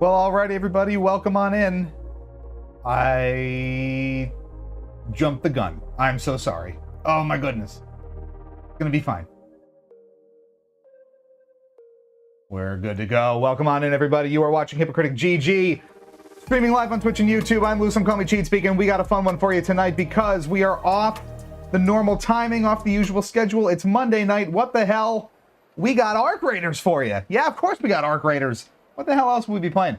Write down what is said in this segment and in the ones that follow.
Well, alrighty, everybody, welcome on in. I jumped the gun. I'm so sorry. Oh my goodness. It's gonna be fine. We're good to go. Welcome on in, everybody. You are watching Hypocritic GG, streaming live on Twitch and YouTube. I'm Lou, some call me Cheat speaking. We got a fun one for you tonight because we are off the normal timing, off the usual schedule. It's Monday night. What the hell? We got Arc Raiders for you. Yeah, of course we got Arc Raiders. What the hell else would we be playing?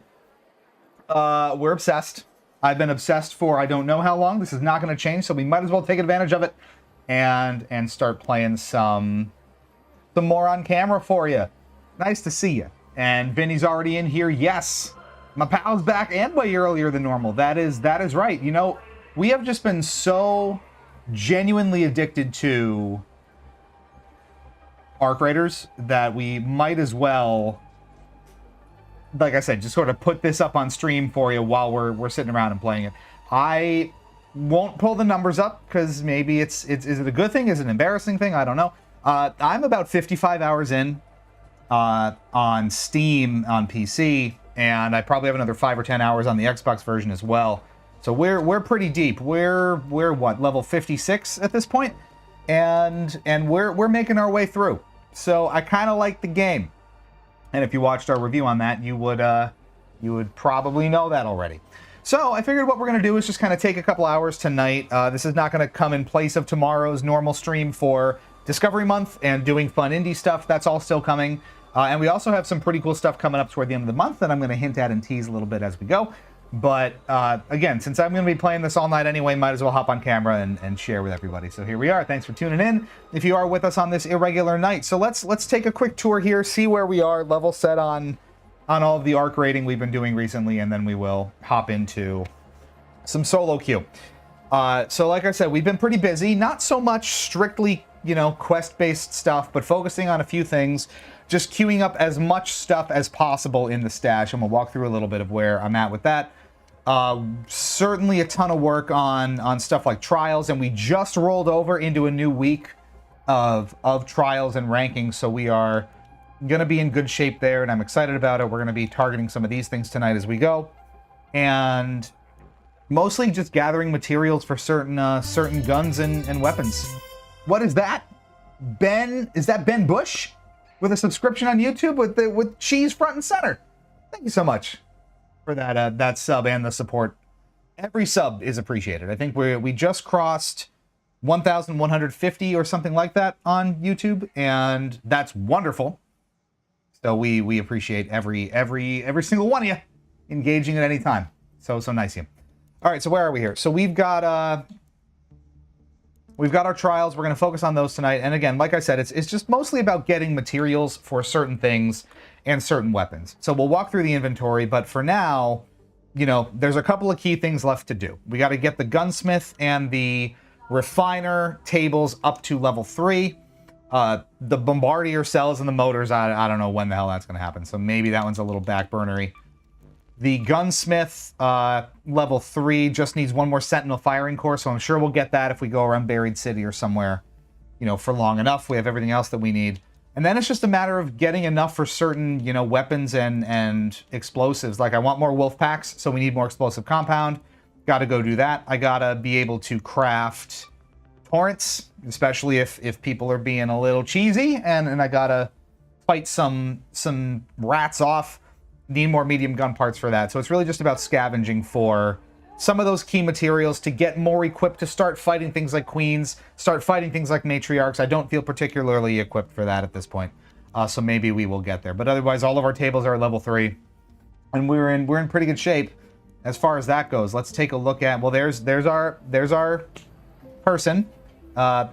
We're obsessed. I've been obsessed for I don't know how long. This is not going to change, so we might as well take advantage of it and start playing some more on camera for you. Nice to see you. And Vinny's already in here. Yes, my pal's back and way earlier than normal. That is right. You know, we have just been so genuinely addicted to Arc Raiders that we might as well, like I said, just sort of put this up on stream for you while we're sitting around and playing it. I won't pull the numbers up because maybe is it a good thing? Is it an embarrassing thing? I don't know. I'm about 55 hours in on Steam on PC, and I probably have another 5 or 10 hours on the Xbox version as well. So we're pretty deep. We're what, level 56 at this point, and we're making our way through. So I kind of like the game. And if you watched our review on that, you would probably know that already. So I figured what we're going to do is just kind of take a couple hours tonight. This is not going to come in place of tomorrow's normal stream for Discovery Month and doing fun indie stuff. That's all still coming. And we also have some pretty cool stuff coming up toward the end of the month that I'm going to hint at and tease a little bit as we go. But again, since I'm going to be playing this all night anyway, might as well hop on camera and share with everybody. So here we are. Thanks for tuning in if you are with us on this irregular night. So let's take a quick tour here, see where we are, level set on all of the arc rating we've been doing recently, and then we will hop into some solo queue. So like I said, we've been pretty busy. Not so much strictly, you know, quest-based stuff, but focusing on a few things. Just queuing up as much stuff as possible in the stash, and we'll walk through a little bit of where I'm at with that. Certainly a ton of work on stuff like trials, and we just rolled over into a new week of trials and rankings, so we are going to be in good shape there, and I'm excited about it. We're going to be targeting some of these things tonight as we go, and mostly just gathering materials for certain guns and weapons. What is that? Ben? Is that Ben Bush with a subscription on YouTube with cheese front and center? Thank you so much for that sub and the support. Every sub is appreciated. I think we just crossed 1,150 or something like that on YouTube, and that's wonderful. So we appreciate every single one of you engaging at any time. So nice of you. All right, so where are we here? So we've got our trials. We're going to focus on those tonight. And again, like I said, it's just mostly about getting materials for certain things and certain weapons. So we'll walk through the inventory, but for now, you know, there's a couple of key things left to do. We got to get the gunsmith and the refiner tables up to level 3. The bombardier cells and the motors, I don't know when the hell that's going to happen. So maybe that one's a little back burnery. The gunsmith level 3 just needs one more sentinel firing core, so I'm sure we'll get that if we go around Buried City or somewhere, you know, for long enough. We have everything else that we need. And then it's just a matter of getting enough for certain, you know, weapons and explosives. Like I want more wolf packs, so we need more explosive compound. Got to go do that. I got to be able to craft torrents, especially if people are being a little cheesy, and I got to fight some rats off. Need more medium gun parts for that. So it's really just about scavenging for some of those key materials to get more equipped to start fighting things like queens, start fighting things like matriarchs. I don't feel particularly equipped for that at this point. So maybe we will get there. But otherwise, all of our tables are at level 3. And we're in pretty good shape as far as that goes. Let's take a look at, well, there's our person.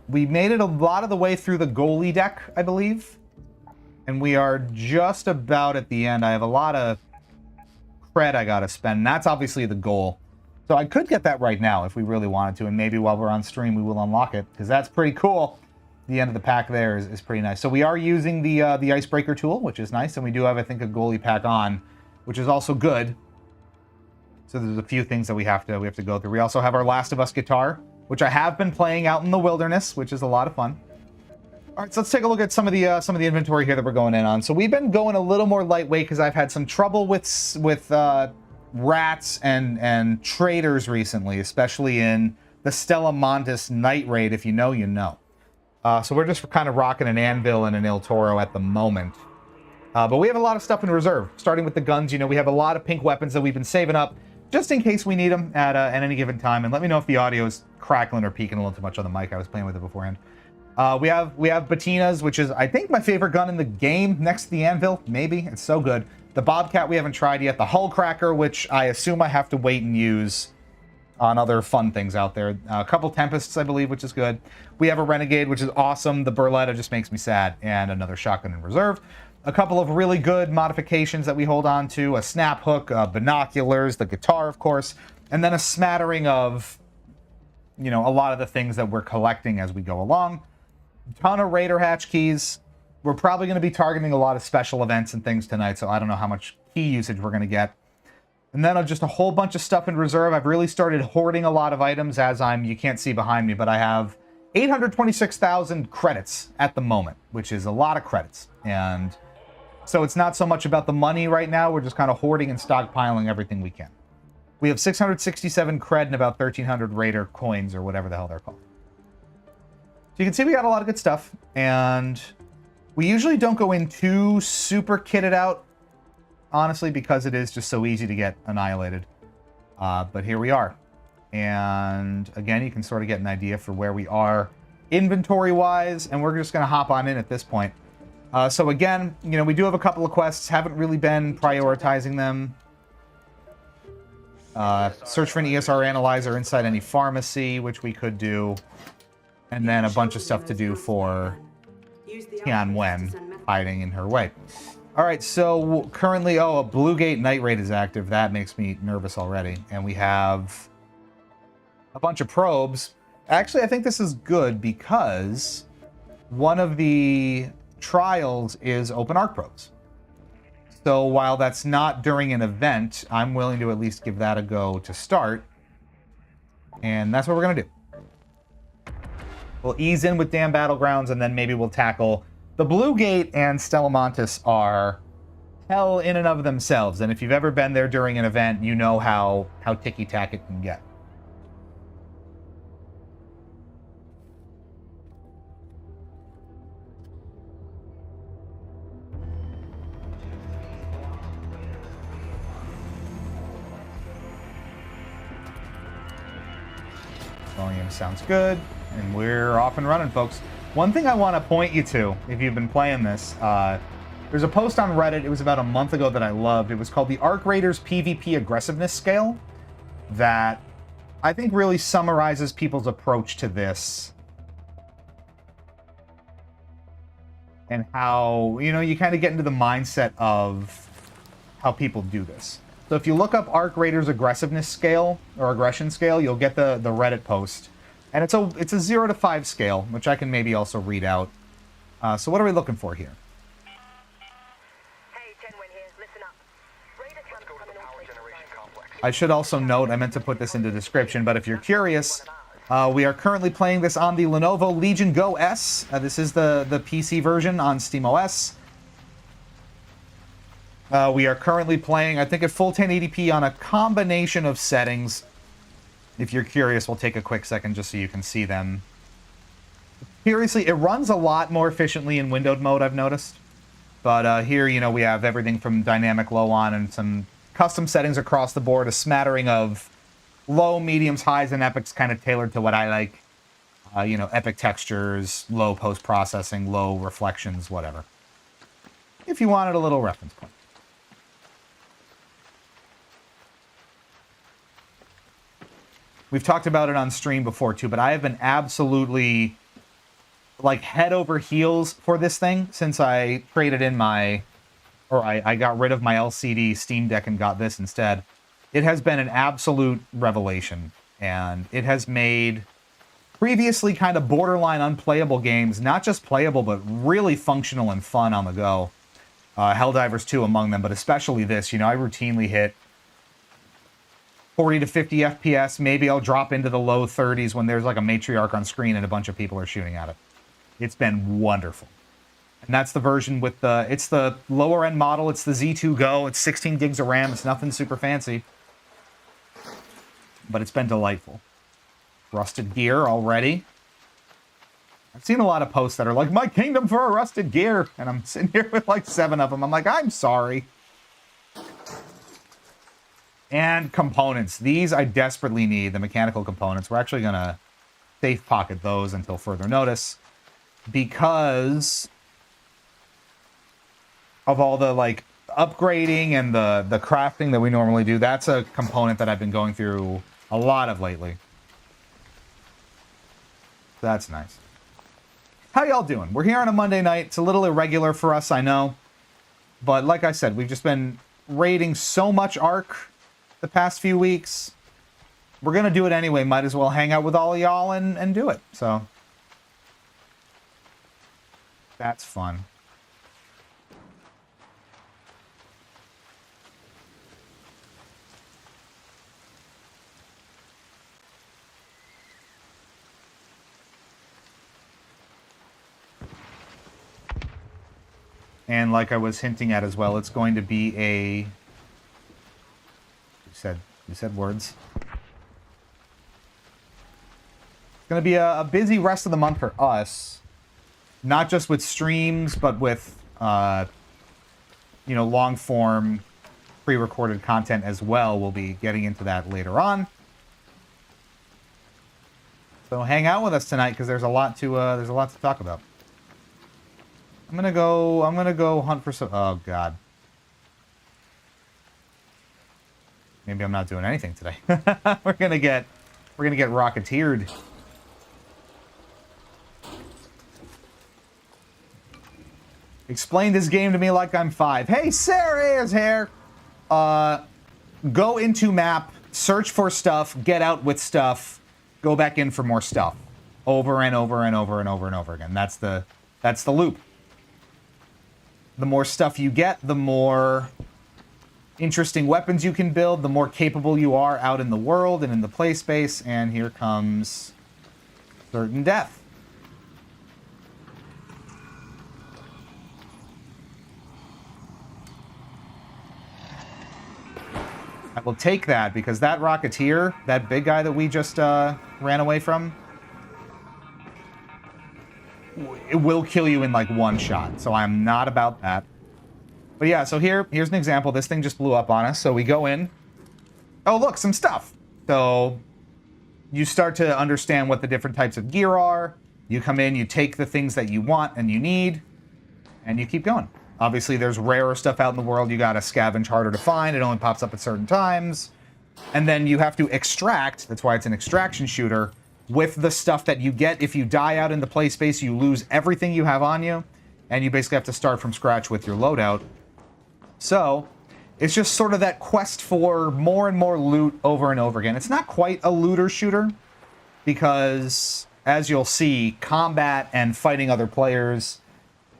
We made it a lot of the way through the goalie deck, I believe. And we are just about at the end. I have a lot of cred I gotta spend. And that's obviously the goal. So I could get that right now if we really wanted to. And maybe while we're on stream, we will unlock it. Because that's pretty cool. The end of the pack there is pretty nice. So we are using the icebreaker tool, which is nice. And we do have, I think, a goalie pack on, which is also good. So there's a few things that we have to go through. We also have our Last of Us guitar, which I have been playing out in the wilderness, which is a lot of fun. All right, so let's take a look at some of the inventory here that we're going in on. So we've been going a little more lightweight because I've had some trouble with rats and traders recently, especially in the Stella Montis night raid. If you know, you know. So we're just kind of rocking an anvil and an Il Toro at the moment. But we have a lot of stuff in reserve. Starting with the guns, you know, we have a lot of pink weapons that we've been saving up just in case we need them at any given time. And let me know if the audio is crackling or peaking a little too much on the mic. I was playing with it beforehand. We have Batinas, which is, I think, my favorite gun in the game, next to the anvil. Maybe. It's so good. The Bobcat we haven't tried yet. The Hull Cracker, which I assume I have to wait and use on other fun things out there. A couple Tempests, I believe, which is good. We have a Renegade, which is awesome. The Berletta just makes me sad. And another shotgun in reserve. A couple of really good modifications that we hold on to. A snap hook, binoculars, the guitar, of course. And then a smattering of, you know, a lot of the things that we're collecting as we go along. Ton of Raider hatch keys. We're probably going to be targeting a lot of special events and things tonight, so I don't know how much key usage we're going to get. And then just a whole bunch of stuff in reserve. I've really started hoarding a lot of items as you can't see behind me, but I have 826,000 credits at the moment, which is a lot of credits. And so it's not so much about the money right now. We're just kind of hoarding and stockpiling everything we can. We have 667 cred and about 1,300 Raider coins or whatever the hell they're called. So you can see we got a lot of good stuff, and we usually don't go in too super kitted out, honestly, because it is just so easy to get annihilated. But here we are. And again, you can sort of get an idea for where we are inventory-wise, and we're just going to hop on in at this point. So again, you know, we do have a couple of quests, haven't really been prioritizing them. Search for an ESR analyzer inside any pharmacy, which we could do. And then a bunch of stuff to do for Tian Wen hiding in her way. All right, so currently, a Blue Gate Night Raid is active. That makes me nervous already. And we have a bunch of probes. Actually, I think this is good because one of the trials is open arc probes. So while that's not during an event, I'm willing to at least give that a go to start. And that's what we're going to do. We'll ease in with Damn Battlegrounds, and then maybe we'll tackle... The Blue Gate and Stella Montis are hell in and of themselves, and if you've ever been there during an event, you know how ticky-tack it can get. Volume sounds good. And we're off and running, folks. One thing I want to point you to, if you've been playing this, there's a post on Reddit, it was about a month ago, that I loved. It was called the Arc Raiders PvP Aggressiveness Scale, that I think really summarizes people's approach to this. And how, you know, you kind of get into the mindset of how people do this. So if you look up Arc Raiders Aggressiveness Scale, or Aggression Scale, you'll get the Reddit post. And it's a 0 to 5 scale, which I can maybe also read out. So what are we looking for here? Hey, Tenwen here. Listen up. Raider camp coming in power generation complex. I should also note, I meant to put this in the description, but if you're curious, we are currently playing this on the Lenovo Legion Go S. This is the PC version on SteamOS. We are currently playing, I think, at full 1080p on a combination of settings. If you're curious, we'll take a quick second just so you can see them. Seriously, it runs a lot more efficiently in windowed mode, I've noticed. But here, you know, we have everything from dynamic low on and some custom settings across the board, a smattering of low, mediums, highs, and epics kind of tailored to what I like. You know, epic textures, low post-processing, low reflections, whatever. If you wanted a little reference point. We've talked about it on stream before, too, but I have been absolutely, like, head over heels for this thing since I traded in my... Or I got rid of my LCD Steam Deck and got this instead. It has been an absolute revelation, and it has made previously kind of borderline unplayable games not just playable, but really functional and fun on the go. Helldivers 2 among them, but especially this. You know, I routinely hit 40 to 50 FPS. Maybe I'll drop into the low 30s when there's like a matriarch on screen and a bunch of people are shooting at it. It's been wonderful. And that's the version with the, it's the lower end model. It's the Z2 Go. It's 16 gigs of RAM. It's nothing super fancy. But it's been delightful. Rusted gear already. I've seen a lot of posts that are like, my kingdom for a rusted gear. And I'm sitting here with like 7 of them. I'm like, I'm sorry. And components. These I desperately need, the mechanical components. We're actually going to safe pocket those until further notice. Because of all the like upgrading and the crafting that we normally do. That's a component that I've been going through a lot of lately. That's nice. How y'all doing? We're here on a Monday night. It's a little irregular for us, I know. But like I said, we've just been raiding so much Ark the past few weeks. We're going to do it anyway. Might as well hang out with all of y'all and do it. So that's fun. And like I was hinting at as well, it's going to be a... You said words. It's going to be a busy rest of the month for us. Not just with streams, but with, you know, long-form pre-recorded content as well. We'll be getting into that later on. So hang out with us tonight because there's a lot to talk about. I'm gonna go hunt for some. Oh God. Maybe I'm not doing anything today. We're gonna get rocketeered. Explain this game to me like I'm 5. Hey, Sarah is here. Go into map, search for stuff, get out with stuff, go back in for more stuff, over and over and over and over and over again. That's the loop. The more stuff you get, the more interesting weapons you can build, the more capable you are out in the world and in the play space. And here comes certain death. I will take that because that Rocketeer, that big guy that we just ran away from, it will kill you in like one shot. So I'm not about that. But yeah, so here's an example. This thing just blew up on us. So we go in. Oh, look, some stuff. So you start to understand what the different types of gear are. You come in, you take the things that you want and you need, and you keep going. Obviously, there's rarer stuff out in the world. You got to scavenge harder to find. It only pops up at certain times. And then you have to extract. That's why it's an extraction shooter. With the stuff that you get, if you die out in the play space, you lose everything you have on you. And you basically have to start from scratch with your loadout. So, it's just sort of that quest for more and more loot over and over again. It's not quite a looter shooter. Because, as you'll see, combat and fighting other players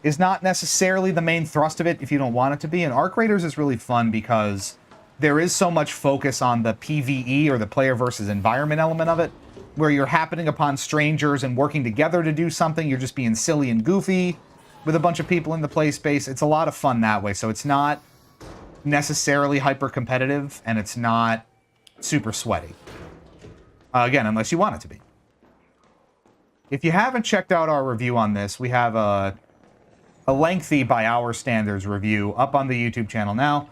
is not necessarily the main thrust of it if you don't want it to be. And Ark Raiders is really fun because there is so much focus on the PvE, or the player versus environment element of it, where you're happening upon strangers and working together to do something. You're just being silly and goofy with a bunch of people in the play space. It's a lot of fun that way. So it's not necessarily hyper competitive, and it's not super sweaty. Again, unless you want it to be. If you haven't checked out our review on this, we have a lengthy, by our standards, review up on the YouTube channel now.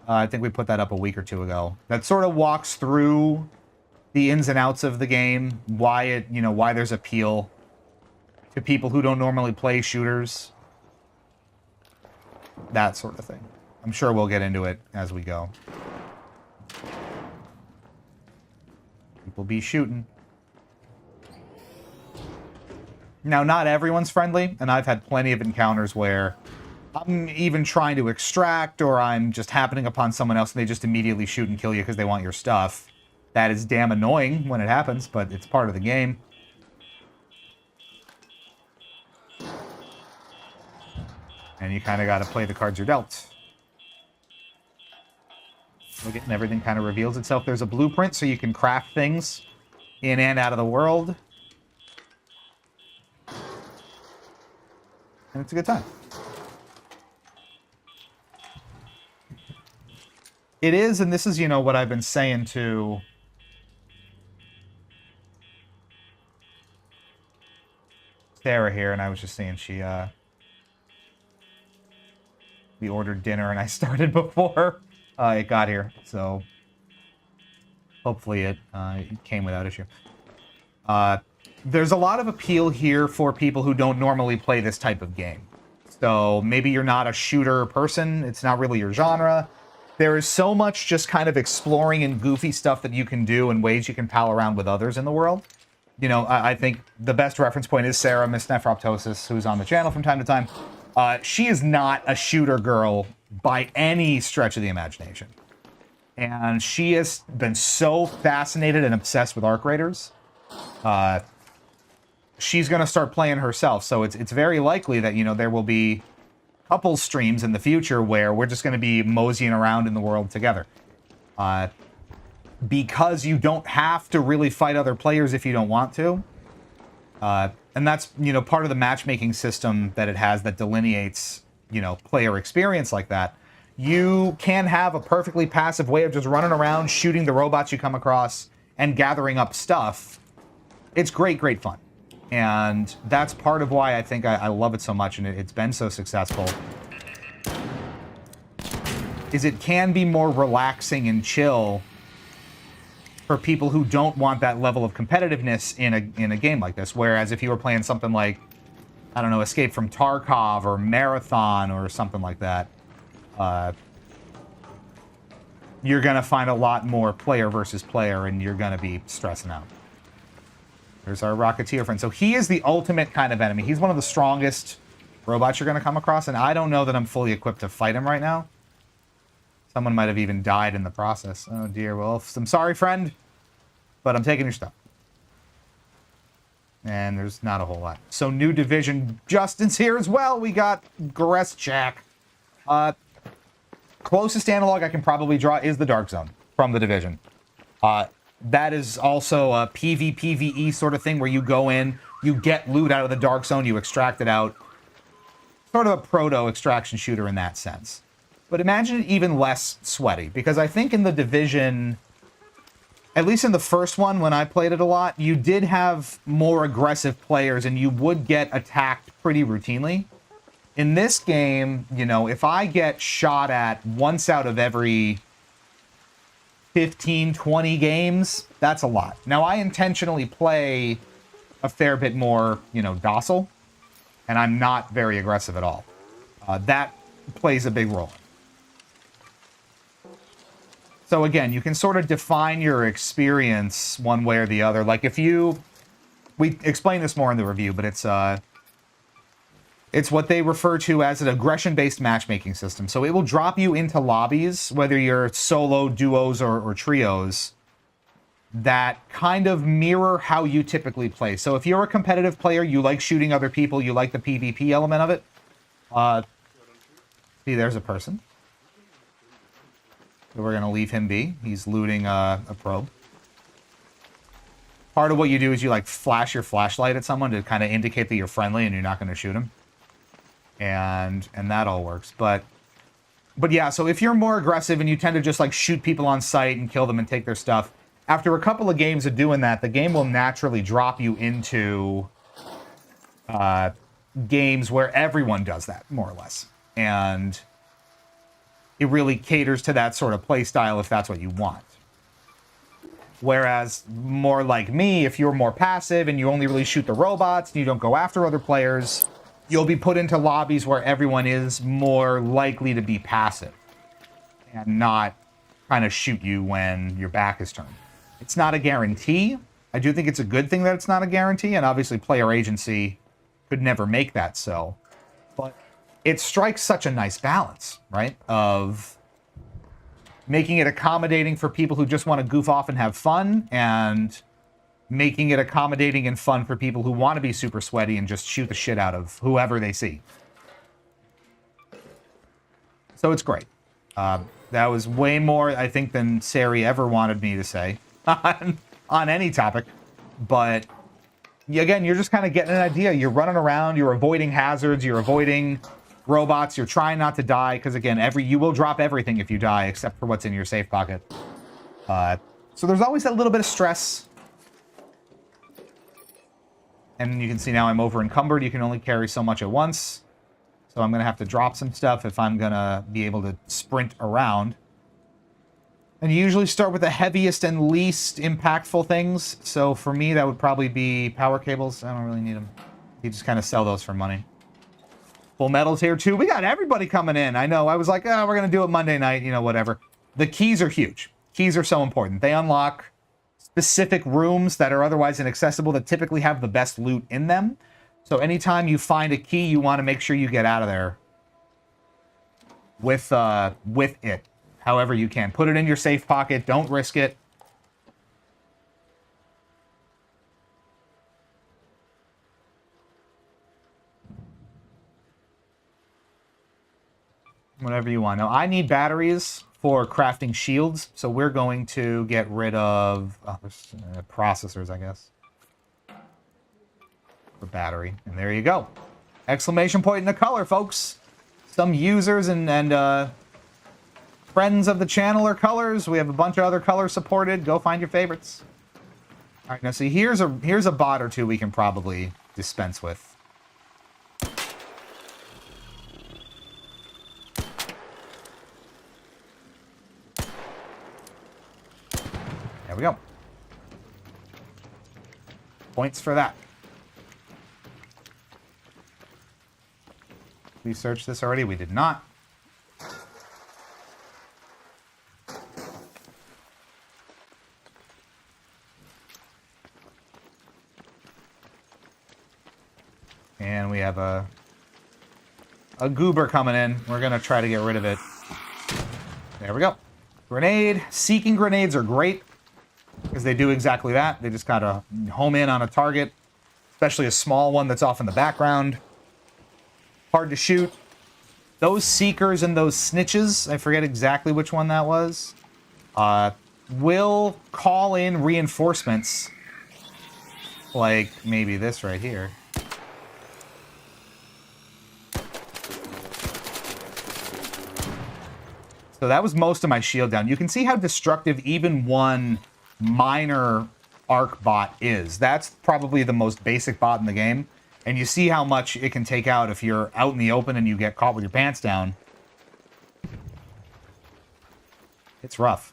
I think we put that up a week or two ago. That sort of walks through the ins and outs of the game, why there's appeal to people who don't normally play shooters, that sort of thing. I'm sure we'll get into it as we go. People be shooting. Now, not everyone's friendly, and I've had plenty of encounters where I'm even trying to extract, or I'm just happening upon someone else and they just immediately shoot and kill you because they want your stuff. That is damn annoying when it happens, but it's part of the game. And you kind of got to play the cards you're dealt. Look at, and everything kind of reveals itself. There's a blueprint so you can craft things in and out of the world. and it's a good time. It is, and this is, you know, what I've been saying to Sarah here, and I was just saying we ordered dinner and I started before it got here, so hopefully it came without issue. There's a lot of appeal here for people who don't normally play this type of game. So maybe you're not a shooter person, it's not really your genre. There is so much just kind of exploring and goofy stuff that you can do and ways you can pal around with others in the world. You know, I think the best reference point is Sarah, Miss Nephroptosis, who's on the channel from time to time. She is not a shooter girl by any stretch of the imagination. And she has been so fascinated and obsessed with Arc Raiders. She's going to start playing herself, so it's very likely that, you know, there will be couple streams in the future where we're just going to be moseying around in the world together. Because you don't have to really fight other players if you don't want to. And that's, you know, part of the matchmaking system that it has that delineates, you know, player experience like that. You can have a perfectly passive way of just running around, shooting the robots you come across, and gathering up stuff. It's great, great fun. And that's part of why I think I love it so much, and it's been so successful. Is it can be more relaxing and chill for people who don't want that level of competitiveness in a game like this. Whereas if you were playing something like, I don't know, Escape from Tarkov or Marathon or something like that, you're going to find a lot more player versus player, and you're going to be stressing out. There's our Rocketeer friend. So he is the ultimate kind of enemy. He's one of the strongest robots you're going to come across, and I don't know that I'm fully equipped to fight him right now. Someone might have even died in the process. Oh dear, well, I'm sorry, friend, but I'm taking your stuff. And there's not a whole lot. So new division. Justin's here as well. We got Goreshchak. Closest analog I can probably draw is the Dark Zone from the division. That is also a PvPvE sort of thing where you go in, you get loot out of the Dark Zone, you extract it out. Sort of a proto-extraction shooter in that sense. But imagine it even less sweaty, because I think in the Division, at least in the first one when I played it a lot, you did have more aggressive players and you would get attacked pretty routinely. In this game, you know, if I get shot at once out of every 15, 20 games, that's a lot. Now, I intentionally play a fair bit more, you know, docile, and I'm not very aggressive at all. That plays a big role. So again, you can sort of define your experience one way or the other. Like if you... We explain this more in the review, but it's what they refer to as an aggression-based matchmaking system. So it will drop you into lobbies, whether you're solo, duos, or trios, that kind of mirror how you typically play. So if you're a competitive player, you like shooting other people, you like the PvP element of it. See, there's a person. So we're going to leave him be. He's looting a probe. Part of what you do is you, like, flash your flashlight at someone to kind of indicate that you're friendly and you're not going to shoot him. And that all works. But yeah, so if you're more aggressive and you tend to just, like, shoot people on sight and kill them and take their stuff, after a couple of games of doing that, the game will naturally drop you into games where everyone does that, more or less. And it really caters to that sort of play style if that's what you want. Whereas, more like me, if you're more passive and you only really shoot the robots and you don't go after other players, you'll be put into lobbies where everyone is more likely to be passive and not kind of shoot you when your back is turned. It's not a guarantee. I do think it's a good thing that it's not a guarantee, and obviously player agency could never make that so. But it strikes such a nice balance, right? Of making it accommodating for people who just want to goof off and have fun, and making it accommodating and fun for people who want to be super sweaty and just shoot the shit out of whoever they see. So it's great. That was way more, I think, than Sari ever wanted me to say on any topic. But again, you're just kind of getting an idea. You're running around, you're avoiding hazards, you're avoiding robots, you're trying not to die, because again, you will drop everything if you die, except for what's in your safe pocket. So there's always that little bit of stress. And you can see now I'm over encumbered. You can only carry so much at once. So I'm going to have to drop some stuff if I'm going to be able to sprint around. And you usually start with the heaviest and least impactful things. So for me, that would probably be power cables. I don't really need them. You just kind of sell those for money. Full Metal's here too. We got everybody coming in. I know. I was like, oh, we're going to do it Monday night. You know, whatever. The keys are huge. Keys are so important. They unlock specific rooms that are otherwise inaccessible that typically have the best loot in them. So anytime you find a key, you want to make sure you get out of there with it. However you can. Put it in your safe pocket. Don't risk it. Whatever you want. Now, I need batteries for crafting shields, so we're going to get rid of processors, I guess. For battery. And there you go. Exclamation point in the color, folks. Some users and friends of the channel are colors. We have a bunch of other colors supported. Go find your favorites. All right, now see, here's a bot or two we can probably dispense with. There we go. Points for that. We searched this already. We did not. And we have a goober coming in. We're going to try to get rid of it. There we go. Grenade. Seeking grenades are great because they do exactly that. They just got to home in on a target, especially a small one that's off in the background. Hard to shoot. Those seekers and those snitches, I forget exactly which one that was, will call in reinforcements. Like maybe this right here. So that was most of my shield down. You can see how destructive even one minor arc bot is. That's probably the most basic bot in the game. And you see how much it can take out if you're out in the open and you get caught with your pants down. It's rough.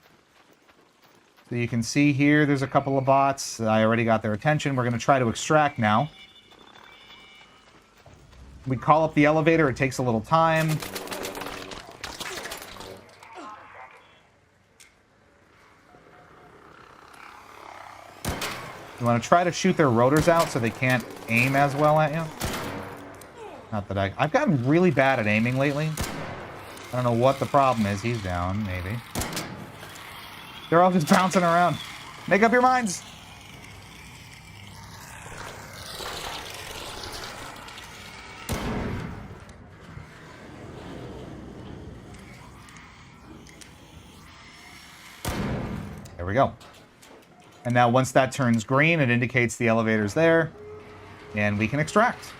So you can see here, there's a couple of bots. I already got their attention. We're going to try to extract now. We call up the elevator. It takes a little time. You want to try to shoot their rotors out so they can't aim as well at you. Not that I've gotten really bad at aiming lately. I don't know what the problem is. He's down, maybe. They're all just bouncing around. Make up your minds. There we go. And now once that turns green, it indicates the elevator's there, and we can extract.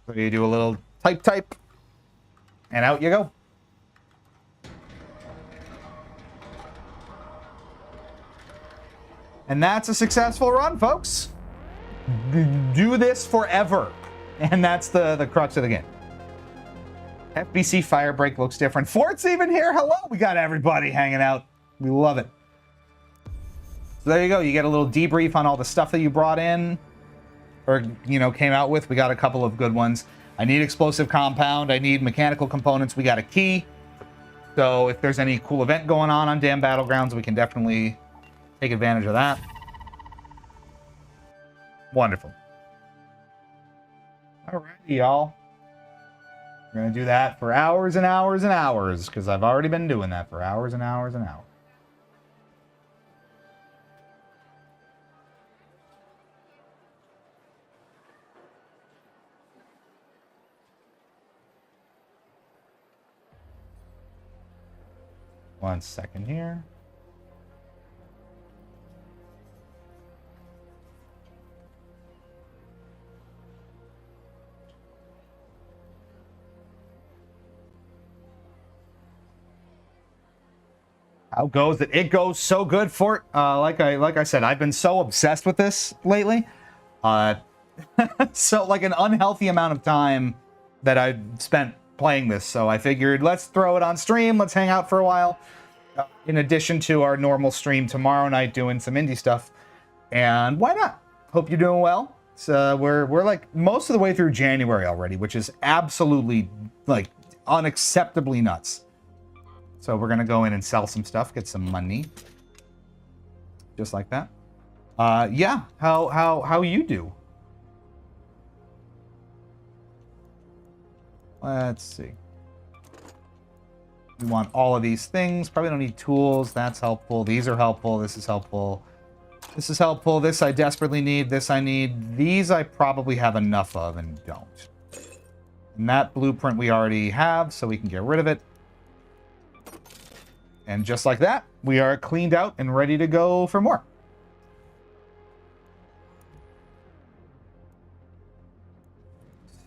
So you do a little type, and out you go. And that's a successful run, folks. Do this forever. And that's the crux of the game. FBC Firebreak looks different. Fort's even here. Hello. We got everybody hanging out. We love it. So there you go. You get a little debrief on all the stuff that you brought in or, you know, came out with. We got a couple of good ones. I need explosive compound. I need mechanical components. We got a key. So if there's any cool event going on Damn Battlegrounds, we can definitely take advantage of that. Wonderful. All right, y'all. We're going to do that for hours and hours and hours, because I've already been doing that for hours and hours and hours. One second here. How goes it? It goes so good, Fort. Like I said, I've been so obsessed with this lately. So like an unhealthy amount of time that I've spent playing this. So I figured let's throw it on stream. Let's hang out for a while. In addition to our normal stream tomorrow night doing some indie stuff. And why not? Hope you're doing well. So we're like most of the way through January already, which is absolutely like unacceptably nuts. So we're gonna go in and sell some stuff, get some money. Just like that. Yeah, how you do? Let's see. We want all of these things. Probably don't need tools. That's helpful. These are helpful. This is helpful. This is helpful. This I desperately need. This I need. These I probably have enough of and don't. And that blueprint we already have, so we can get rid of it. And just like that, we are cleaned out and ready to go for more.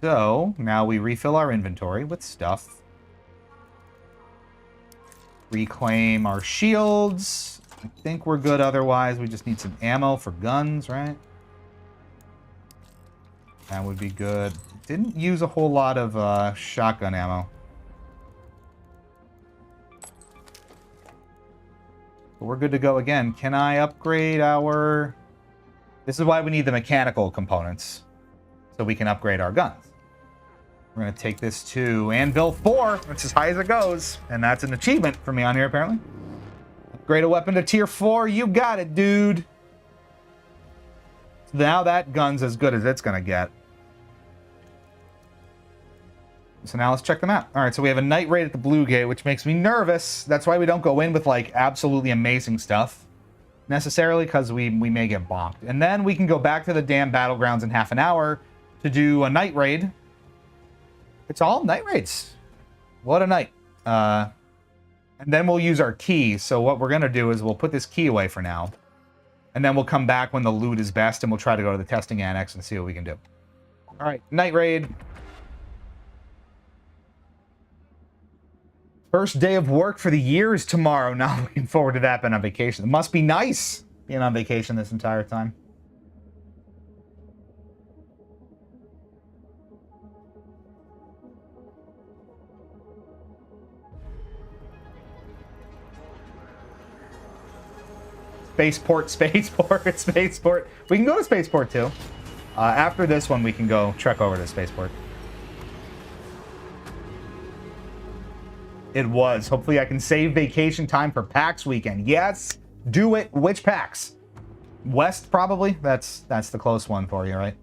So, now we refill our inventory with stuff. Reclaim our shields. I think we're good otherwise. We just need some ammo for guns, right? That would be good. Didn't use a whole lot of shotgun ammo. But we're good to go again. Can I upgrade our... This is why we need the mechanical components. So we can upgrade our guns. We're going to take this to Anvil 4. That's as high as it goes. And that's an achievement for me on here, apparently. Upgrade a weapon to tier 4. You got it, dude. Now that gun's as good as it's going to get. So now let's check them out. All right, so we have a night raid at the Blue Gate, which makes me nervous. That's why we don't go in with, like, absolutely amazing stuff. Necessarily, because we may get bonked. And then we can go back to the damn battlegrounds in half an hour to do a night raid. It's all night raids. What a night. And then we'll use our key. So what we're going to do is we'll put this key away for now. And then we'll come back when the loot is best, and we'll try to go to the testing annex and see what we can do. All right, night raid. First day of work for the year is tomorrow. Not looking forward to that. Been on vacation. It must be nice being on vacation this entire time. Spaceport, Spaceport, Spaceport. We can go to Spaceport too. After this one, we can go trek over to Spaceport. It was. Hopefully I can save vacation time for PAX weekend. Yes, do it. Which PAX? West, probably? That's the close one for you, right?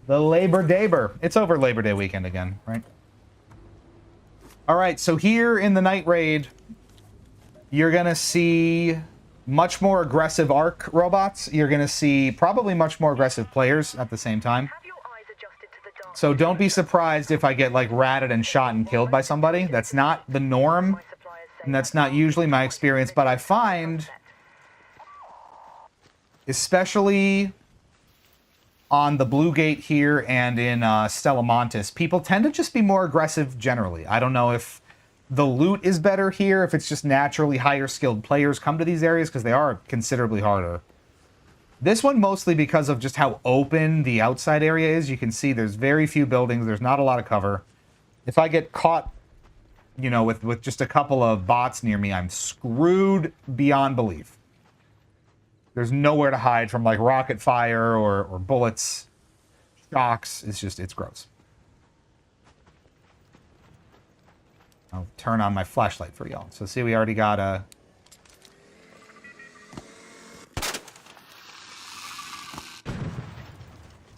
The Labor Daber. It's over Labor Day weekend again, right? All right, so here in the night raid, you're going to see much more aggressive ARC robots. You're going to see probably much more aggressive players at the same time. So don't be surprised if I get, like, ratted and shot and killed by somebody. That's not the norm, and that's not usually my experience. But I find, especially on the Blue Gate here and in Stellamontis, people tend to just be more aggressive generally. I don't know if the loot is better here, if it's just naturally higher skilled players come to these areas, because they are considerably harder. This one mostly because of just how open the outside area is. You can see there's very few buildings. There's not a lot of cover. If I get caught, you know, with just a couple of bots near me, I'm screwed beyond belief. There's nowhere to hide from, like, rocket fire or bullets, shocks. It's gross. I'll turn on my flashlight for y'all. So see, we already got a...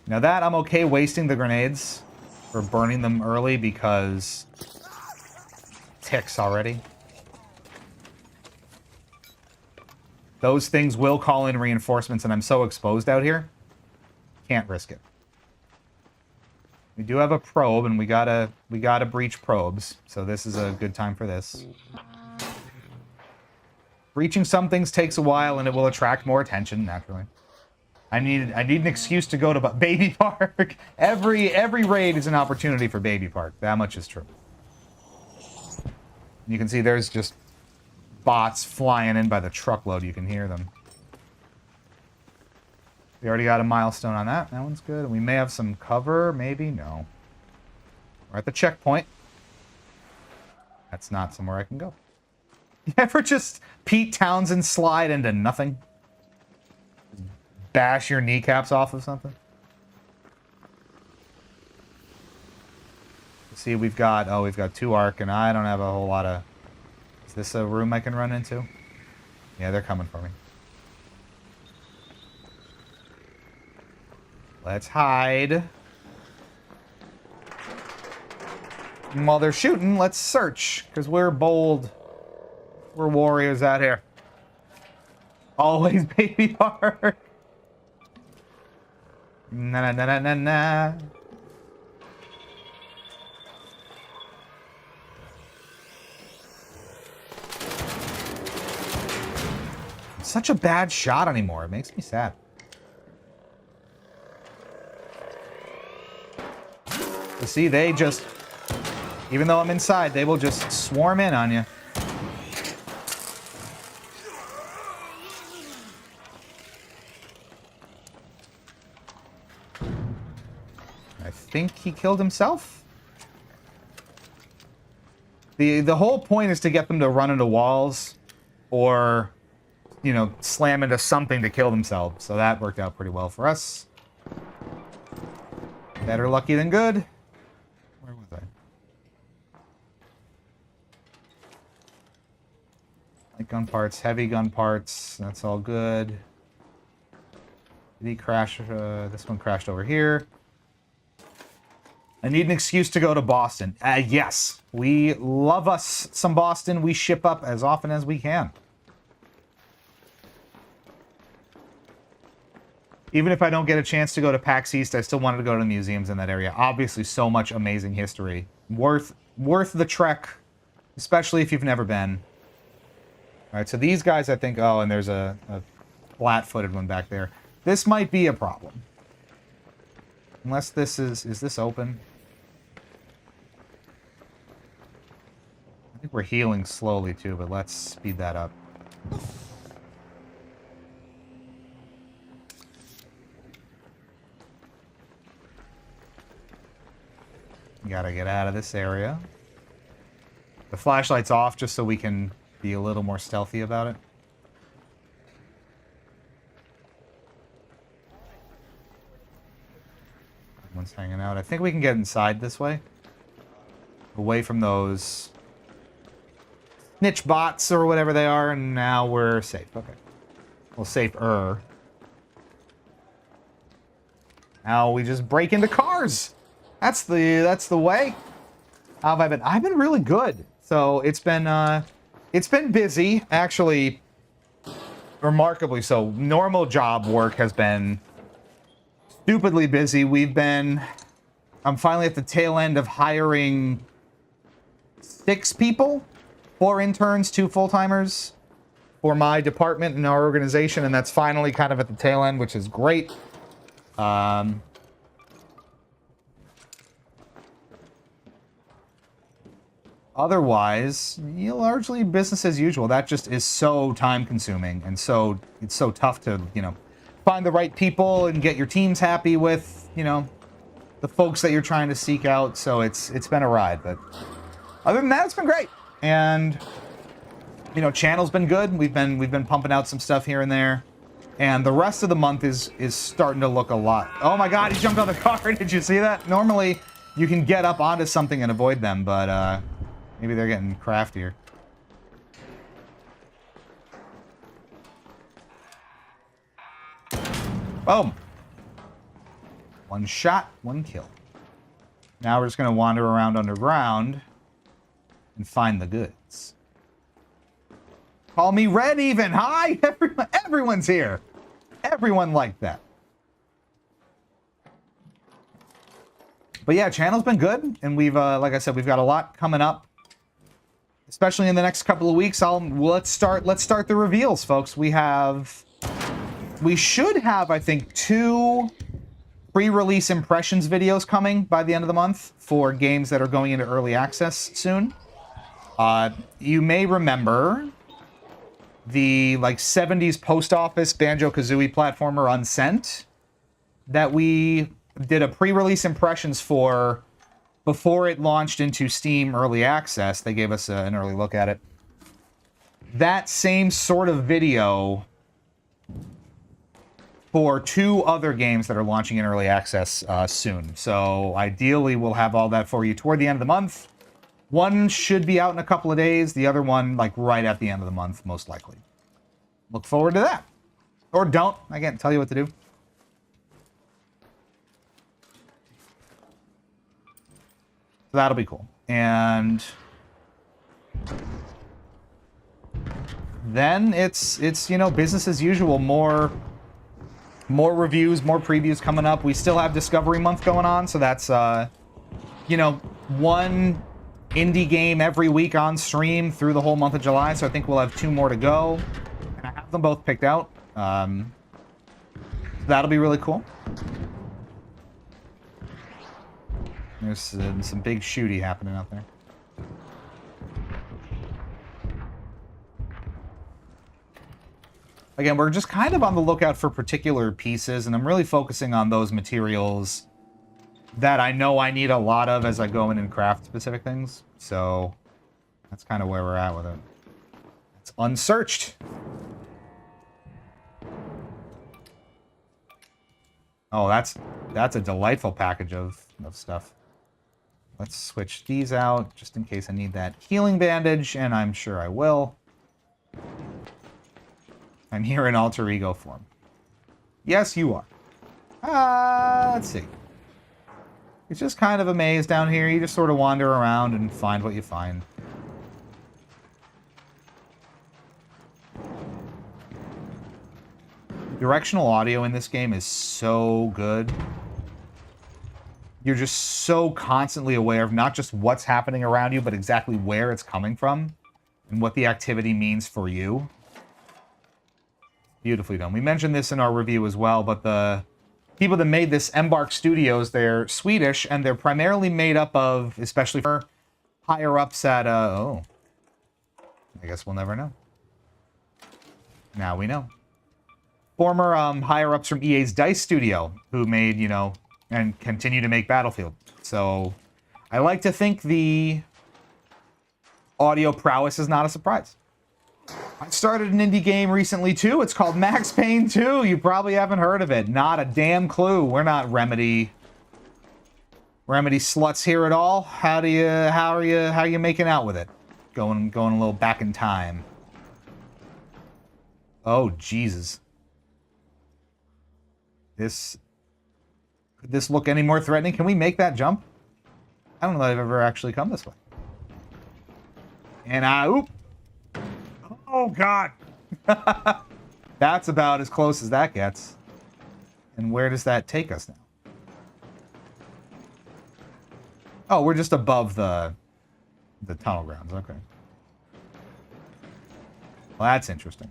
Now that, I'm okay wasting the grenades or burning them early because ticks already. Those things will call in reinforcements, and I'm so exposed out here. Can't risk it. We do have a probe, and we gotta breach probes, so this is a good time for this. Breaching some things takes a while, and it will attract more attention, naturally. I need an excuse to go to Baby Park. Every raid is an opportunity for Baby Park. That much is true. You can see there's just bots flying in by the truckload. You can hear them. We already got a milestone on that. That one's good. And we may have some cover. Maybe. No. We're at the checkpoint. That's not somewhere I can go. You ever just Pete Townsend slide into nothing? Bash your kneecaps off of something? See, we've got 2 arc, and I don't have a whole lot of... Is this a room I can run into? Yeah, they're coming for me. Let's hide. And while they're shooting, let's search, because we're bold. We're warriors out here. Always baby park. Na na na na na na. Such a bad shot anymore. It makes me sad. You see, they just... Even though I'm inside, they will just swarm in on you. I think he killed himself. The whole point is to get them to run into walls or, you know, slam into something to kill themselves. So that worked out pretty well for us. Better lucky than good. Where was I? Light gun parts, heavy gun parts. That's all good. Did he crash? This one crashed over here. I need an excuse to go to Boston. Yes, we love us some Boston. We ship up as often as we can. Even if I don't get a chance to go to PAX East, I still wanted to go to the museums in that area. Obviously, so much amazing history. Worth the trek, especially if you've never been. All right, so these guys, I think... Oh, and there's a flat-footed one back there. This might be a problem. Unless this is... Is this open? I think we're healing slowly, too, but let's speed that up. Gotta get out of this area. The flashlight's off just so we can be a little more stealthy about it. One's hanging out. I think we can get inside this way. Away from those snitch bots or whatever they are, and now we're safe. Okay. Well, safer. Now we just break into cars. That's the way. How have I been? I've been really good. So it's been busy, actually, remarkably so. Normal job work has been stupidly busy. I'm finally at the tail end of hiring 6 people, 4 interns, 2 full-timers for my department and our organization, and that's finally kind of at the tail end, which is great. Otherwise, largely business as usual. That just is so time-consuming, and it's so tough to, find the right people and get your teams happy with, the folks that you're trying to seek out. So it's been a ride, but other than that, it's been great. And channel's been good. We've been pumping out some stuff here and there, and the rest of the month is starting to look a lot. Oh my God, he jumped on the car! Did you see that? Normally, you can get up onto something and avoid them, but maybe they're getting craftier. Boom. 1 shot, 1 kill. Now we're just going to wander around underground and find the goods. Call me Red even. Hi, everyone's here. Everyone liked that. But yeah, channel's been good, and we've, like I said, we've got a lot coming up, especially in the next couple of weeks. Let's start the reveals, folks. We should have, I think, 2 pre-release impressions videos coming by the end of the month for games that are going into early access soon. You may remember the like 70s post office Banjo-Kazooie platformer Unsent that we did a pre-release impressions for before it launched into Steam Early Access. They gave us an early look at it. That same sort of video for 2 other games that are launching in Early Access soon. So ideally, we'll have all that for you toward the end of the month. One should be out in a couple of days. The other one, like, right at the end of the month, most likely. Look forward to that. Or don't. I can't tell you what to do. So that'll be cool. And then it's you know, business as usual. More reviews, more previews coming up. We still have Discovery Month going on, so that's you know, one indie game every week on stream through the whole month of July. So I think we'll have 2 more to go, and I have them both picked out. That'll be really cool. There's some big shooty happening out there. Again, we're just kind of on the lookout for particular pieces, and I'm really focusing on those materials that I know I need a lot of as I go in and craft specific things. So that's kind of where we're at with it. It's unsearched. Oh, that's a delightful package of stuff. Let's switch these out just in case I need that healing bandage, and I'm sure I will. I'm here in alter ego form. Yes, you are. Let's see. It's just kind of a maze down here. You just sort of wander around and find what you find. Directional audio in this game is so good. You're just so constantly aware of not just what's happening around you, but exactly where it's coming from and what the activity means for you. Beautifully done. We mentioned this in our review as well, but the people that made this, Embark Studios, they're Swedish, and they're primarily made up of, especially for higher-ups at, oh. I guess we'll never know. Now we know. Former higher-ups from EA's DICE studio, who made, you know, and continue to make Battlefield. So I like to think the audio prowess is not a surprise. I started an indie game recently, too. It's called Max Payne 2. You probably haven't heard of it. Not a damn clue. We're not Remedy sluts here at all. How are you making out with it? Going a little back in time. Oh, Jesus. Could this look any more threatening? Can we make that jump? I don't know that I've ever actually come this way. And oop. Oh, God. That's about as close as that gets. And where does that take us now? Oh, we're just above the tunnel grounds. Okay. Well, that's interesting.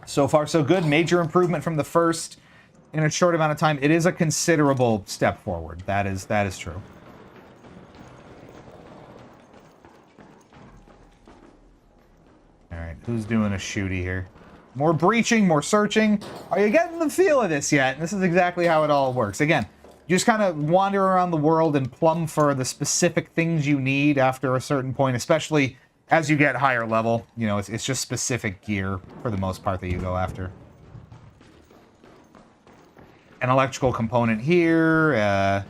So far, so good. Major improvement from the first in a short amount of time. It is a considerable step forward. That is true. All right, who's doing a shooty here? More breaching, more searching. Are you getting the feel of this yet? This is exactly how it all works. Again, you just kind of wander around the world and plumb for the specific things you need after a certain point, especially as you get higher level. You know, it's just specific gear, for the most part, that you go after. An electrical component here, an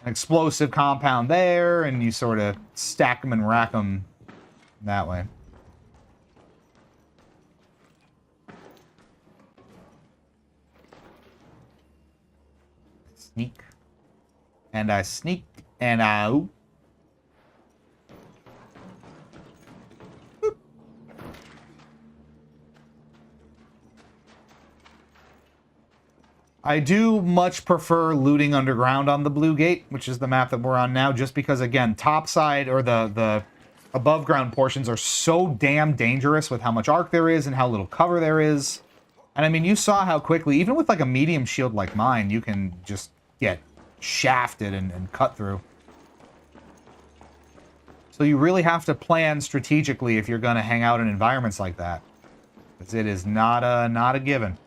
explosive compound there, and you sort of stack them and rack them that way. Sneak. And I sneak, and I... Oop. I do much prefer looting underground on the Blue Gate, which is the map that we're on now, just because, again, topside or the above ground portions are so damn dangerous with how much arc there is and how little cover there is. And I mean, you saw how quickly, even with like a medium shield like mine, you can just get shafted and cut through. So you really have to plan strategically if you're going to hang out in environments like that. Because it is not a given.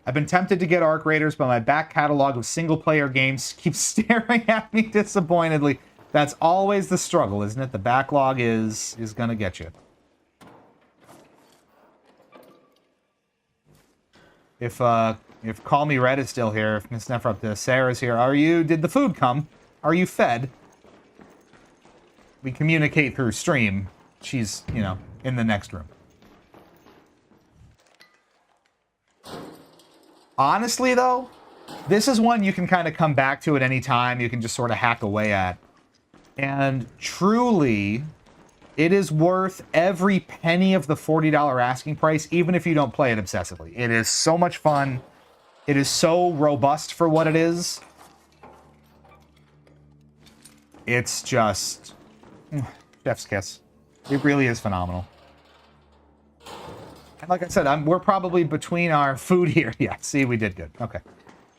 I've been tempted to get Arc Raiders, but my back catalog of single-player games keeps staring at me disappointedly. That's always the struggle, isn't it? The backlog is going to get you. If Call Me Red is still here, if Miss Nephrup, Sarah's here, did the food come? Are you fed? We communicate through stream. She's, you know, in the next room. Honestly, though, this is one you can kind of come back to at any time. You can just sort of hack away at. And truly, it is worth every penny of the $40 asking price, even if you don't play it obsessively. It is so much fun. It is so robust for what it is. It's just... chef's kiss. It really is phenomenal. And like I said, we're probably between our food here. Yeah, see, we did good. Okay.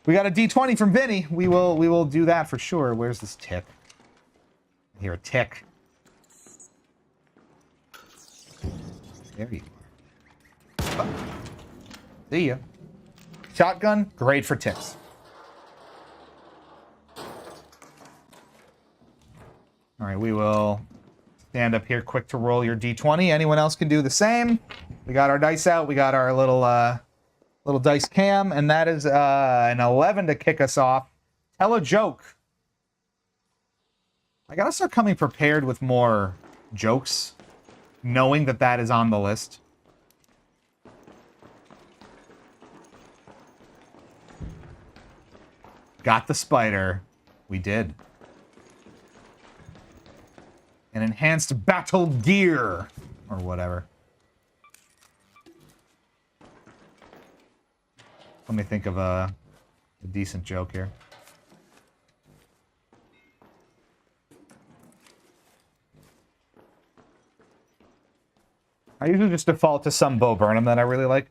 We got a D20 from Vinny. We will do that for sure. Where's this tick? I hear a tick. There you are. Oh. See ya. Shotgun, great for ticks. All right, we will stand up here quick to roll your D20. Anyone else can do the same. We got our dice out. We got our little dice cam, and that is an 11 to kick us off. Tell a joke. I gotta start coming prepared with more jokes, knowing that that is on the list. Got the spider. We did. An enhanced battle gear, or whatever. Let me think of a decent joke here. I usually just default to some Bo Burnham that I really like.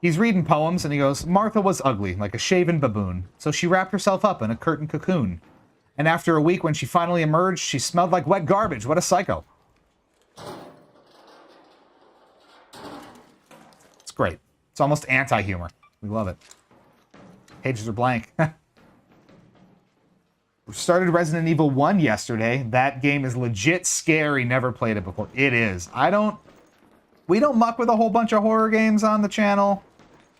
He's reading poems, and he goes, Martha was ugly, like a shaven baboon, so she wrapped herself up in a curtain cocoon. And after a week, when she finally emerged, she smelled like wet garbage. What a psycho. It's great. It's almost anti-humor. We love it. Pages are blank. We started Resident Evil 1 yesterday. That game is legit scary. Never played it before. It is. We don't muck with a whole bunch of horror games on the channel.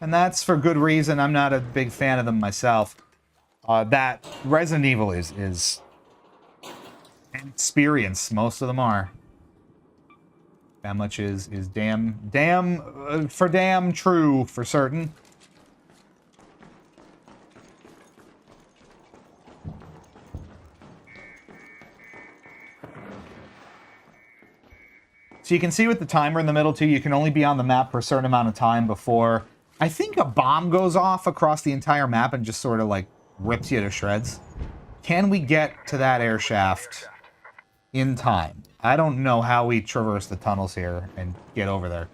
And that's for good reason. I'm not a big fan of them myself. That Resident Evil is an experience. Most of them are. That much is damn true for certain. So you can see with the timer in the middle too, you can only be on the map for a certain amount of time before I think a bomb goes off across the entire map and just sort of like rips you to shreds. Can we get to that air shaft in time? I don't know how we traverse the tunnels here and get over there.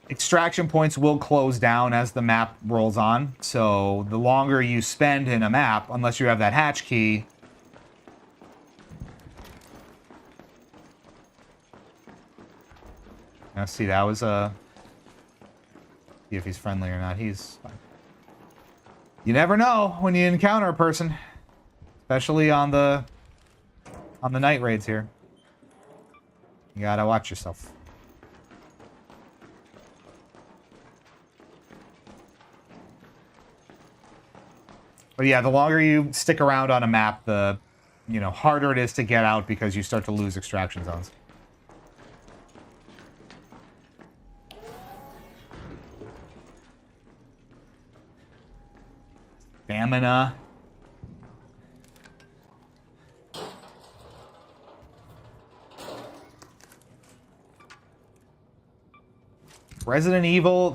Extraction points will close down as the map rolls on, so the longer you spend in a map, unless you have that hatch key... Now see, that was a... See if he's friendly or not. He's fine. You never know when you encounter a person, especially on the night raids here. You gotta watch yourself. But yeah, the longer you stick around on a map, the harder it is to get out because you start to lose extraction zones. Stamina. Resident Evil,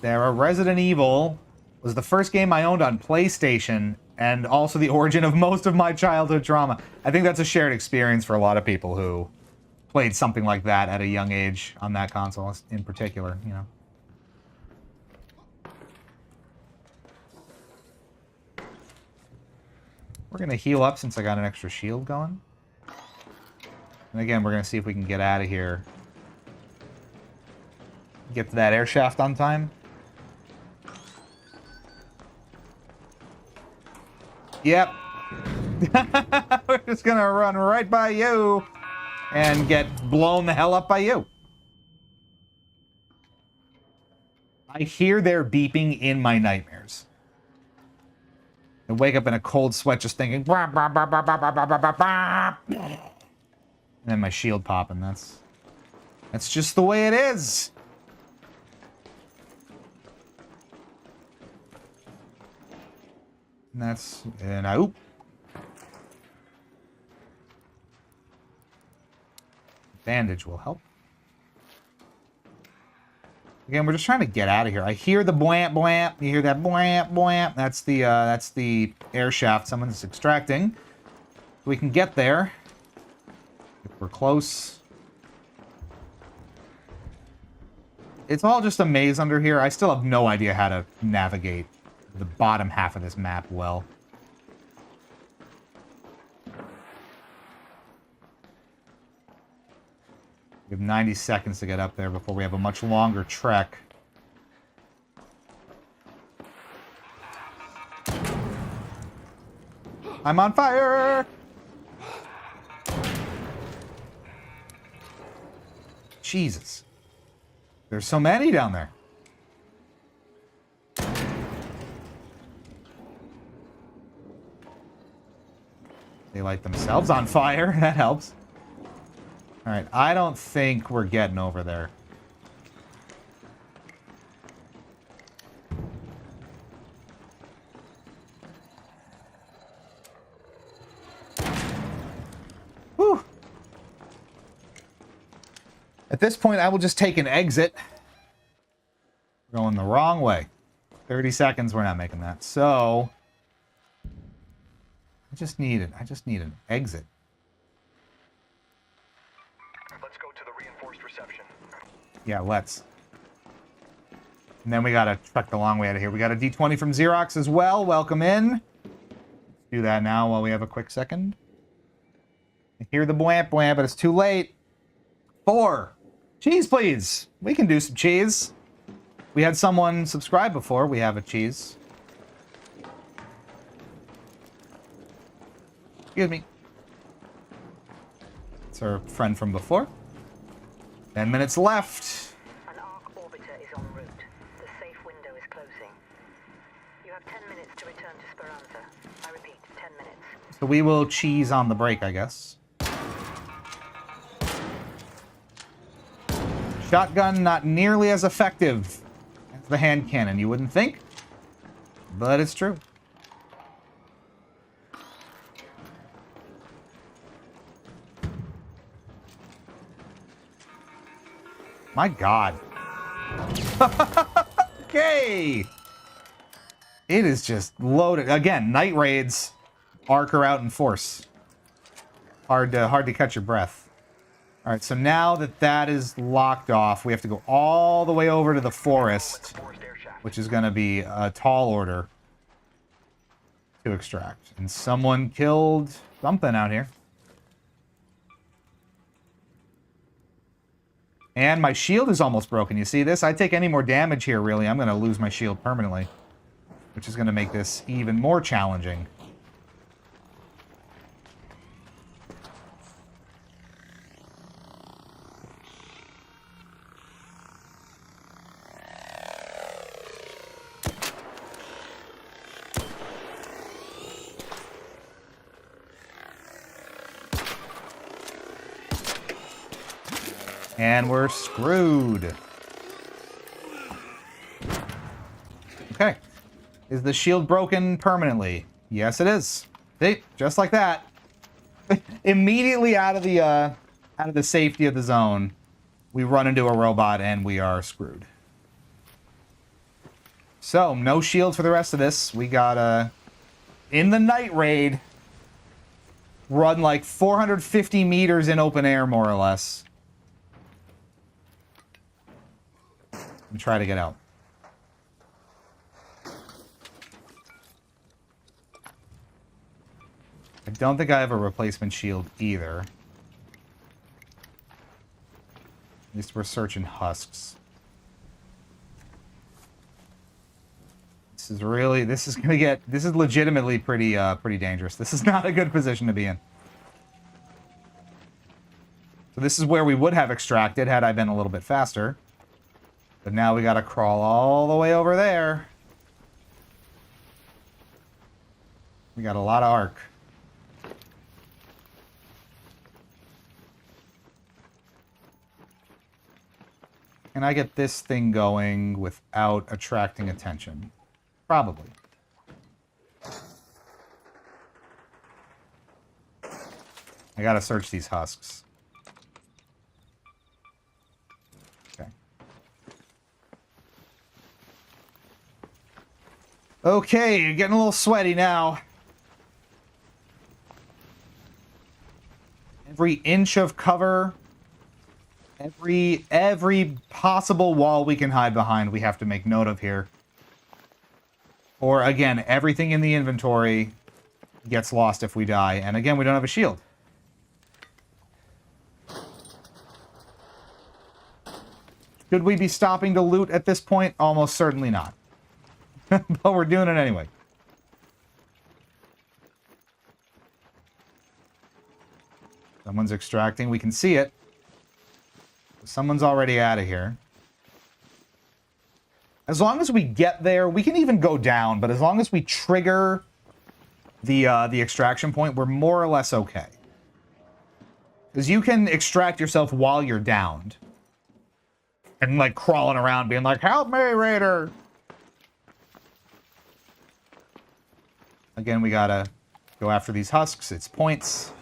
Resident Evil was the first game I owned on PlayStation and also the origin of most of my childhood trauma. I think that's a shared experience for a lot of people who played something like that at a young age on that console in particular, We're going to heal up since I got an extra shield going. And again, we're going to see if we can get out of here. Get to that air shaft on time. Yep. We're just going to run right by you and get blown the hell up by you. I hear their beeping in my nightmares. I wake up in a cold sweat just thinking, bah, bah, bah, bah, bah, bah, bah, bah, bah. And then my shield popping. That's just the way it is. And oop. Bandage will help. Again, we're just trying to get out of here. I hear the bwamp bwamp. You hear that bwamp bwamp? That's the air shaft someone's extracting. We can get there if we're close. It's all just a maze under here. I still have no idea how to navigate the bottom half of this map well. We have 90 seconds to get up there before we have a much longer trek. I'm on fire! Jesus. There's so many down there. They light themselves on fire. That helps. Alright, I don't think we're getting over there. Whew. At this point, I will just take an exit. We're going the wrong way. 30 seconds, we're not making that. So, I just need an exit. Let's go to the reinforced reception. Yeah, let's. And then we gotta trek the long way out of here. We got a D20 from Xerox as well. Welcome in. Let's do that now while we have a quick second. I hear the bwamp bwamp, but it's too late. 4. Cheese, please. We can do some cheese. We had someone subscribe before. We have a cheese. Excuse me. It's our friend from before. 10 minutes left. An arc orbiter is en route. The safe window is closing. You have 10 minutes to return to Speranza. I repeat, 10 minutes. So we will cheese on the break, I guess. Shotgun not nearly as effective as the hand cannon, you wouldn't think. But it's true. My God. Okay. It is just loaded. Again, night raids. Arc are out in force. Hard to catch your breath. All right, so now that that is locked off, we have to go all the way over to the forest, which is going to be a tall order to extract. And someone killed something out here. And my shield is almost broken. You see this? I take any more damage here, really, I'm going to lose my shield permanently, which is going to make this even more challenging. And we're screwed. Okay. Is the shield broken permanently? Yes, it is. See? Just like that. Immediately out of the safety of the zone, we run into a robot and we are screwed. So, no shield for the rest of this. We gotta, in the night raid, run like 450 meters in open air, more or less. And try to get out. I don't think I have a replacement shield either. At least we're searching husks. This is legitimately pretty dangerous. This is not a good position to be in. So this is where we would have extracted had I been a little bit faster. But now we gotta crawl all the way over there. We got a lot of arc. Can I get this thing going without attracting attention? Probably. I gotta search these husks. Okay. Okay, you're getting a little sweaty now. Every inch of cover, every possible wall we can hide behind, we have to make note of here. Or again, everything in the inventory gets lost if we die. And again, we don't have a shield. Should we be stopping to loot at this point? Almost certainly not. But we're doing it anyway. Someone's extracting. We can see it. Someone's already out of here. As long as we get there, we can even go down, but as long as we trigger the extraction point, we're more or less okay. Because you can extract yourself while you're downed. And, like, crawling around being like, help me, Raider! Again, we gotta go after these husks. It's points.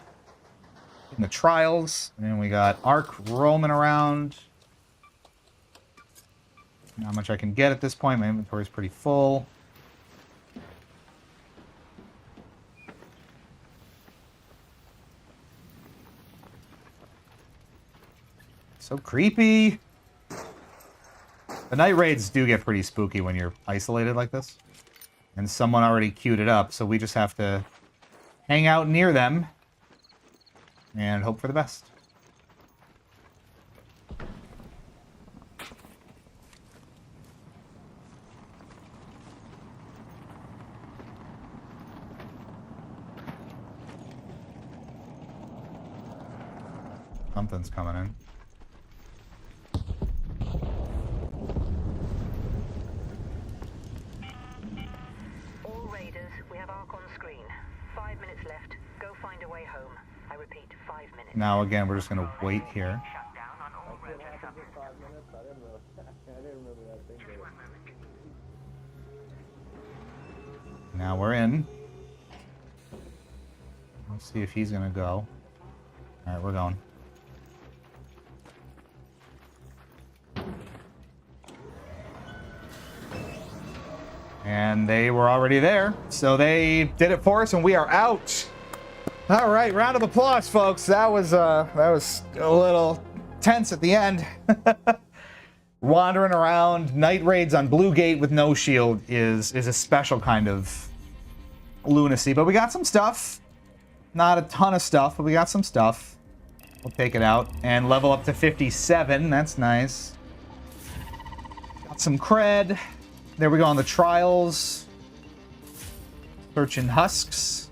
In the trials. And we got Arc roaming around. Not much I can get at this point. My inventory is pretty full. So creepy. The night raids do get pretty spooky when you're isolated like this. And someone already queued it up, so we just have to hang out near them and hope for the best. Something's coming in. All raiders, we have Arc on screen. 5 minutes left. Go find a way home. I repeat, 5 minutes. Now again, we're just gonna wait here. Now we're in. Let's see if he's gonna go. Alright, we're going. And they were already there, so they did it for us, and we are out. All right, round of applause, folks. That was a little tense at the end. Wandering around, night raids on Blue Gate with no shield is a special kind of lunacy. But we got some stuff. Not a ton of stuff, but we got some stuff. We'll take it out and level up to 57. That's nice. Got some cred. There we go on the trials. Searching husks.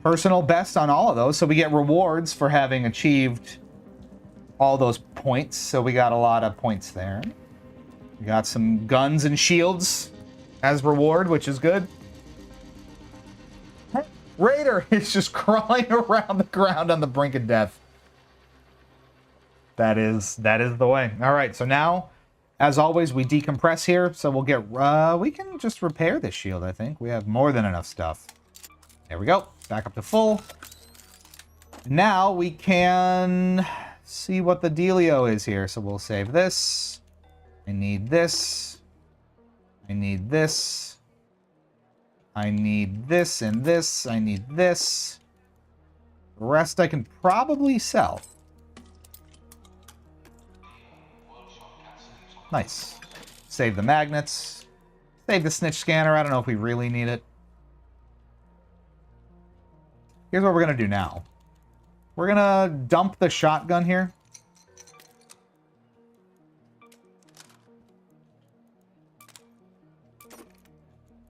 Personal best on all of those. So we get rewards for having achieved all those points. So we got a lot of points there. We got some guns and shields as reward, which is good. Raider is just crawling around the ground on the brink of death. That is the way. All right, so now, as always, we decompress here. So we'll get, we can just repair this shield, I think. We have more than enough stuff. There we go. Back up to full. Now we can see what the dealio is here. So we'll save this. I need this. I need this. I need this and this. I need this. The rest I can probably sell. Nice. Save the magnets. Save the snitch scanner. I don't know if we really need it. Here's what we're going to do now. We're going to dump the shotgun here.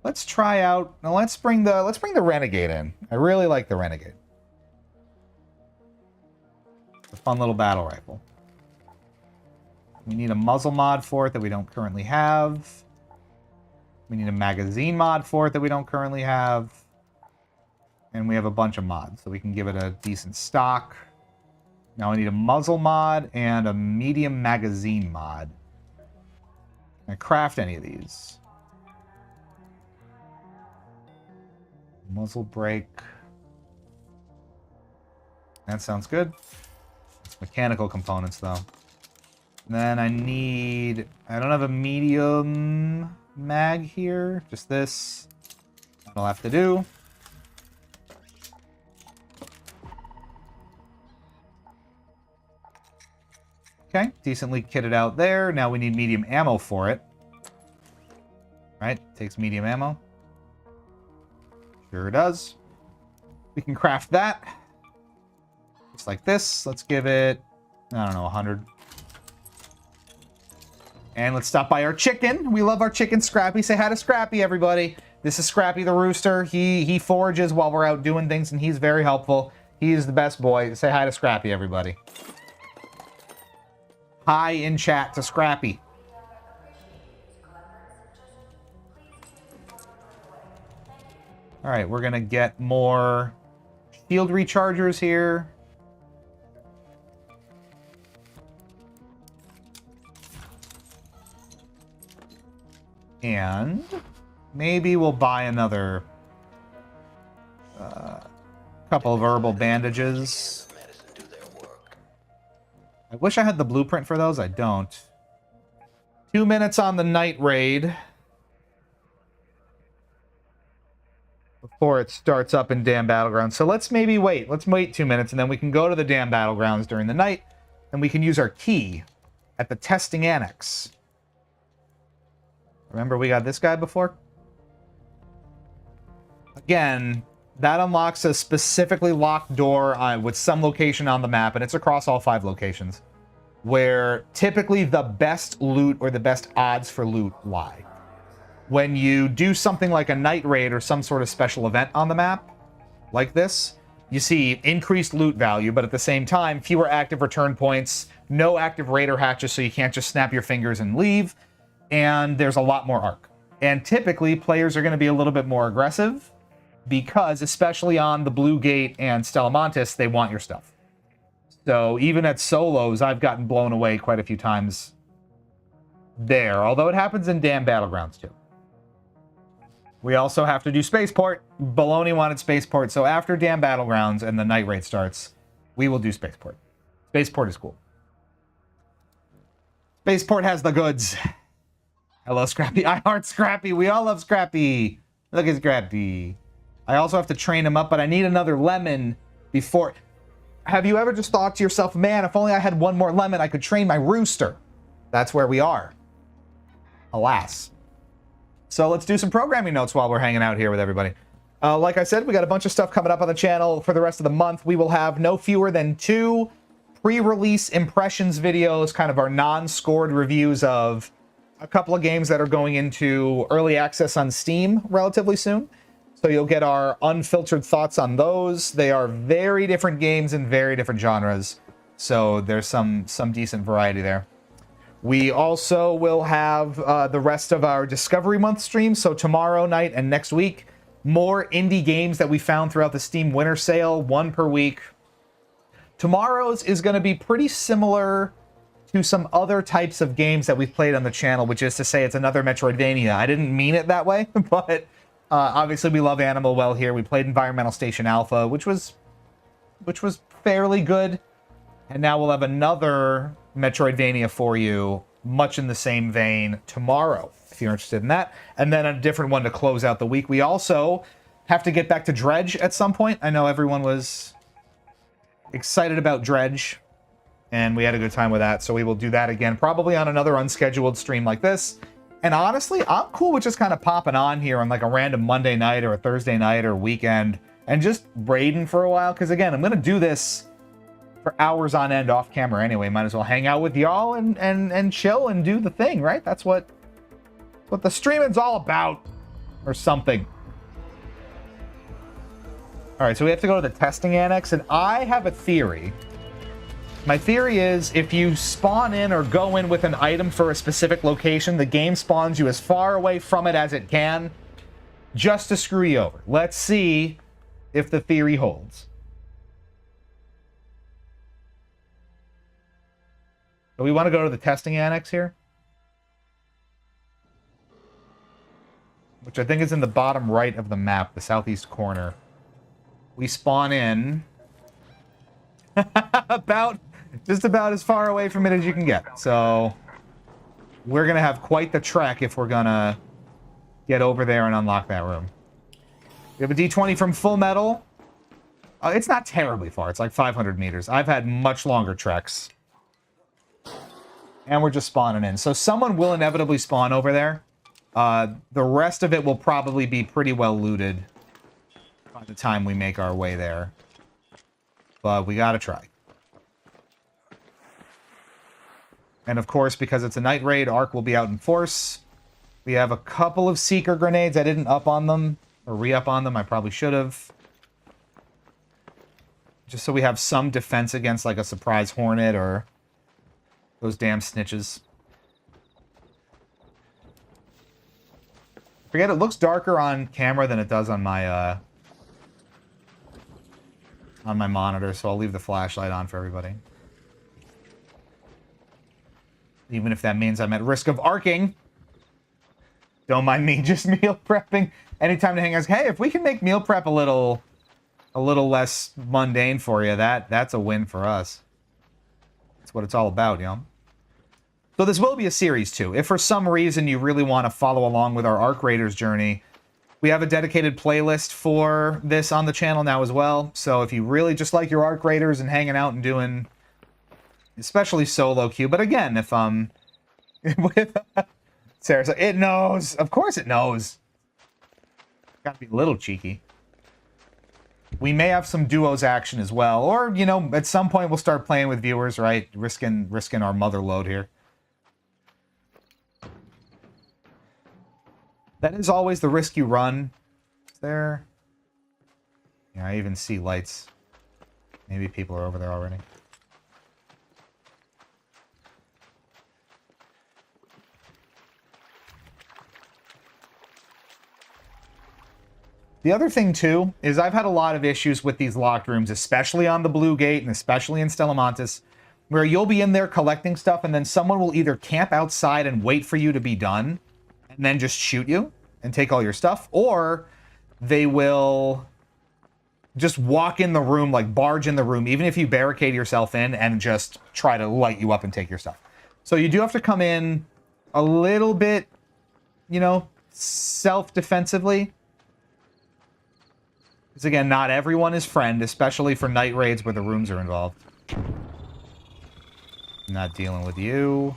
Let's try out. Now let's bring the Renegade in. I really like the Renegade. It's a fun little battle rifle. We need a muzzle mod for it that we don't currently have. We need a magazine mod for it that we don't currently have. And we have a bunch of mods, so we can give it a decent stock. Now I need a muzzle mod and a medium magazine mod. Can I craft any of these? Muzzle brake. That sounds good. It's mechanical components, though. Then I don't have a medium mag here. Just this. That'll have to do. Okay, decently kitted out there. Now we need medium ammo for it. Right, takes medium ammo. Sure does. We can craft that. Just like this. Let's give it, I don't know, 100. And let's stop by our chicken. We love our chicken, Scrappy. Say hi to Scrappy, everybody. This is Scrappy the rooster. He forages while we're out doing things, and he's very helpful. He is the best boy. Say hi to Scrappy, everybody. Hi in chat to Scrappy. All right, we're going to get more shield rechargers here. And maybe we'll buy another couple of herbal bandages. I wish I had the blueprint for those. I don't. 2 minutes on the night raid before it starts up in Damn Battlegrounds. So let's maybe wait. Let's wait 2 minutes, and then we can go to the Damn Battlegrounds during the night, and we can use our key at the testing annex. Remember we got this guy before? Again, that unlocks a specifically locked door with some location on the map, and it's across all 5 locations, where typically the best loot or the best odds for loot lie. When you do something like a night raid or some sort of special event on the map, like this, you see increased loot value, but at the same time, fewer active return points, no active raider hatches, so you can't just snap your fingers and leave, and there's a lot more arc. And typically, players are going to be a little bit more aggressive, because especially on the Blue Gate and Stellamontis, they want your stuff. So even at solos, I've gotten blown away quite a few times there, although it happens in Damn Battlegrounds too. We also have to do Spaceport. Baloney wanted Spaceport, so after Damn Battlegrounds and the night raid starts, we will do Spaceport. Spaceport is cool. Spaceport has the goods. Hello, Scrappy. I heart Scrappy. We all love Scrappy. Look at Scrappy. I also have to train him up, but I need another lemon before... Have you ever just thought to yourself, man, if only I had one more lemon, I could train my rooster? That's where we are. Alas. So let's do some programming notes while we're hanging out here with everybody. Like I said, we got a bunch of stuff coming up on the channel for the rest of the month. We will have no fewer than 2 pre-release impressions videos, kind of our non-scored reviews of a couple of games that are going into early access on Steam relatively soon. So you'll get our unfiltered thoughts on those. They are very different games in very different genres. So there's some decent variety there. We also will have the rest of our Discovery Month streams. So tomorrow night and next week, more indie games that we found throughout the Steam Winter Sale, 1 per week. Tomorrow's is going to be pretty similar to some other types of games that we've played on the channel, which is to say it's another Metroidvania. I didn't mean it that way, but... obviously, we love Animal Well here. We played Environmental Station Alpha, which was fairly good. And now we'll have another Metroidvania for you, much in the same vein, tomorrow, if you're interested in that. And then a different one to close out the week. We also have to get back to Dredge at some point. I know everyone was excited about Dredge, and we had a good time with that. So we will do that again, probably on another unscheduled stream like this. And honestly, I'm cool with just kind of popping on here on like a random Monday night or a Thursday night or weekend and just raiding for a while. Because again, I'm going to do this for hours on end off camera anyway. Might as well hang out with y'all and chill and do the thing, right? That's what the streaming's all about, or something. All right, so we have to go to the testing annex, and I have a theory. My theory is if you spawn in or go in with an item for a specific location, the game spawns you as far away from it as it can, just to screw you over. Let's see if the theory holds. So we want to go to the testing annex here, which I think is in the bottom right of the map, the southeast corner. We spawn in just about as far away from it as you can get. So we're going to have quite the trek if we're going to get over there and unlock that room. We have a D20 from Full Metal. It's not terribly far. It's like 500 meters. I've had much longer treks. And we're just spawning in. So someone will inevitably spawn over there. The rest of it will probably be pretty well looted by the time we make our way there. But we gotta try. And of course, because it's a night raid, Arc will be out in force. We have a couple of Seeker grenades. I didn't up on them, or re-up on them. I probably should have. Just so we have some defense against like a surprise Hornet or those damn snitches. Forget, it looks darker on camera than it does on my monitor, so I'll leave the flashlight on for everybody. Even if that means I'm at risk of arcing. Don't mind me just meal prepping. Anytime to hang out. Hey, if we can make meal prep a little less mundane for you, that's a win for us. That's what it's all about, you know? So this will be a series too. If for some reason you really want to follow along with our Arc Raiders journey, we have a dedicated playlist for this on the channel now as well. So if you really just like your Arc Raiders and hanging out and doing, especially solo queue, but again, if with Sarah, it knows. Of course it knows. Gotta be a little cheeky. We may have some duos action as well, or you know, at some point we'll start playing with viewers, right? Risking our mother load here. That is always the risk you run. Is there? Yeah, I even see lights. Maybe people are over there already. The other thing, too, is I've had a lot of issues with these locked rooms, especially on the Blue Gate and especially in Stellamontis, where you'll be in there collecting stuff and then someone will either camp outside and wait for you to be done and then just shoot you and take all your stuff, or they will just walk in the room, like barge in the room, even if you barricade yourself in, and just try to light you up and take your stuff. So you do have to come in a little bit, you know, self-defensively. Because again, not everyone is friend, especially for night raids where the rooms are involved. Not dealing with you.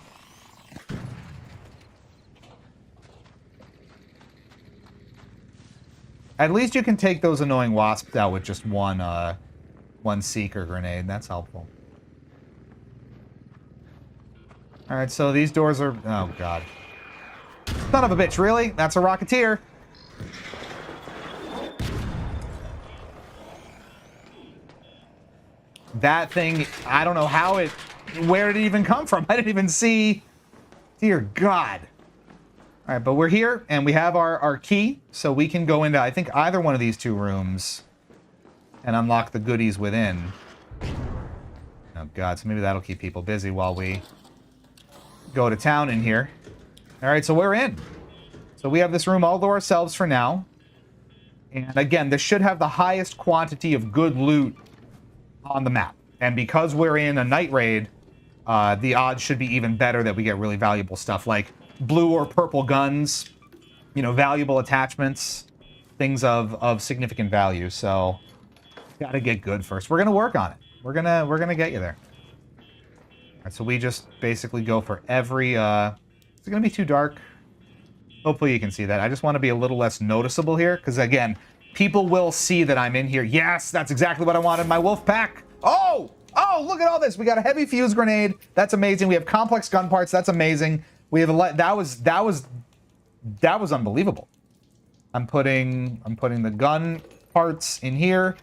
At least you can take those annoying wasps out with just one Seeker grenade. That's helpful. Alright, so these doors are... Oh, God. Son of a bitch, really? That's a Rocketeer. That thing, I don't know how it... Where did it even come from? I didn't even see... Dear God. Alright, but we're here, and we have our key, so we can go into, I think, either one of these two rooms and unlock the goodies within. Oh, God, so maybe that'll keep people busy while we go to town in here. Alright, so we're in. So we have this room all to ourselves for now. And again, this should have the highest quantity of good loot on the map. And because we're in a night raid, the odds should be even better that we get really valuable stuff like blue or purple guns, you know, valuable attachments, things of significant value. So, gotta get good first. We're gonna work on it. We're gonna get you there. All right, so we just basically go for every. Is it gonna be too dark? Hopefully you can see that. I just want to be a little less noticeable here, because again, People will see that I'm in here. Yes, that's exactly what I wanted. My wolf pack. Oh, look at all this. We got a heavy fuse grenade. That's amazing. We have complex gun parts. That's amazing. We have a that was unbelievable. I'm putting the gun parts in here,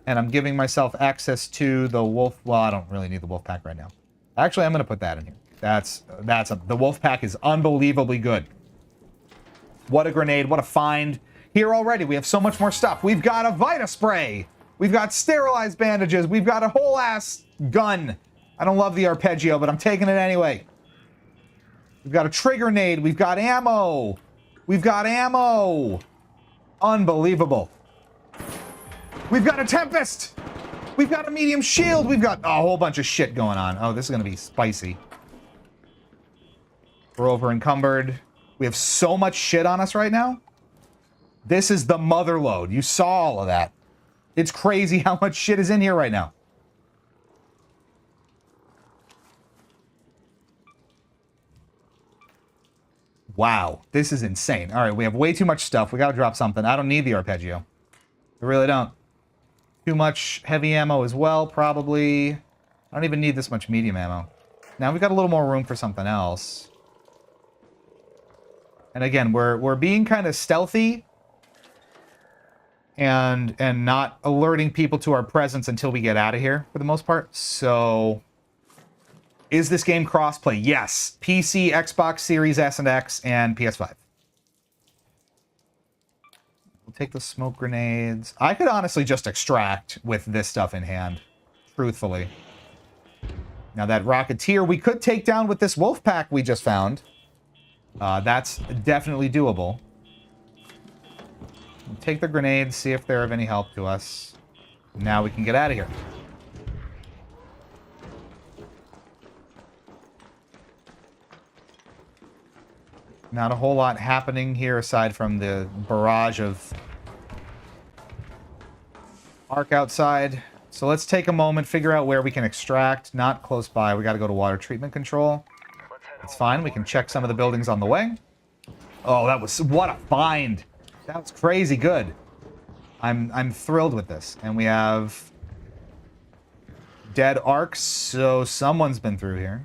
and I'm giving myself access to the wolf. Well, I don't really need the wolf pack right now. Actually, I'm going to put that in here. The wolf pack is unbelievably good. What a grenade. What a find. Here already, we have so much more stuff. We've got a Vita spray. We've got sterilized bandages. We've got a whole ass gun. I don't love the arpeggio, but I'm taking it anyway. We've got a trigger nade. We've got ammo. We've got ammo. Unbelievable. We've got a Tempest. We've got a medium shield. We've got a whole bunch of shit going on. Oh, this is going to be spicy. We're over encumbered. We have so much shit on us right now. This is the mother load. You saw all of that. It's crazy how much shit is in here right now. Wow, this is insane. All right, we have way too much stuff. We got to drop something. I don't need the arpeggio. I really don't. Too much heavy ammo as well, probably. I don't even need this much medium ammo. Now we've got a little more room for something else. And again, we're being kind of stealthy and not alerting people to our presence until we get out of here, for the most part. So, is this game crossplay? Yes. PC, Xbox Series S and X, and PS5. We'll take the smoke grenades. I could honestly just extract with this stuff in hand, truthfully. Now that Rocketeer we could take down with this wolf pack we just found. That's definitely doable. We'll take the grenades, see if they're of any help to us. Now we can get out of here. Not a whole lot happening here aside from the barrage of arc outside. So let's take a moment, figure out where we can extract. Not close by. We got to go to water treatment control. It's fine. We can check some of the buildings on the way. Oh, what a find. That was crazy good. I'm thrilled with this. And we have dead arcs, so someone's been through here.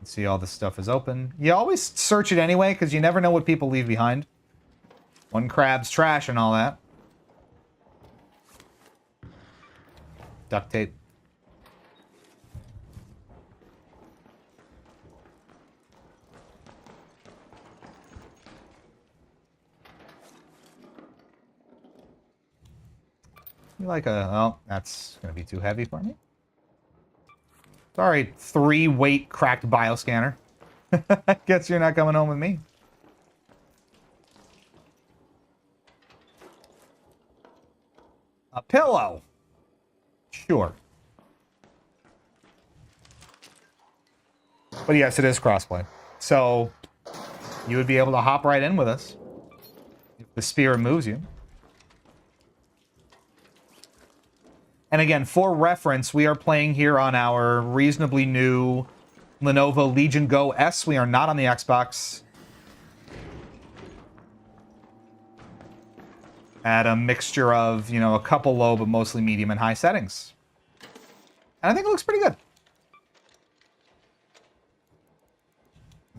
See, all this stuff is open. You always search it anyway, because you never know what people leave behind. One crab's trash and all that. Duct tape. You like a... Oh, that's going to be too heavy for me. Sorry, 3-weight cracked bioscanner. I guess you're not coming home with me. A pillow. Sure. But yes, it is crossplay. So, you would be able to hop right in with us. If the spear moves you. And again, for reference, we are playing here on our reasonably new Lenovo Legion Go S. We are not on the Xbox. At a mixture of, you know, a couple low, but mostly medium and high settings. And I think it looks pretty good.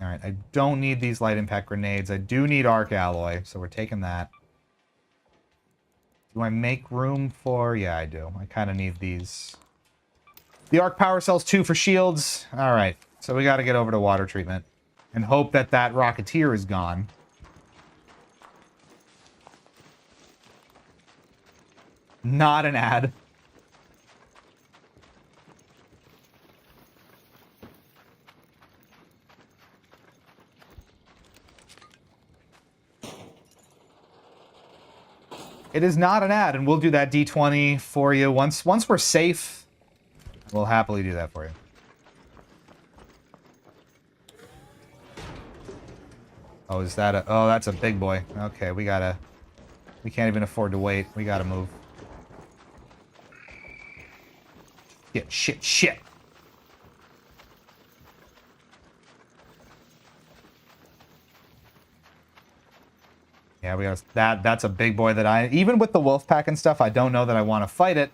All right, I don't need these light impact grenades. I do need arc alloy, so we're taking that. Do I make room for... Yeah, I do. I kind of need these. The arc power cells, too, for shields. All right, so we got to get over to water treatment and hope that that Rocketeer is gone. Not an ad. It is not an ad, and we'll do that D20 for you. Once we're safe, we'll happily do that for you. Oh, is that a... Oh, that's a big boy. Okay, we gotta... We can't even afford to wait. We gotta move. Shit. Yeah, we got that's a big boy that even with the wolf pack and stuff, I don't know that I want to fight it.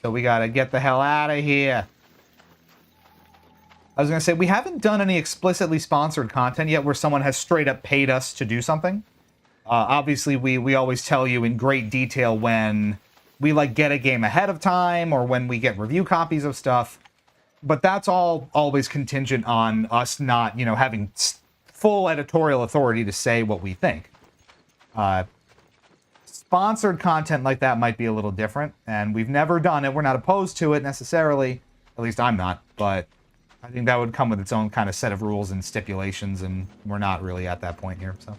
So we got to get the hell out of here. I was going to say, we haven't done any explicitly sponsored content yet where someone has straight up paid us to do something. Obviously, we always tell you in great detail when we like get a game ahead of time or when we get review copies of stuff. But that's all always contingent on us not, you know, having full editorial authority to say what we think. Sponsored content like that might be a little different, and we've never done it. We're not opposed to it necessarily. At least I'm not, but I think that would come with its own kind of set of rules and stipulations, and we're not really at that point here, so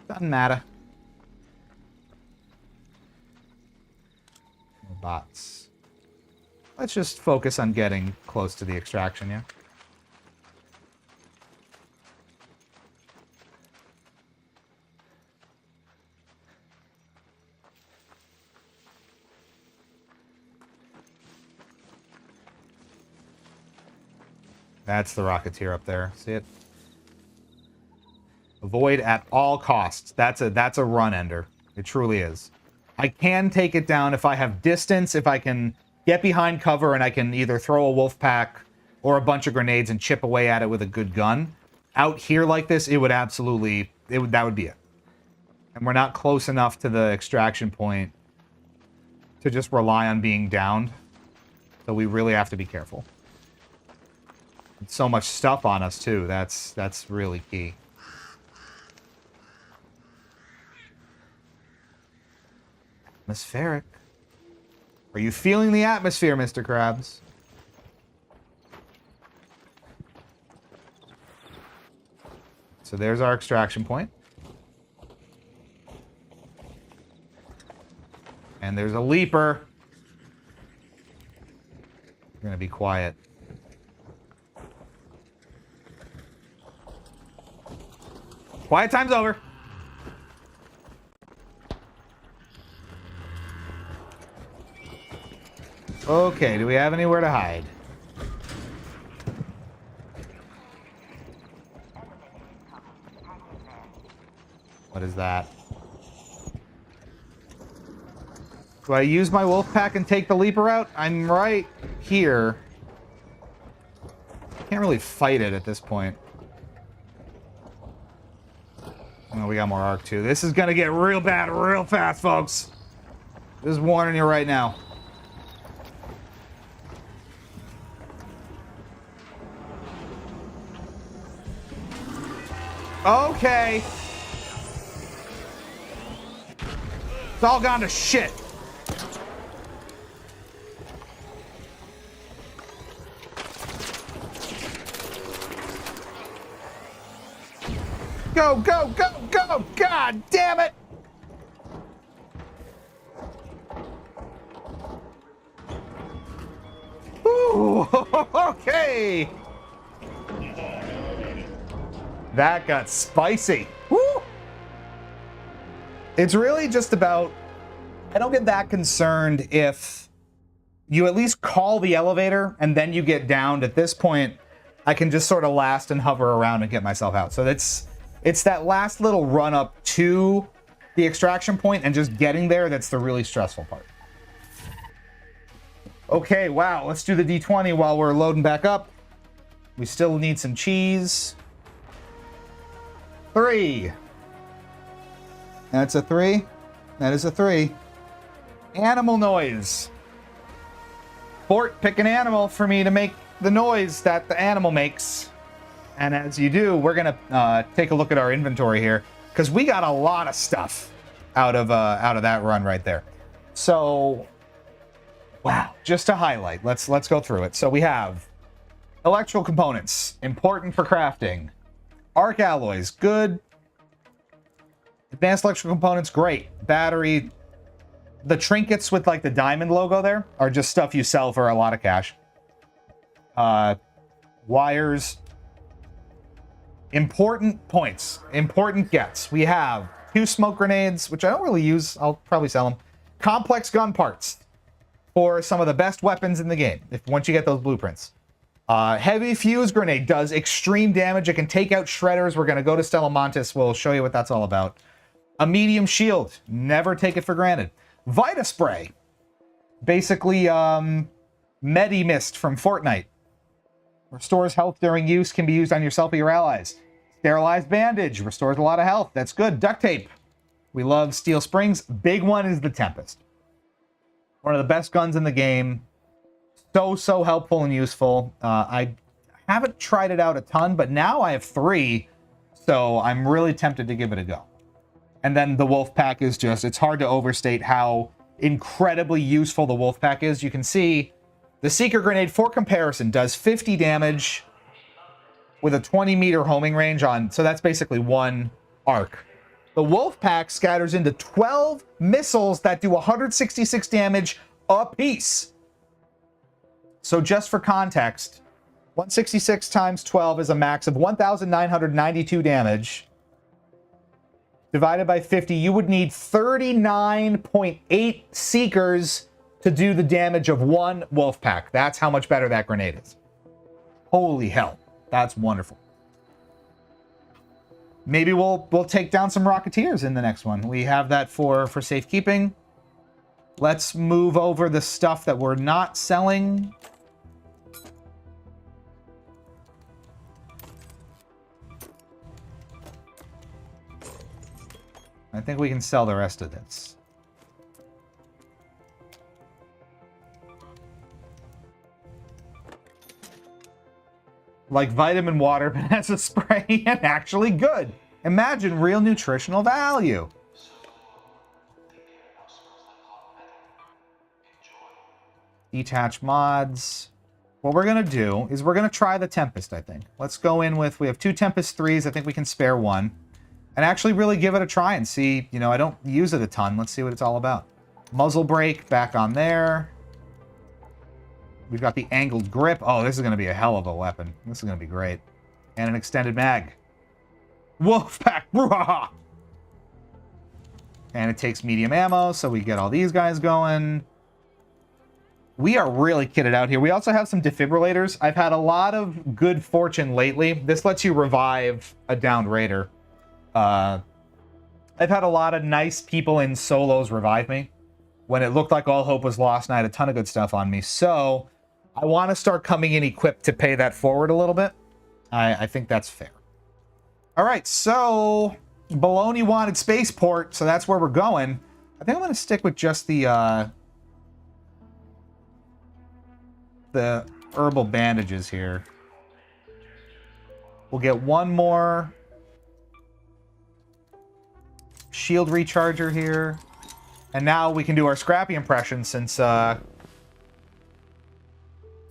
doesn't matter. No bots. Let's just focus on getting close to the extraction, yeah? That's the Rocketeer up there. See it? Avoid at all costs. That's a run ender. It truly is. I can take it down if I have distance, if I can get behind cover and I can either throw a wolf pack or a bunch of grenades and chip away at it with a good gun. Out here like this, it would absolutely, that would be it. And we're not close enough to the extraction point to just rely on being downed. So we really have to be careful. So much stuff on us too. That's really key. Atmospheric. Are you feeling the atmosphere, Mr. Krabs? So there's our extraction point. And there's a leaper. We're gonna be quiet. Quiet time's over. Okay, do we have anywhere to hide? What is that? Do I use my wolf pack and take the leaper out? I'm right here. Can't really fight it at this point. Oh, we got more arc too. This is gonna get real bad real fast, folks. Just warning you right now. Okay. It's all gone to shit. Go, go, go, go! God damn it! Ooh, okay! That got spicy. Woo! It's really just about... I don't get that concerned if you at least call the elevator and then you get downed. At this point, I can just sort of last and hover around and get myself out. So it's that last little run up to the extraction point and just getting there that's the really stressful part. Okay, wow, let's do the D20 while we're loading back up. We still need some cheese. 3. That's a 3. That is a 3. Animal noise. Fort, pick an animal for me to make the noise that the animal makes. And as you do, we're gonna take a look at our inventory here because we got a lot of stuff out of that run right there. So, wow, just to highlight, let's go through it. So we have electrical components, important for crafting. Arc alloys, good. Advanced electrical components, great. Battery. The trinkets with like the diamond logo there are just stuff you sell for a lot of cash. Wires. Important points. Important gets. We have 2 smoke grenades, which I don't really use. I'll probably sell them. Complex gun parts for some of the best weapons in the game, once you get those blueprints. Heavy fuse grenade does extreme damage. It can take out shredders. We're going to go to Stellamontis. We'll show you what that's all about. A medium shield. Never take it for granted. Vita spray. Basically, Medi Mist from Fortnite. Restores health during use. Can be used on yourself or your allies. Sterilized bandage. Restores a lot of health. That's good. Duct tape. We love steel springs. Big one is the Tempest. One of the best guns in the game. So helpful and useful. I haven't tried it out a ton, but now I have 3, so I'm really tempted to give it a go. And then the wolf pack is just, it's hard to overstate how incredibly useful the wolf pack is. You can see the Seeker Grenade, for comparison, does 50 damage with a 20-meter homing range on, so that's basically 1 arc. The wolf pack scatters into 12 missiles that do 166 damage apiece. So just for context, 166 times 12 is a max of 1,992 damage. Divided by 50, you would need 39.8 Seekers to do the damage of 1 wolf pack. That's how much better that grenade is. Holy hell, that's wonderful. Maybe we'll take down some Rocketeers in the next one. We have that for safekeeping. Let's move over the stuff that we're not selling. I think we can sell the rest of this. Like vitamin water, but as a spray and actually good. Imagine real nutritional value. Detach mods. What we're going to do is we're going to try the Tempest, I think. Let's go in with, we have 2 Tempest 3s. I think we can spare 1. And actually really give it a try and see, you know, I don't use it a ton. Let's see what it's all about. Muzzle brake back on there. We've got the angled grip. Oh, this is going to be a hell of a weapon. This is going to be great. And an extended mag. Wolfpack. Brouhaha! And it takes medium ammo, so we get all these guys going. We are really kitted out here. We also have some defibrillators. I've had a lot of good fortune lately. This lets you revive a downed raider. I've had a lot of nice people in solos revive me when it looked like all hope was lost and I had a ton of good stuff on me. So I want to start coming in equipped to pay that forward a little bit. I think that's fair. All right, so Baloney wanted spaceport, so that's where we're going. I think I'm going to stick with just the herbal bandages here. We'll get 1 more shield recharger here. And now we can do our Scrappy impression since Fort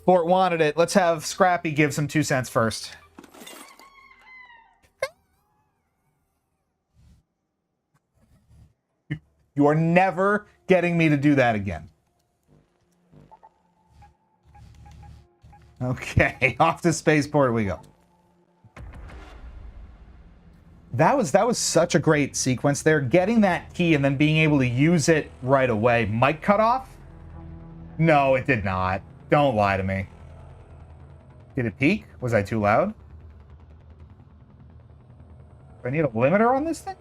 wanted it. Let's have Scrappy give some 2 cents first. You are never getting me to do that again. Okay, off to spaceport we go. That was such a great sequence there. Getting that key and then being able to use it right away. Mic cut off? No, it did not. Don't lie to me. Did it peak? Was I too loud? Do I need a limiter on this thing?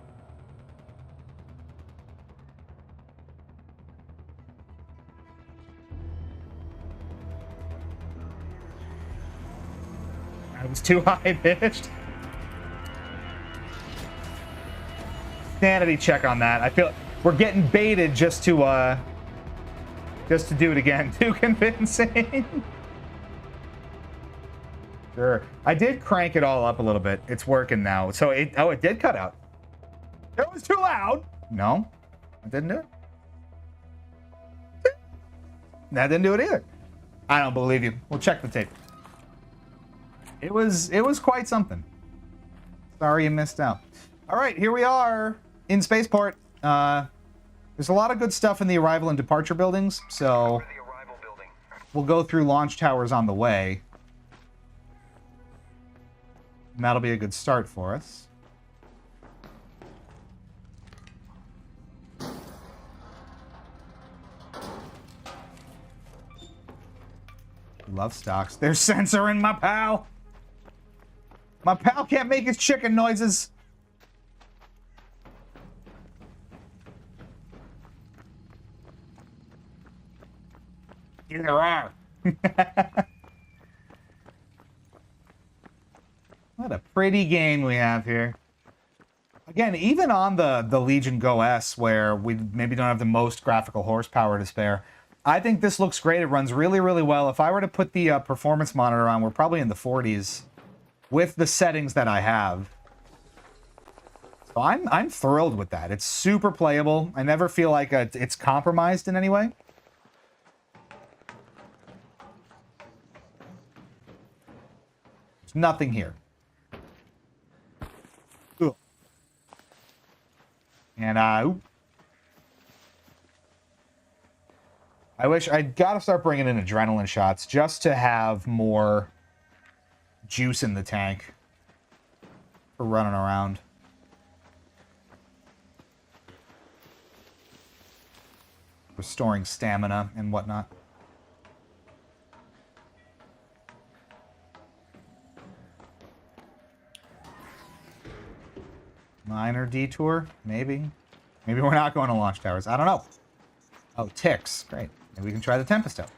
I was too high pitched. Sanity check on that. I feel we're getting baited just to do it again. Too convincing. Sure. I did crank it all up a little bit. It's working now. So it did cut out. It was too loud. No, I didn't do it. That didn't do it either. I don't believe you. We'll check the tape. It was quite something. Sorry you missed out. All right, here we are in Spaceport. There's a lot of good stuff in the arrival and departure buildings, so we'll go through launch towers on the way. And that'll be a good start for us. Love stocks. There's censoring my pal. My pal can't make his chicken noises. Either are. What a pretty game we have here. Again, even on the Legion Go S, where we maybe don't have the most graphical horsepower to spare, I think this looks great. It runs really, really well. If I were to put the performance monitor on, we're probably in the 40s with the settings that I have. So I'm thrilled with that. It's super playable. I never feel like it's compromised in any way. There's nothing here. Ugh. And I wish I'd got to start bringing in adrenaline shots just to have more juice in the tank for running around. Restoring stamina and whatnot. Minor detour, maybe. Maybe we're not going to launch towers. I don't know. Oh, ticks. Great. Maybe we can try the Tempest out.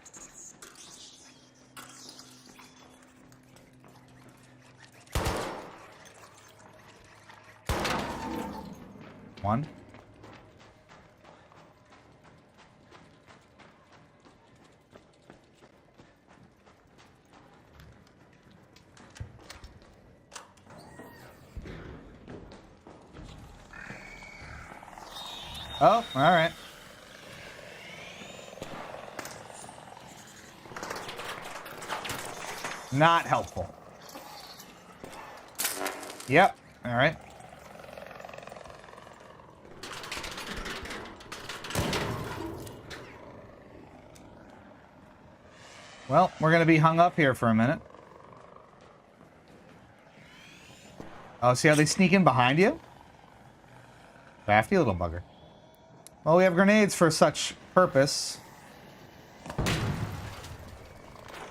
One. Oh, all right. Not helpful. Yep. All right. Well, we're going to be hung up here for a minute. Oh, see how they sneak in behind you? Crafty little bugger. Well, we have grenades for such purpose.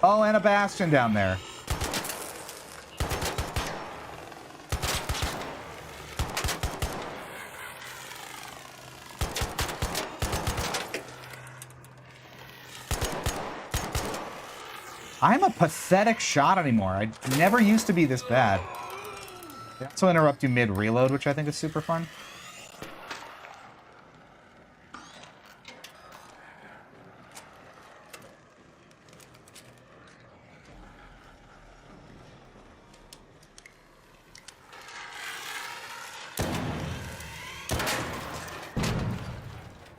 Oh, and a bastion down there. I'm a pathetic shot anymore. I never used to be this bad. They also interrupt you mid-reload, which I think is super fun.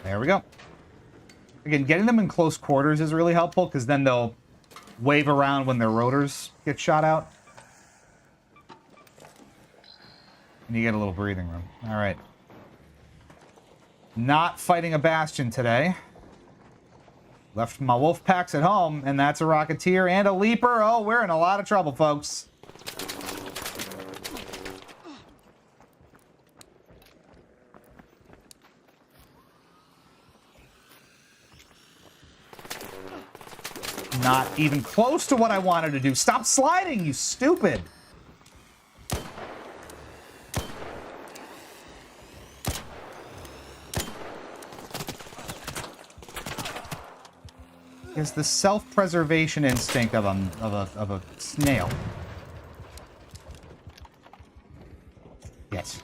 There we go. Again, getting them in close quarters is really helpful because then they'll wave around when their rotors get shot out. And you get a little breathing room. All right. Not fighting a bastion today. Left my wolf packs at home, and that's a rocketeer and a leaper. Oh, we're in a lot of trouble, folks. Not even close to what I wanted to do. Stop sliding, you stupid. Is the self-preservation instinct of a snail. Yes.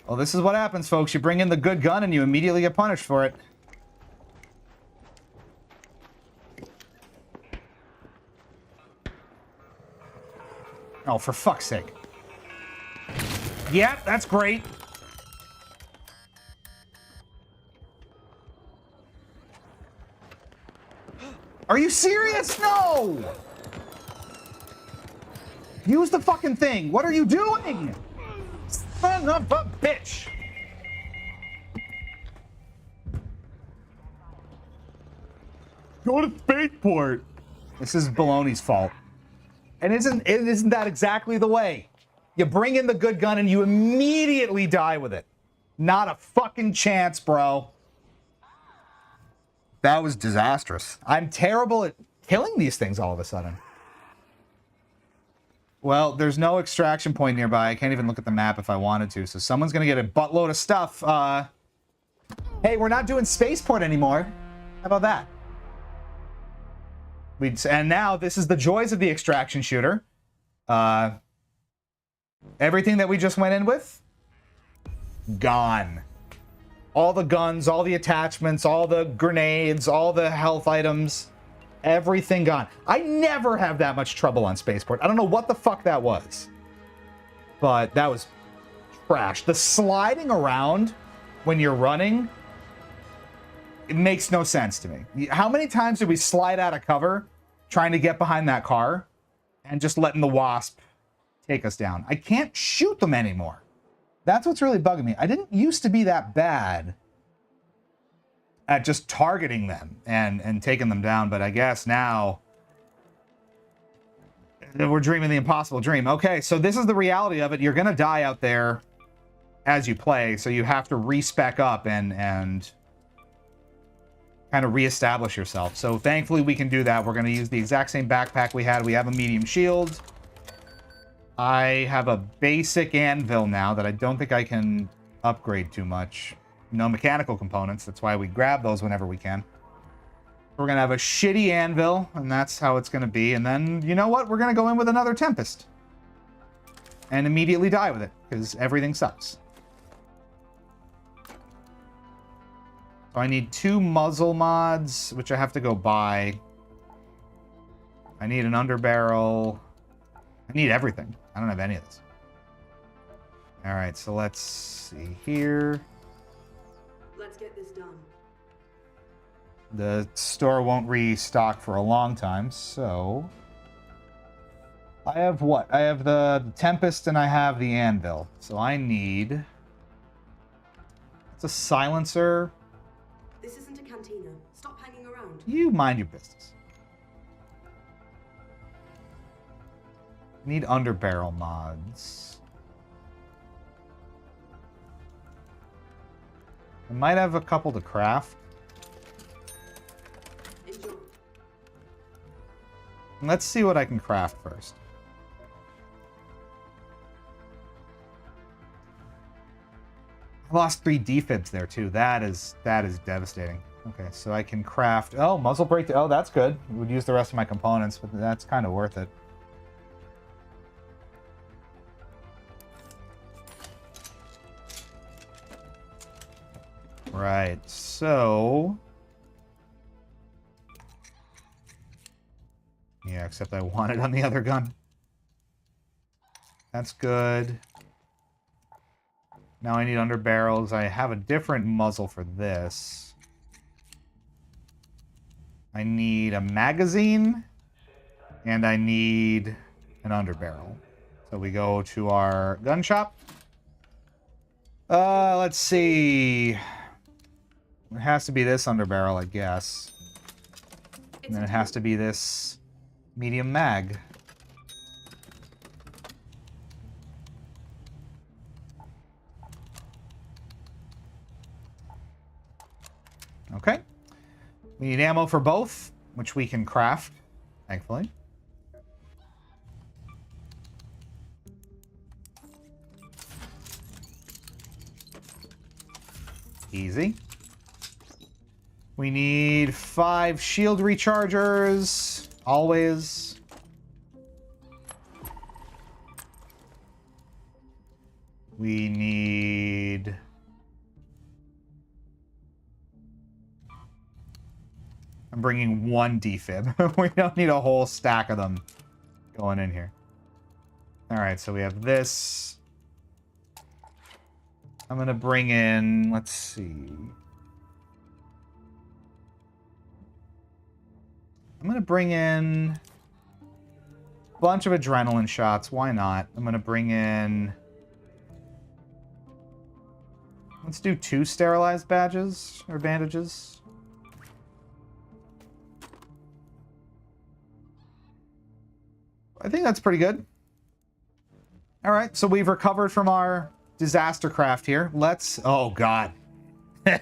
Well, this is what happens, folks. You bring in the good gun and you immediately get punished for it. Oh, for fuck's sake. Yeah, that's great. Are you serious? No! Use the fucking thing. What are you doing? Son of a bitch! Go to spaceport. This is Baloney's fault. And isn't that exactly the way? You bring in the good gun and you immediately die with it. Not a fucking chance, bro. That was disastrous. I'm terrible at killing these things all of a sudden. Well, there's no extraction point nearby. I can't even look at the map if I wanted to. So someone's going to get a buttload of stuff. Hey, we're not doing spaceport anymore. How about that? And now this is the joys of the extraction shooter. Everything that we just went in with, gone. All the guns, all the attachments, all the grenades, all the health items, everything gone. I never have that much trouble on spaceport. I don't know what the fuck that was, but that was trash. The sliding around when you're running, it makes no sense to me. How many times did we slide out of cover trying to get behind that car and just letting the wasp take us down? I can't shoot them anymore. That's what's really bugging me. I didn't used to be that bad at just targeting them and taking them down, but I guess now we're dreaming the impossible dream. Okay, so this is the reality of it. You're gonna die out there as you play, so you have to respec up and kind of reestablish yourself. So thankfully we can do that. We're gonna use the exact same backpack we had. We have a medium shield. I have a basic anvil now that I don't think I can upgrade too much. No mechanical components. That's why we grab those whenever we can. We're going to have a shitty anvil, and that's how it's going to be. And then, you know what? We're going to go in with another Tempest. And immediately die with it, because everything sucks. So I need 2 muzzle mods, which I have to go buy. I need an underbarrel. I need everything. I don't have any of this. All right, so let's see here. Let's get this done. The store won't restock for a long time, so I have what? I have the Tempest and I have the Anvil. So I need... It's a silencer. This isn't a cantina. Stop hanging around. You mind your business. I need underbarrel mods. I might have a couple to craft. Enjoy. Let's see what I can craft first. I lost 3 defibs there too. That is devastating. Okay, so I can craft... Oh, muzzle brake... Oh, that's good. I would use the rest of my components, but that's kind of worth it. Right, so... Yeah, except I want it on the other gun. That's good. Now I need underbarrels. I have a different muzzle for this. I need a magazine, and I need an underbarrel. So we go to our gun shop. Let's see. It has to be this underbarrel, I guess. And then it has to be this medium mag. Okay. We need ammo for both, which we can craft, thankfully. Easy. We need 5 shield rechargers, always. We need... I'm bringing 1 defib. We don't need a whole stack of them going in here. All right, so we have this. I'm going to bring in, let's see. I'm going to bring in a bunch of adrenaline shots. Why not? I'm going to bring in... Let's do 2 sterilized badges or bandages. I think that's pretty good. All right, so we've recovered from our disaster craft here. Let's... Oh, God. There's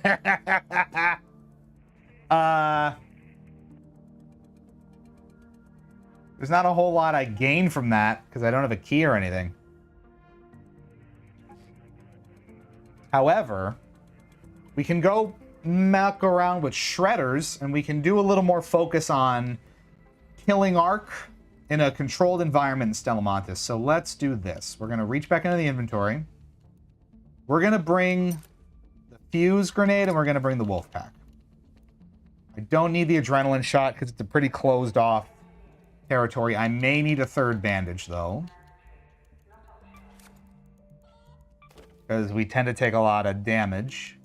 not a whole lot I gain from that because I don't have a key or anything. However, we can go muck around with shredders and we can do a little more focus on killing Arc in a controlled environment in Stellamontis. So let's do this. We're going to reach back into the inventory. We're going to bring the fuse grenade and we're going to bring the wolf pack. I don't need the adrenaline shot because it's a pretty closed off territory. I may need a third bandage though, because we tend to take a lot of damage.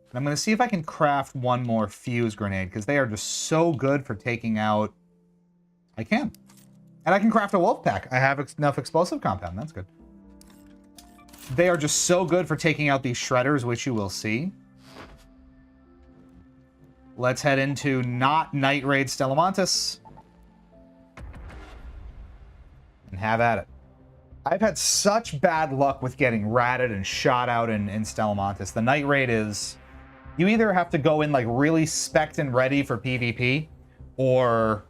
And I'm going to see if I can craft one more fuse grenade because they are just so good for taking out... I can. And I can craft a wolf pack. I have enough explosive compound. That's good. They are just so good for taking out these shredders, which you will see. Let's head into not Night Raid Stellamontis. And have at it. I've had such bad luck with getting ratted and shot out in Stellamontis. The Night Raid is... You either have to go in like really spec'd and ready for PvP, or...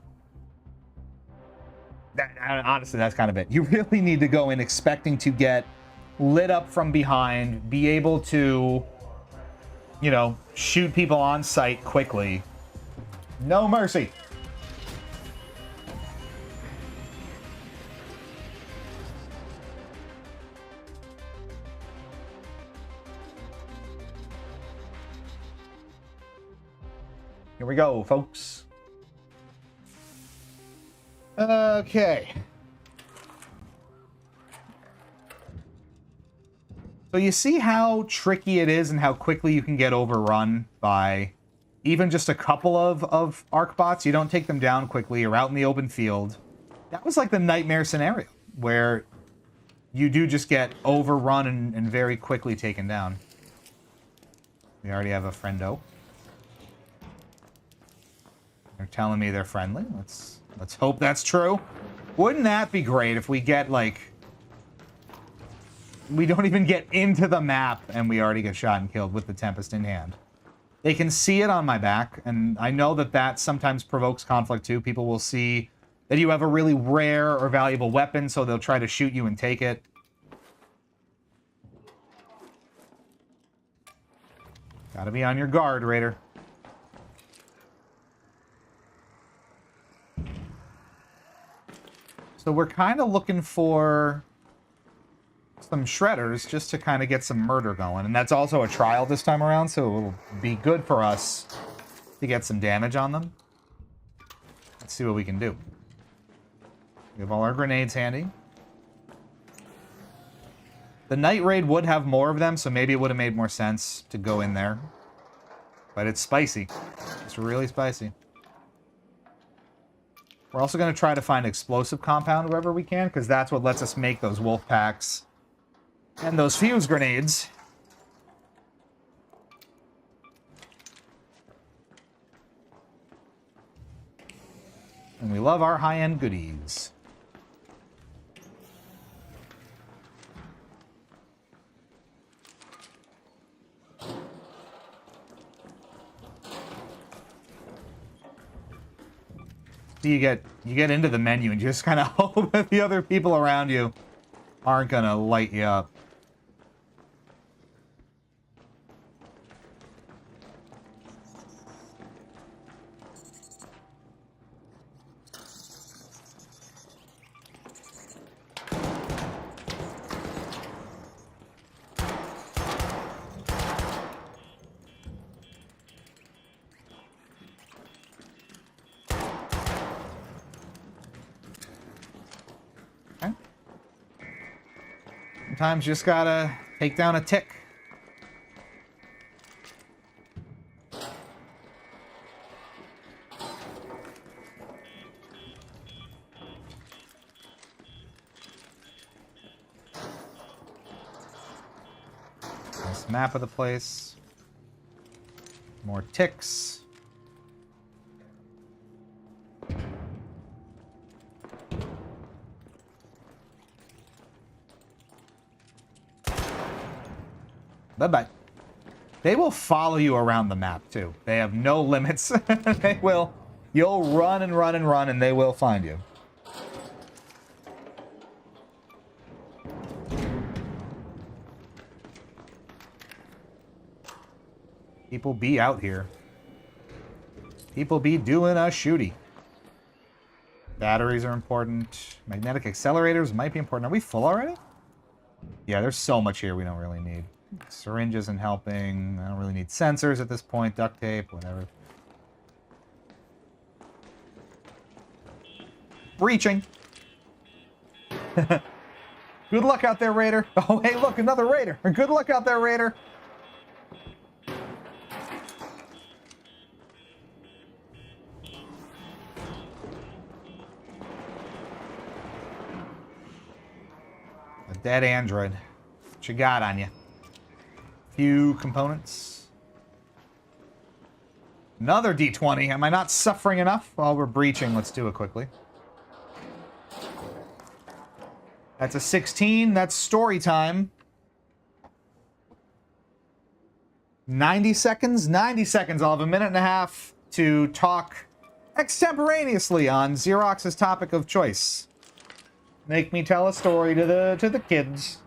Honestly, that's kind of it. You really need to go in expecting to get lit up from behind, be able to, you know, shoot people on sight quickly. No mercy. Here we go, folks. Okay. So you see how tricky it is and how quickly you can get overrun by even just a couple of arc bots. You don't take them down quickly. You're out in the open field. That was like the nightmare scenario where you do just get overrun and very quickly taken down. We already have a friendo. They're telling me they're friendly. Let's hope that's true. Wouldn't that be great if we get, like... We don't even get into the map and we already get shot and killed with the Tempest in hand. They can see it on my back, and I know that that sometimes provokes conflict too. People will see that you have a really rare or valuable weapon, so they'll try to shoot you and take it. Gotta be on your guard, Raider. So we're kind of looking for some shredders just to kind of get some murder going. And that's also a trial this time around, so it will be good for us to get some damage on them. Let's see what we can do. We have all our grenades handy. The Night Raid would have more of them, so maybe it would have made more sense to go in there. But it's spicy. It's really spicy. We're also going to try to find explosive compound wherever we can, because that's what lets us make those wolf packs and those fuse grenades. And we love our high-end goodies. You get into the menu and just kind of hope that the other people around you aren't gonna light you up. Sometimes you just gotta take down a tick. Nice map of the place. More ticks. Bye-bye. They will follow you around the map, too. They have no limits. They will. You'll run and run and run, and they will find you. People be out here. People be doing a shooty. Batteries are important. Magnetic accelerators might be important. Are we full already? Yeah, there's so much here we don't really need. Syringe isn't helping. I don't really need sensors at this point. Duct tape, whatever. Breaching. Good luck out there, Raider. Oh, hey, look, another Raider. Good luck out there, Raider. A dead android. What you got on you? Few components. Another D20. Am I not suffering enough? While we're breaching, let's do it quickly. That's a 16. That's story time. 90 seconds? 90 seconds. I'll have a minute and a half to talk extemporaneously on Xerox's topic of choice. Make me tell a story to the kids.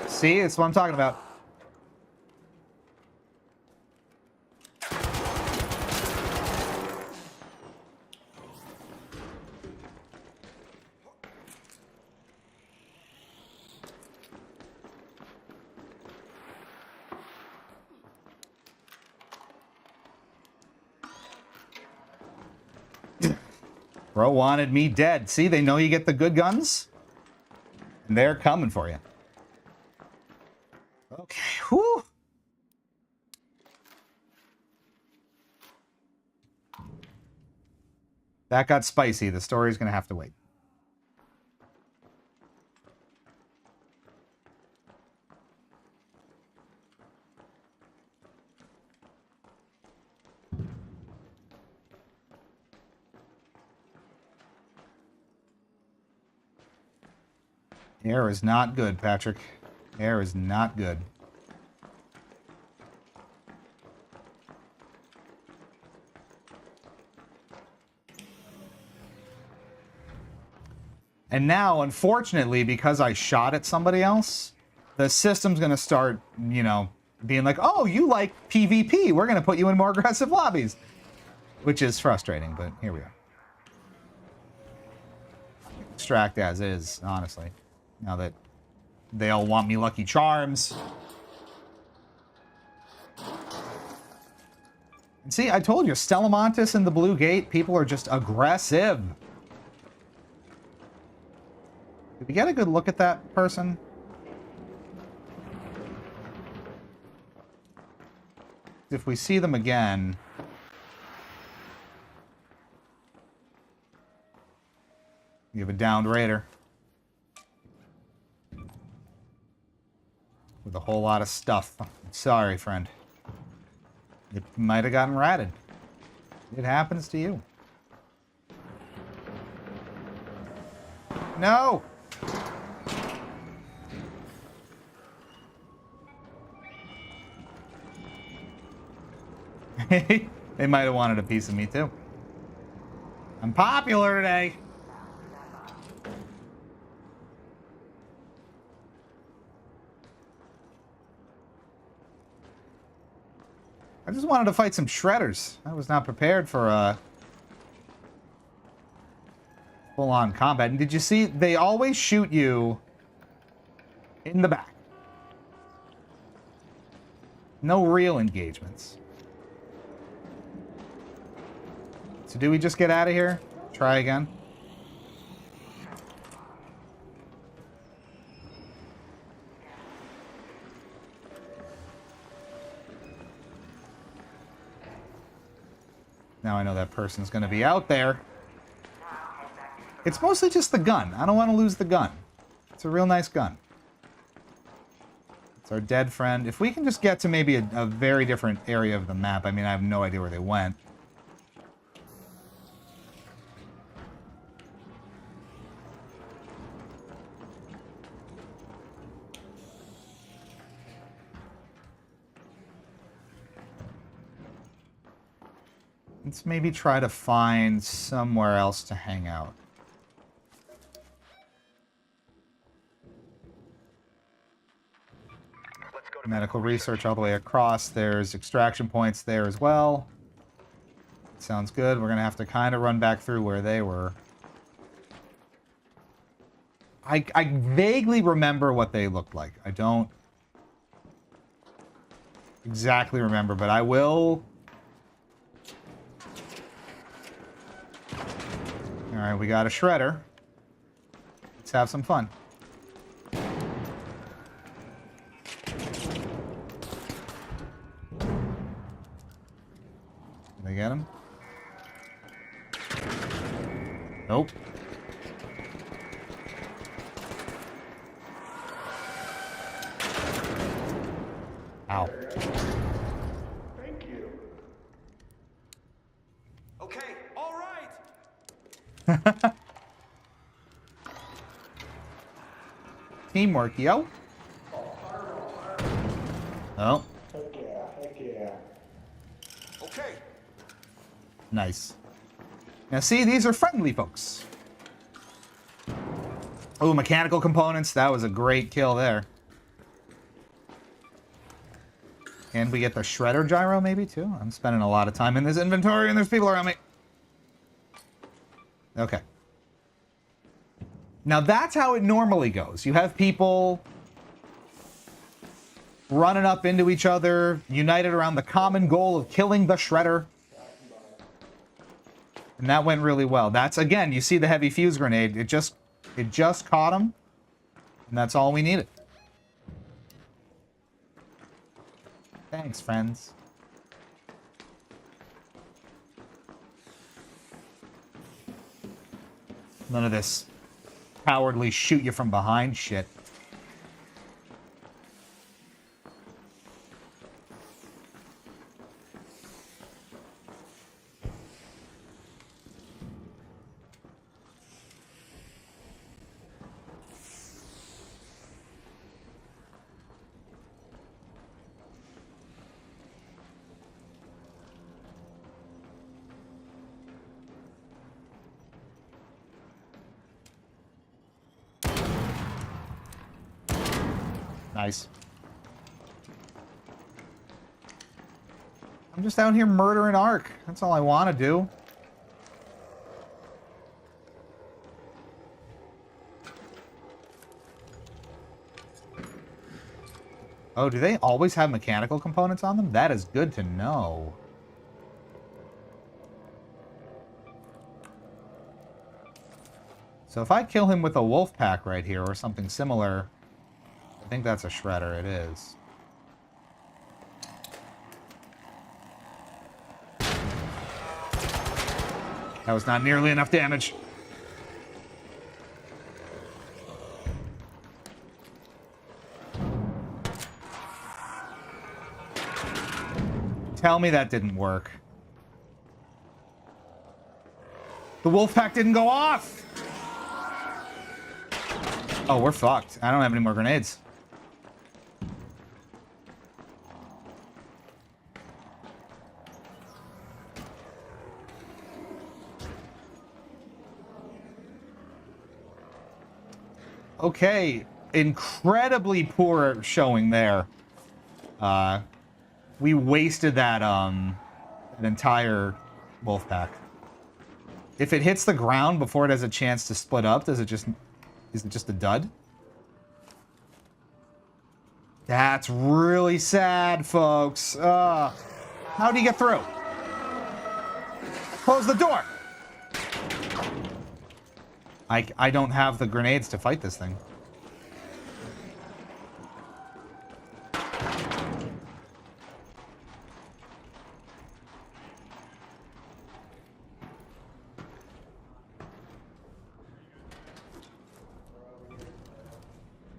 See, it's what I'm talking about. Bro wanted me dead. See, they know you get the good guns. And they're coming for you. Okay, whew. That got spicy. The story's gonna have to wait. Air is not good, Patrick. Air is not good. And now, unfortunately, because I shot at somebody else, the system's going to start, you know, being like, oh, you like PvP. We're going to put you in more aggressive lobbies. Which is frustrating, but here we are. Extract as is, honestly. Now that they all want me Lucky Charms. And see, I told you, Stellamontis and the Blue Gate, people are just aggressive. Did we get a good look at that person? If we see them again... You have a downed Raider. With a whole lot of stuff. Sorry, friend. It might have gotten ratted. It happens to you. No! They might have wanted a piece of me, too. I'm popular today! I just wanted to fight some shredders. I was not prepared for full-on combat. And did you see? They always shoot you in the back. No real engagements. So do we just get out of here? Try again? Now I know that person's going to be out there. It's mostly just the gun. I don't want to lose the gun. It's a real nice gun. It's our dead friend. If we can just get to maybe a very different area of the map. I mean, I have no idea where they went. Let's maybe try to find somewhere else to hang out. Let's go to Medical research all the way across. There's extraction points there as well. Sounds good. We're going to have to kind of run back through where they were. I vaguely remember what they looked like. I don't exactly remember, but I will. All right, we got a shredder. Let's have some fun. Did they get him? Nope. Ow. Thank you. Okay, all right. Teamwork, yo. Oh, Heck yeah. Okay. nice. Now see, these are friendly folks. Oh, mechanical components. That was a great kill there. And we get the shredder gyro maybe too. I'm spending a lot of time in this inventory and there's people around me. Okay. Now that's how it normally goes. You have people running up into each other, united around the common goal of killing the shredder. And that went really well. That's, again, you see the heavy fuse grenade. It just caught him. And that's all we needed. Thanks, friends. None of this cowardly shoot you from behind shit. Nice. I'm just out here murdering Ark. That's all I want to do. Oh, do they always have mechanical components on them? That is good to know. So if I kill him with a wolf pack right here or something similar, I think that's a shredder. It is. That was not nearly enough damage. Tell me that didn't work. The wolf pack didn't go off! Oh, we're fucked. I don't have any more grenades. Okay, incredibly poor showing there. We wasted that an entire wolf pack. If it hits the ground before it has a chance to split up, is it just a dud? That's really sad, folks. How do you get through? Close the door. I don't have the grenades to fight this thing.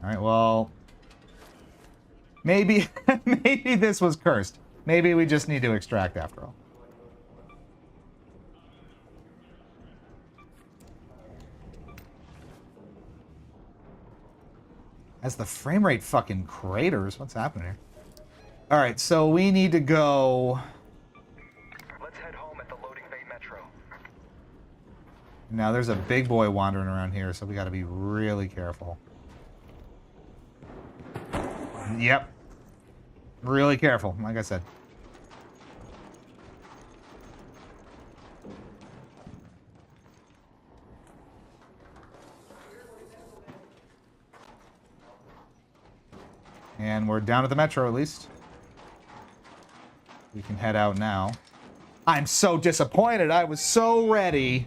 All right, well, maybe maybe this was cursed. Maybe we just need to extract after all. As the frame rate fucking craters, what's happening here? All right, so we need to go. Let's head home at the loading Now there's a big boy wandering around here, so we got to be really careful. Yep. Really careful, like I said. And we're down at the metro, at least. We can head out now. I'm so disappointed. I was so ready.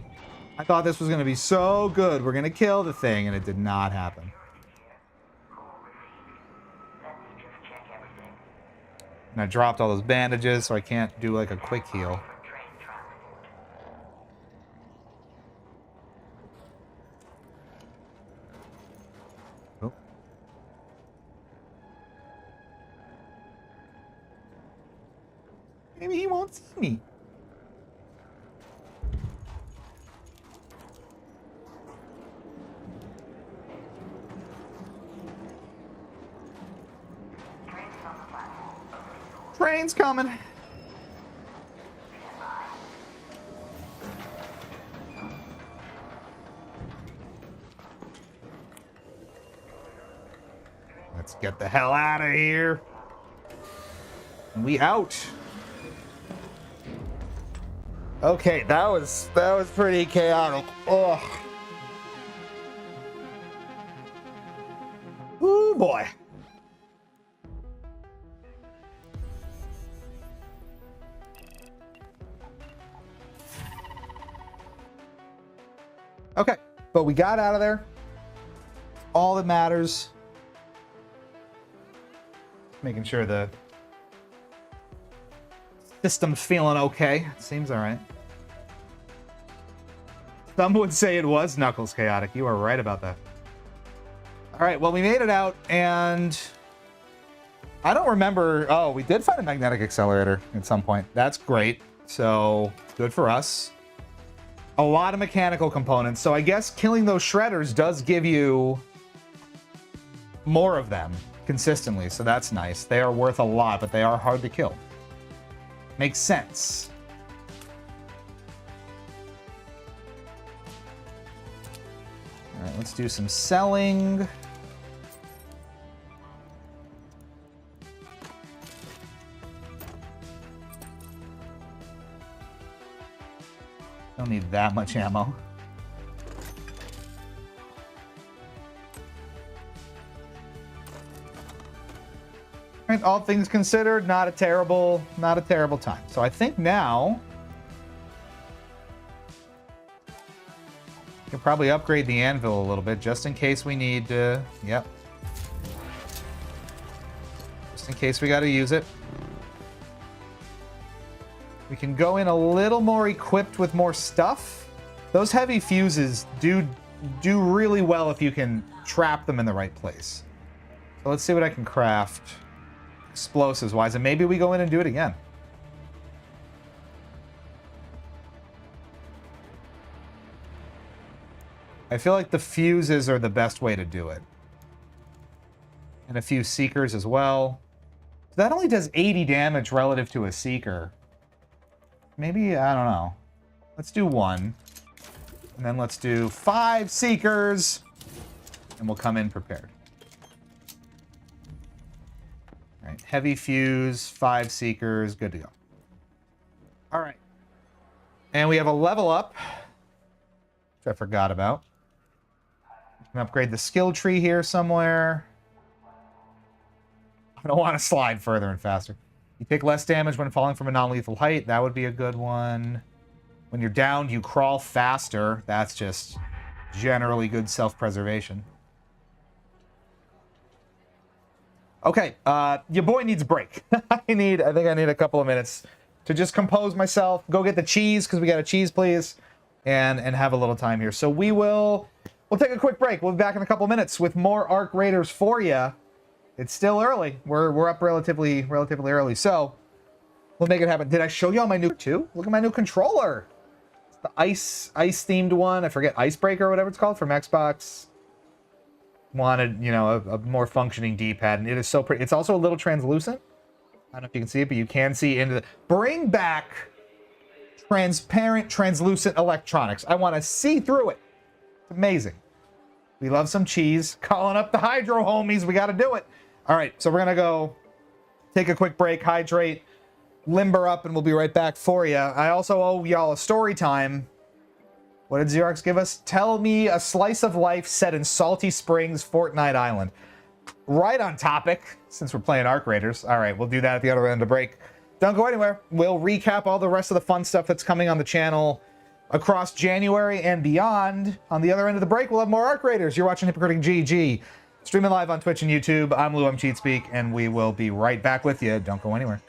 I thought this was going to be so good. We're going to kill the thing, and it did not happen. And I dropped all those bandages, so I can't do like a quick heal. Oh. Maybe he won't see me. Train's coming. Let's get the hell out of here. We out. Okay, that was pretty chaotic. Ugh. Ooh boy. Okay, but we got out of there. All that matters. Making sure the system's feeling okay. Seems all right. Some would say it was Knuckles chaotic. You are right about that. All right, well, we made it out, and I don't remember. Oh, we did find a magnetic accelerator at some point. That's great. So good for us. A lot of mechanical components. So I guess killing those shredders does give you more of them consistently. So that's nice. They are worth a lot, but they are hard to kill. Makes sense. All right, let's do some selling. Don't need that much ammo. Right, all things considered, not a terrible time. So I think now we can probably upgrade the anvil a little bit just in case we need to. Yep. Just in case we got to use it. We can go in a little more equipped with more stuff. Those heavy fuses do really well if you can trap them in the right place. So let's see what I can craft explosives wise, and maybe we go in and do it again. I feel like the fuses are the best way to do it. And a few seekers as well. That only does 80 damage relative to a seeker. Maybe, I don't know. Let's do one. And then let's do 5 seekers. And we'll come in prepared. All right, heavy fuse, 5 seekers, good to go. All right. And we have a level up, which I forgot about. We can upgrade the skill tree here somewhere. I don't want to slide further and faster. You take less damage when falling from a non-lethal height. That would be a good one. When you're downed, you crawl faster. That's just generally good self-preservation. Okay, your boy needs a break. I think I need a couple of minutes to just compose myself, go get the cheese, because we got a cheese, please, and have a little time here. So we'll take a quick break. We'll be back in a couple of minutes with more Arc Raiders for you. It's still early. We're up relatively early, so we'll make it happen. Did I show you all my new too? Look at my new controller. It's the ice themed one. I forget, Icebreaker or whatever it's called from Xbox. Wanted, you know, a more functioning D-pad, and it is so pretty. It's also a little translucent. I don't know if you can see it, but you can see into the... Bring back transparent, translucent electronics. I want to see through it. It's amazing. We love some cheese. Calling up the hydro homies. We got to do it. All right, so we're going to go take a quick break, hydrate, limber up, and we'll be right back for you. I also owe y'all a story time. What did Xerox give us? Tell me a slice of life set in Salty Springs, Fortnite Island. Right on topic, since we're playing Arc Raiders. All right, we'll do that at the other end of the break. Don't go anywhere. We'll recap all the rest of the fun stuff that's coming on the channel across January and beyond. On the other end of the break, we'll have more Arc Raiders. You're watching Hypocritic GG. Streaming live on Twitch and YouTube. I'm Lou, I'm CheatSpeak, and we will be right back with you. Don't go anywhere.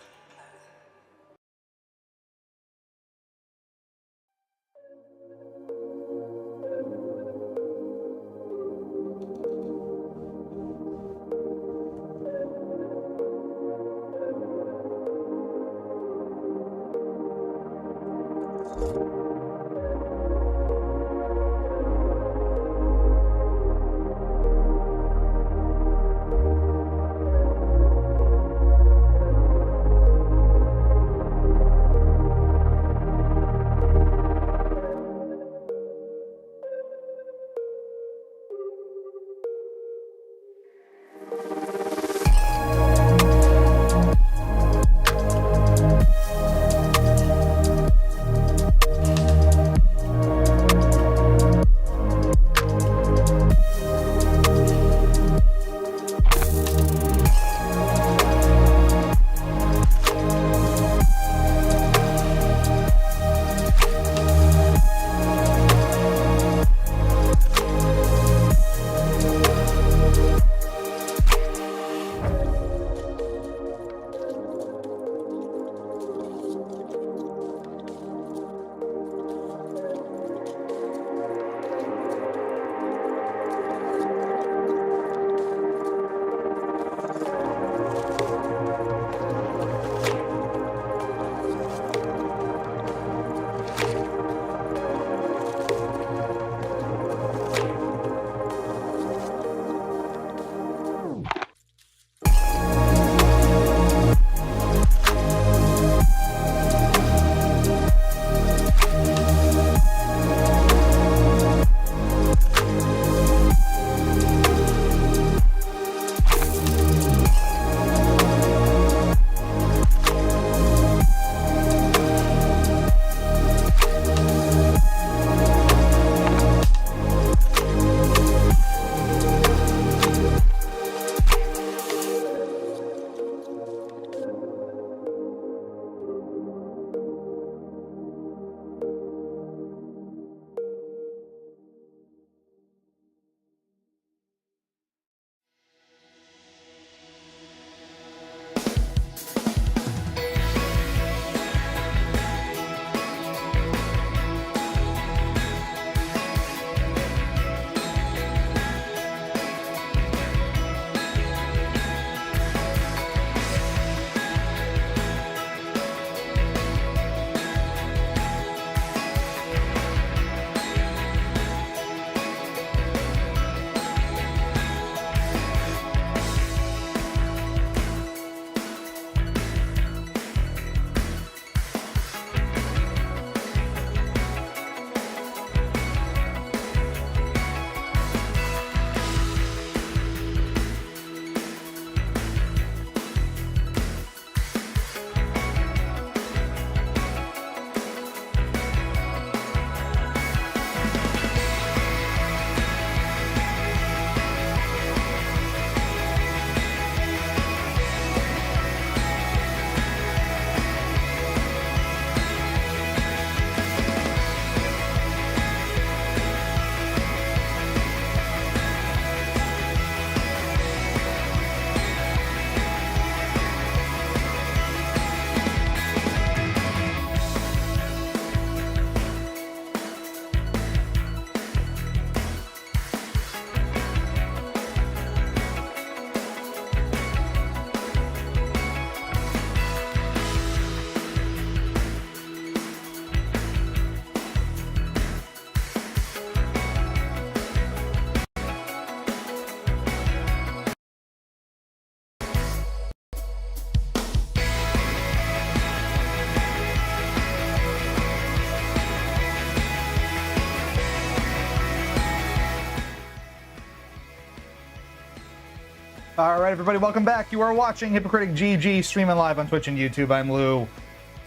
All right, everybody, welcome back. You are watching Hypocritic GG, streaming live on Twitch and YouTube. I'm Lou.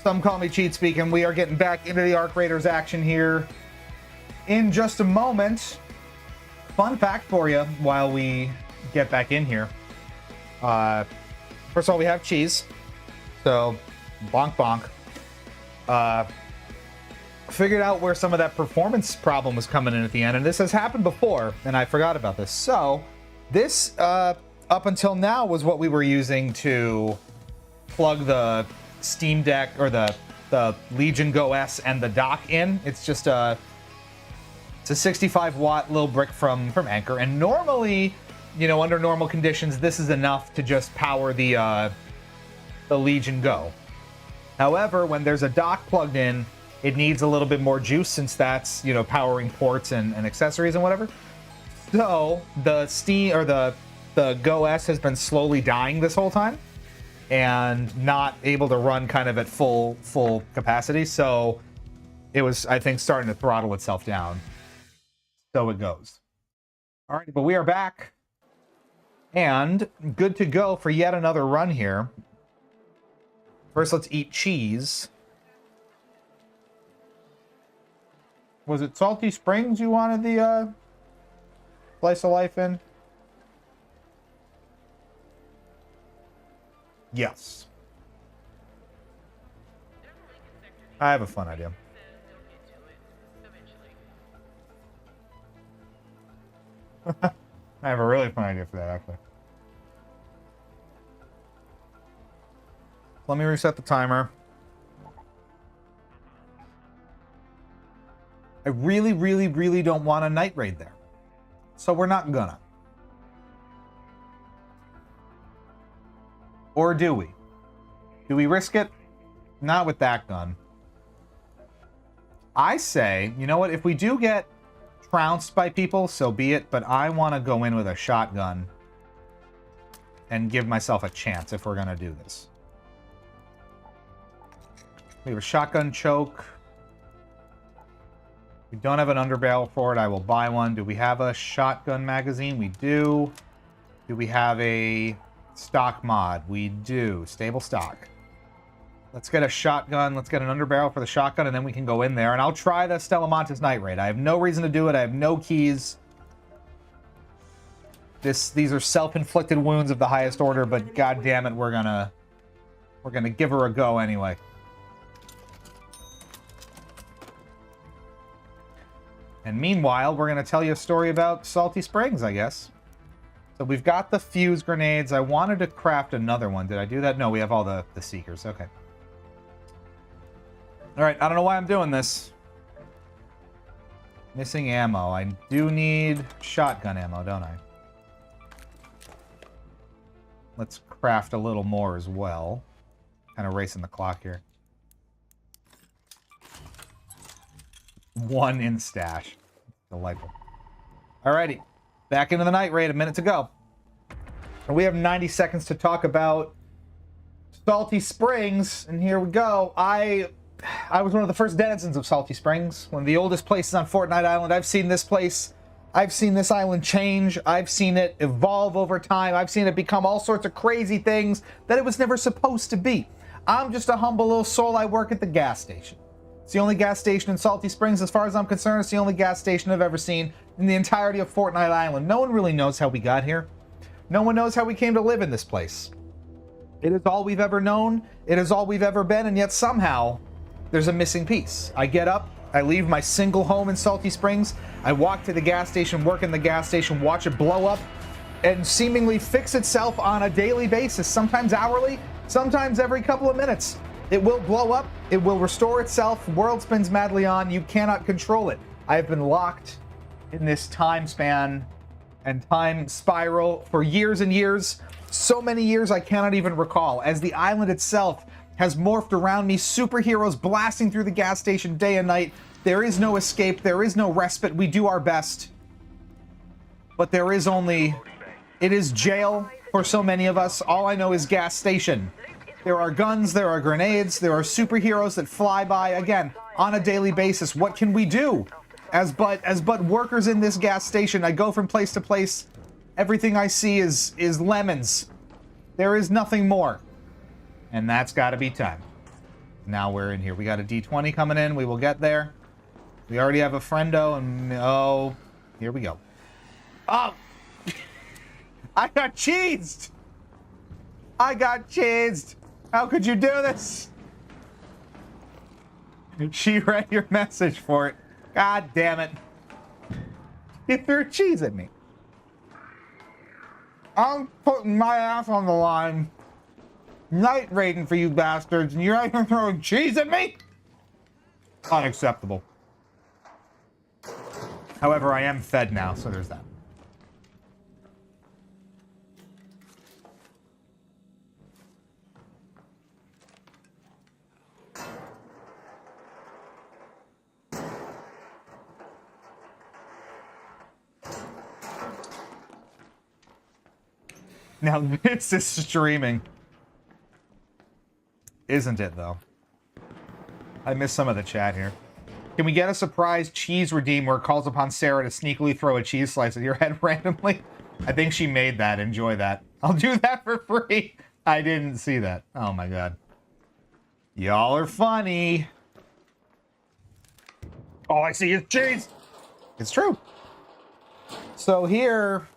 Some call me Cheat Speak, and we are getting back into the Arc Raiders action here in just a moment. Fun fact for you while we get back in here. First of all, we have cheese. So, bonk bonk. Figured out where some of that performance problem was coming in at the end, and this has happened before, and I forgot about this. So, this, up until now, was what we were using to plug the Steam Deck, or the Legion Go S and the dock in. It's just it's a 65 watt little brick from Anchor, and normally, you know, under normal conditions, this is enough to just power the Legion Go. However, when there's a dock plugged in, it needs a little bit more juice, since that's, you know, powering ports and accessories and whatever. So the Steam, or the Go S, has been slowly dying this whole time and not able to run kind of at full capacity. So it was, I think, starting to throttle itself down. So it goes. All right, but we are back and good to go for yet another run here. First, let's eat cheese. Was it Salty Springs you wanted the slice of life in? Yes. I have a fun idea. I have a really fun idea for that, actually. Let me reset the timer. I really, really, really don't want a night raid there. So we're not gonna. Or do we? Do we risk it? Not with that gun. I say, you know what? If we do get trounced by people, so be it. But I want to go in with a shotgun and give myself a chance if we're going to do this. We have a shotgun choke. We don't have an underbarrel for it. I will buy one. Do we have a shotgun magazine? We do. Do we have a stock mod? We do. Stable stock. Let's get a shotgun. Let's get an underbarrel for the shotgun, and then we can go in there. And I'll try the Stellamontes Night Raid. I have no reason to do it. I have no keys. These are self-inflicted wounds of the highest order, but god damn it, we're gonna give her a go anyway. And meanwhile, we're going to tell you a story about Salty Springs, I guess. So we've got the fuse grenades. I wanted to craft another one. Did I do that? No, we have all the seekers. Okay. All right, I don't know why I'm doing this. Missing ammo. I do need shotgun ammo, don't I? Let's craft a little more as well. Kind of racing the clock here. One in stash. Delightful. Alrighty. Back into the night raid. A minute to go. And we have 90 seconds to talk about Salty Springs. And here we go. I was one of the first denizens of Salty Springs. One of the oldest places on Fortnite Island. I've seen this place. I've seen this island change. I've seen it evolve over time. I've seen it become all sorts of crazy things that it was never supposed to be. I'm just a humble little soul. I work at the gas station. It's the only gas station in Salty Springs. As far as I'm concerned, it's the only gas station I've ever seen in the entirety of Fortnite Island. No one really knows how we got here. No one knows how we came to live in this place. It is all we've ever known. It is all we've ever been, and yet somehow there's a missing piece. I get up, I leave my single home in Salty Springs, I walk to the gas station, work in the gas station, watch it blow up, and seemingly fix itself on a daily basis, sometimes hourly, sometimes every couple of minutes. It will blow up, it will restore itself, world spins madly on, you cannot control it. I have been locked in this time span and time spiral for years and years, so many years I cannot even recall, as the island itself has morphed around me, superheroes blasting through the gas station day and night. There is no escape, there is no respite, we do our best. But there is only, it is jail for so many of us. All I know is gas station. There are guns, there are grenades, there are superheroes that fly by, again, on a daily basis. What can we do? As but workers in this gas station, I go from place to place Everything I see is lemons. There is nothing more. And that's got to be time. Now we're in here. We got a D20 coming in. We will get there. We already have a friendo, and oh, here we go. Oh! I got cheesed! I got cheesed! How could you do this? She read your message for it. God damn it. You threw cheese at me. I'm putting my ass on the line. Night raiding for you bastards, and you're not even throwing cheese at me? Unacceptable. However, I am fed now, so there's that. Now this is streaming. Isn't it, though? I missed some of the chat here. Can we get a surprise cheese redeem where it calls upon Sarah to sneakily throw a cheese slice at your head randomly? I think she made that. Enjoy that. I'll do that for free. I didn't see that. Oh my god. Y'all are funny. All I see is cheese. It's true. So here,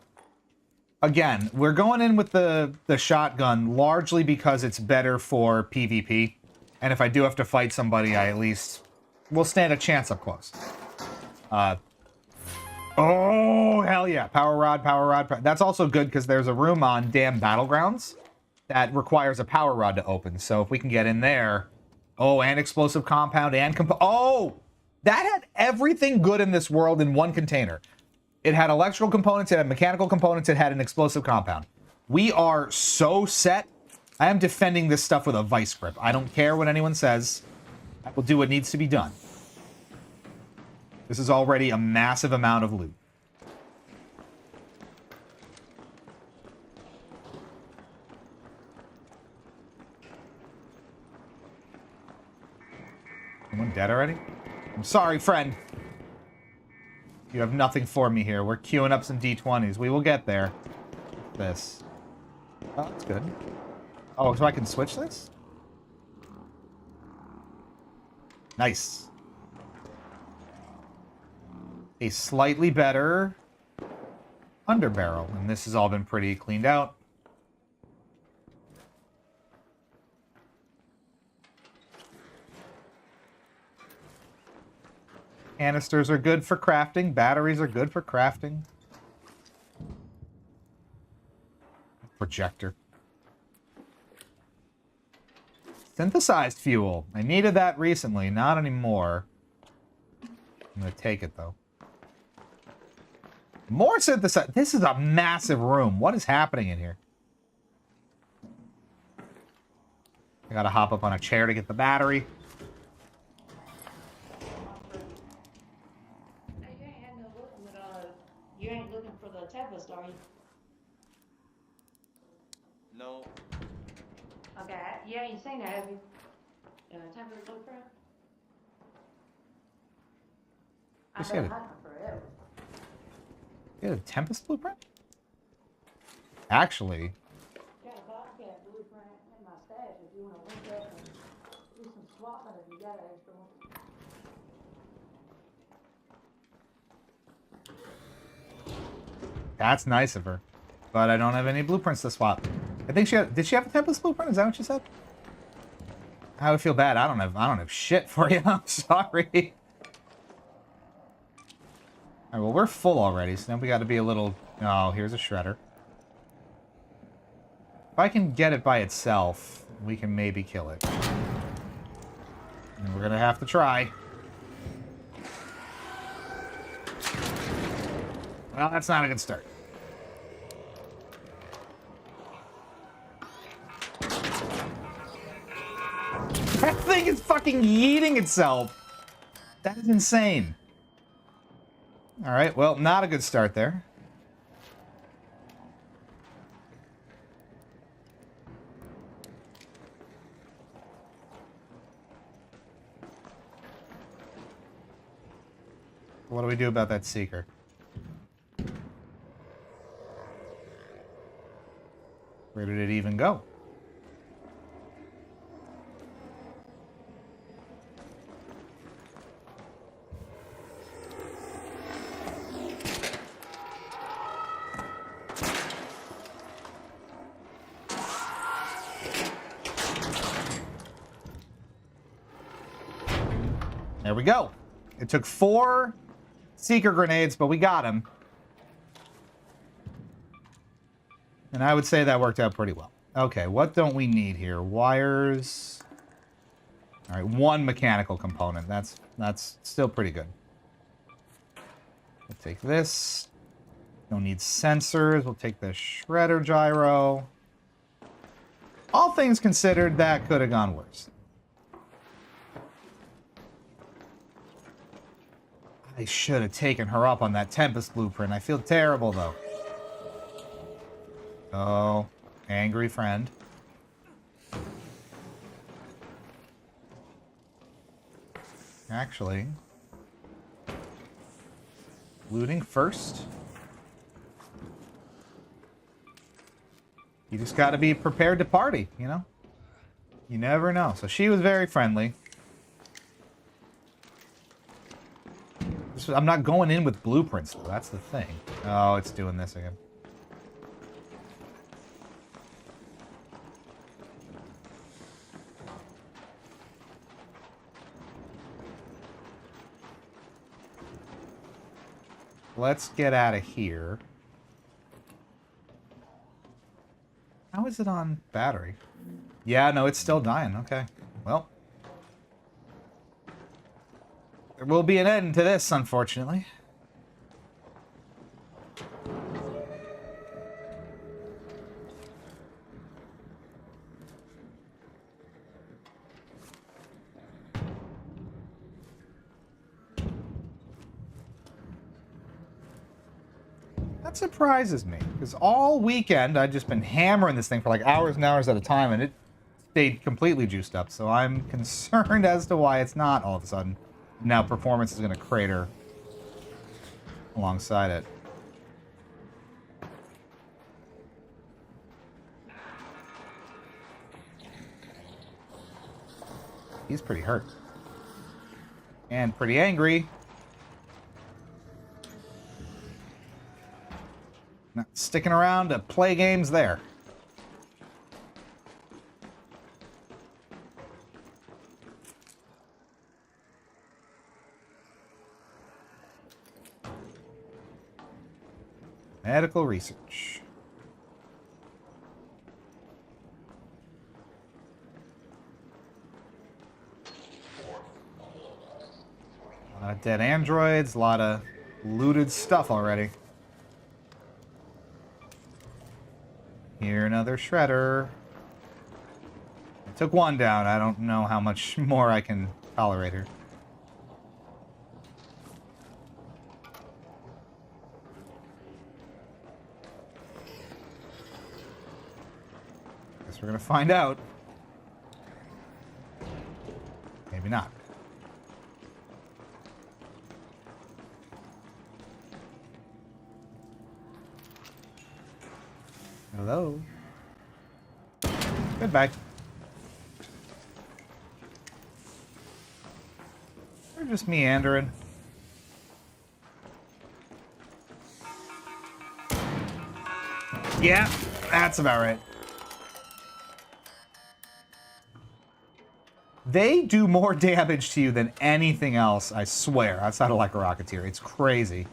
again, we're going in with the shotgun largely because it's better for PvP. And if I do have to fight somebody, I at least will stand a chance up close. Oh, hell yeah. Power rod, power rod. That's also good because there's a room on Damn Battlegrounds that requires a power rod to open. So if we can get in there. Oh, and explosive compound and oh, that had everything good in this world in one container. It had electrical components, it had mechanical components, it had an explosive compound. We are so set. I am defending this stuff with a vice grip. I don't care what anyone says. I will do what needs to be done. This is already a massive amount of loot. Anyone dead already? I'm sorry, friend. You have nothing for me here. We're queuing up some D20s. We will get there. This. Oh, that's good. Oh, so I can switch this? Nice. A slightly better underbarrel. And this has all been pretty cleaned out. Canisters are good for crafting. Batteries are good for crafting. Projector. Synthesized fuel. I needed that recently. Not anymore. I'm going to take it, though. More synthesized. This is a massive room. What is happening in here? I got to hop up on a chair to get the battery. You ain't looking for the Tempest, are you? No. Okay, you ain't seen it, have you? Tempest blueprint? I've Just been get it. hunting forever. You had a Tempest blueprint? Actually, Got a Bobcat blueprint in my stash if you want to link up and do some swapping if you got an extra one. that's nice of her. But I don't have any blueprints to swap. I think she had, did she have a Tempest blueprint? Is that what she said? I would feel bad. I don't have shit for you. I'm sorry. All right, well, we're full already, so now we got to be a little... Oh, here's a shredder. If I can get it by itself, we can maybe kill it. And we're going to have to try. Well, that's not a good start. That thing is fucking yeeting itself. That is insane. All right, well, not a good start there. What do we do about that seeker? go. There we go. It took 4 seeker grenades, but we got him. And I would say that worked out pretty well. Okay, what don't we need here? Wires. All right, 1 mechanical component. That's still pretty good. We'll take this. Don't need sensors. We'll take the shredder gyro. All things considered, that could have gone worse. I should have taken her up on that Tempest blueprint. I feel terrible, though. Oh, angry friend. Actually, looting first. You just got to be prepared to party, you know? You never know. So she was very friendly. I'm not going in with blueprints, though. That's the thing. Oh, it's doing this again. Let's get out of here. How is it on battery? Yeah, no, it's still dying. Okay. Well. There will be an end to this, unfortunately. That surprises me, because all weekend I've just been hammering this thing for like hours and hours at a time, and it stayed completely juiced up, so I'm concerned as to why it's not all of a sudden. Now performance is going to crater alongside it. He's pretty hurt. And pretty angry. Not sticking around to play games there. Medical research. A lot of dead androids, a lot of looted stuff already. Here, another shredder. I took 1 down. I don't know how much more I can tolerate here. Guess we're gonna find out. Maybe not. Hello. Goodbye. We're just meandering. Yeah, that's about right. They do more damage to you than anything else, I swear, outside of like a Rocketeer. It's crazy.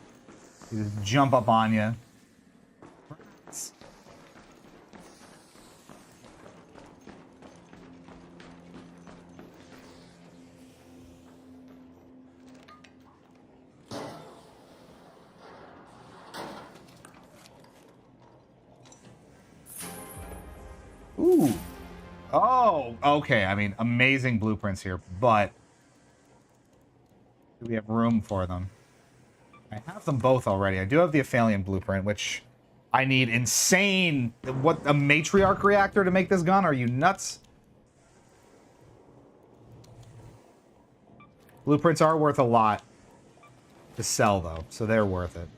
They just jump up on you. Ooh. Oh, okay. I mean, amazing blueprints here, but do we have room for them? I have them both already. I do have the Aphelion blueprint, which I need insane... What, a matriarch reactor to make this gun? Are you nuts? Blueprints are worth a lot to sell, though, so they're worth it.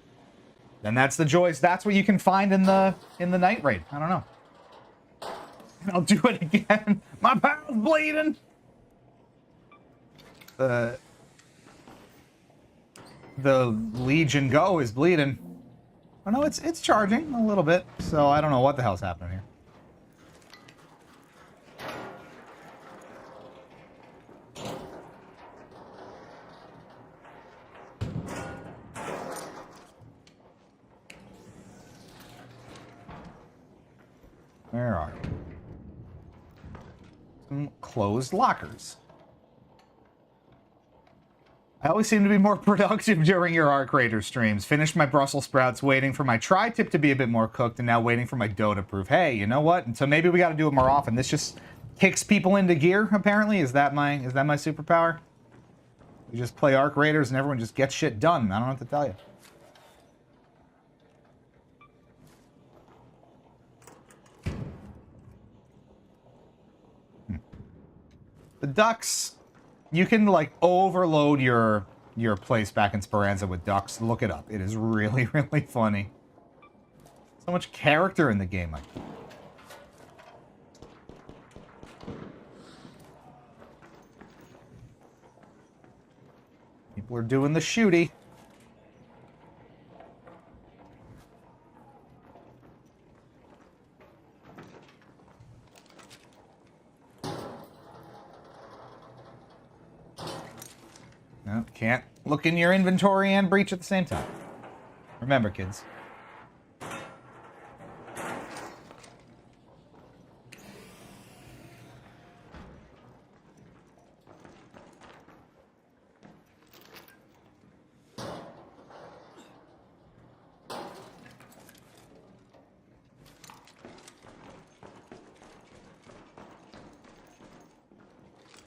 And that's the joys. That's what you can find in the night raid. I don't know. And I'll do it again. My pal's bleeding. The Legion Go is bleeding. Oh no, it's charging a little bit, so I don't know what the hell's happening here. Where are we? Some closed lockers. I always seem to be more productive during your Arc Raider streams. Finished my Brussels sprouts, waiting for my tri-tip to be a bit more cooked, and now waiting for my dough to proof. Hey, you know what? And so maybe we got to do it more often. This just kicks people into gear, apparently. Is that my superpower? You just play Arc Raiders and everyone just gets shit done. I don't know what to tell you. The ducks, you can like overload your place back in Speranza with ducks. Look it up. It is really, really funny. So much character in the game. People are doing the shooty. No, can't look in your inventory and breach at the same time. Remember, kids.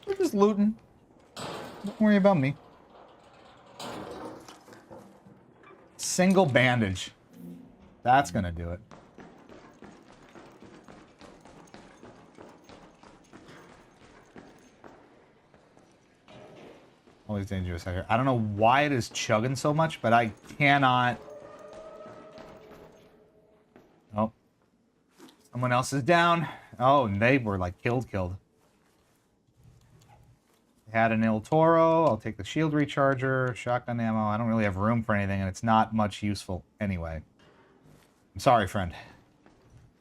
We're just looting. Don't worry about me. Single bandage. That's gonna do it. Always dangerous out here. I don't know why it is chugging so much, but I cannot... Oh. Someone else is down. Oh, and they were like killed. Had an Il Toro. I'll take the shield recharger, shotgun ammo. I don't really have room for anything, and it's not much useful anyway. I'm sorry, friend.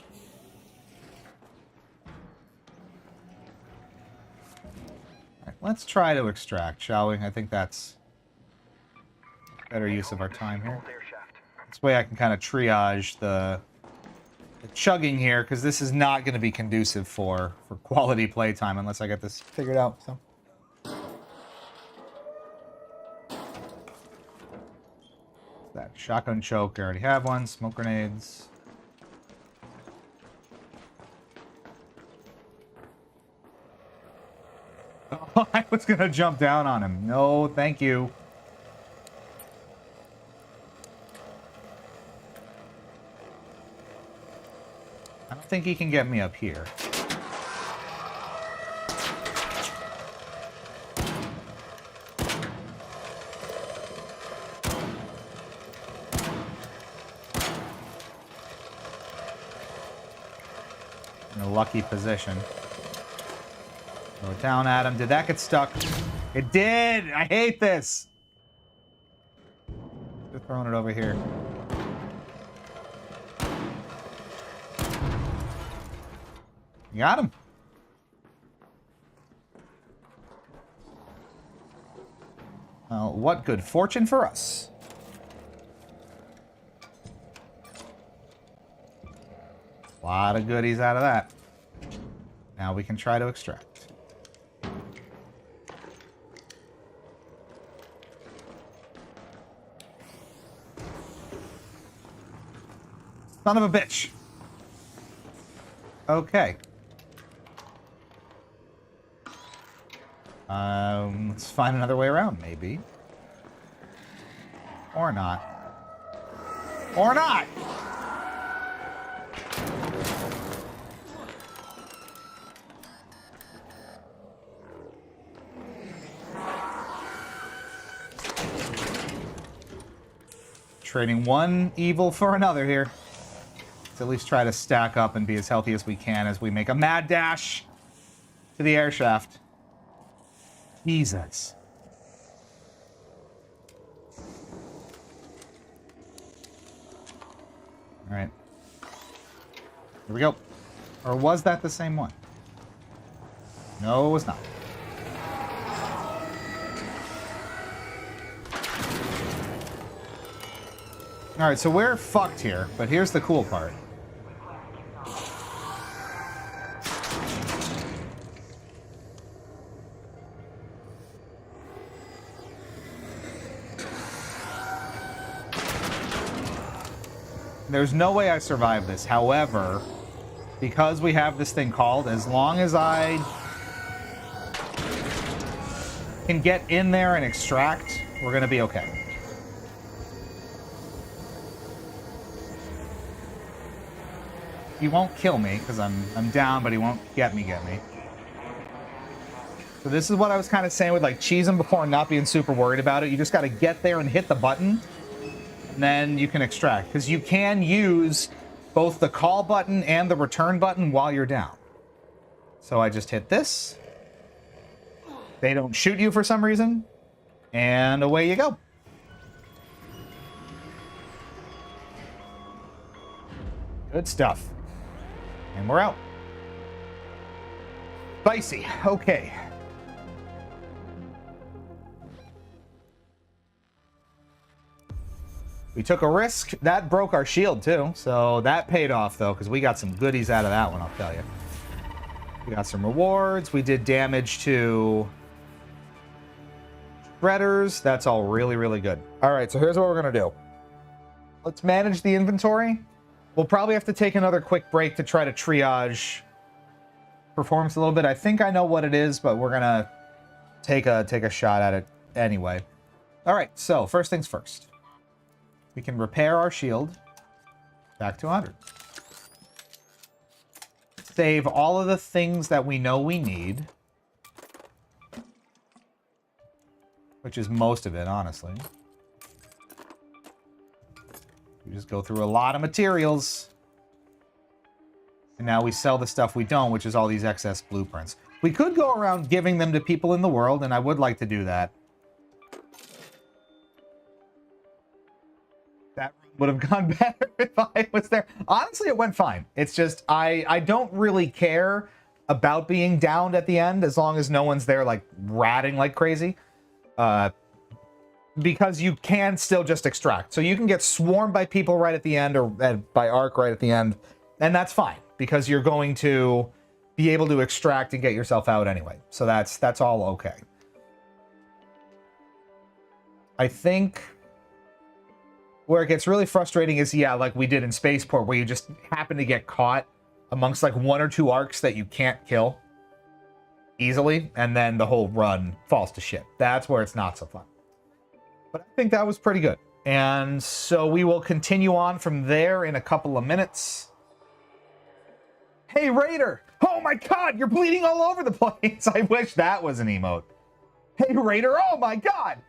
All right, let's try to extract, shall we? I think that's better use of our time here. This way I can kind of triage the chugging here, because this is not going to be conducive for quality playtime unless I get this figured out. So. That shotgun choke, I already have one. Smoke grenades. Oh, I was gonna jump down on him. No, thank you. I don't think he can get me up here. Lucky position. Throw it down at him. Did that get stuck? It did! I hate this! Just throwing it over here. You got him. Well, what good fortune for us. A lot of goodies out of that. Now we can try to extract. Son of a bitch. Okay. Let's find another way around, maybe. Or not. Or not! Trading one evil for another here. Let's at least try to stack up and be as healthy as we can as we make a mad dash to the air shaft. Jesus. All right. Here we go. Or was that the same one? No, it was not. All right, so we're fucked here, but here's the cool part. There's no way I survive this. However, because we have this thing called, as long as I can get in there and extract, we're going to be okay. He won't kill me because I'm down, but he won't get me. So this is what I was kind of saying with like cheesing before and not being super worried about it. You just got to get there and hit the button, and then you can extract. Because you can use both the call button and the return button while you're down. So I just hit this. They don't shoot you for some reason, and away you go. Good stuff. And we're out. Spicy. Okay. We took a risk. That broke our shield, too. So that paid off, though, because we got some goodies out of that one, I'll tell you. We got some rewards. We did damage to shredders. That's all really, really good. All right, so here's what we're going to do. Let's manage the inventory. We'll probably have to take another quick break to try to triage performance a little bit. I think I know what it is, but we're going to take a shot at it anyway. All right, so first things first. We can repair our shield back to 100. Save all of the things that we know we need, which is most of it, honestly. We just go through a lot of materials. And now we sell the stuff we don't, which is all these excess blueprints. We could go around giving them to people in the world, and I would like to do that. That would have gone better if I was there. Honestly, it went fine. It's just, I don't really care about being downed at the end as long as no one's there, like, ratting like crazy. Because you can still just extract. So you can get swarmed by people right at the end, or by Ark right at the end, and that's fine, because you're going to be able to extract and get yourself out anyway. So that's all okay. I think where it gets really frustrating is, yeah, like we did in Spaceport, where you just happen to get caught amongst like 1 or 2 Arks that you can't kill easily, and then the whole run falls to shit. That's where it's not so fun. But I think that was pretty good. And so we will continue on from there in a couple of minutes. Hey, Raider! Oh my god, you're bleeding all over the place! I wish that was an emote. Hey, Raider, oh my god!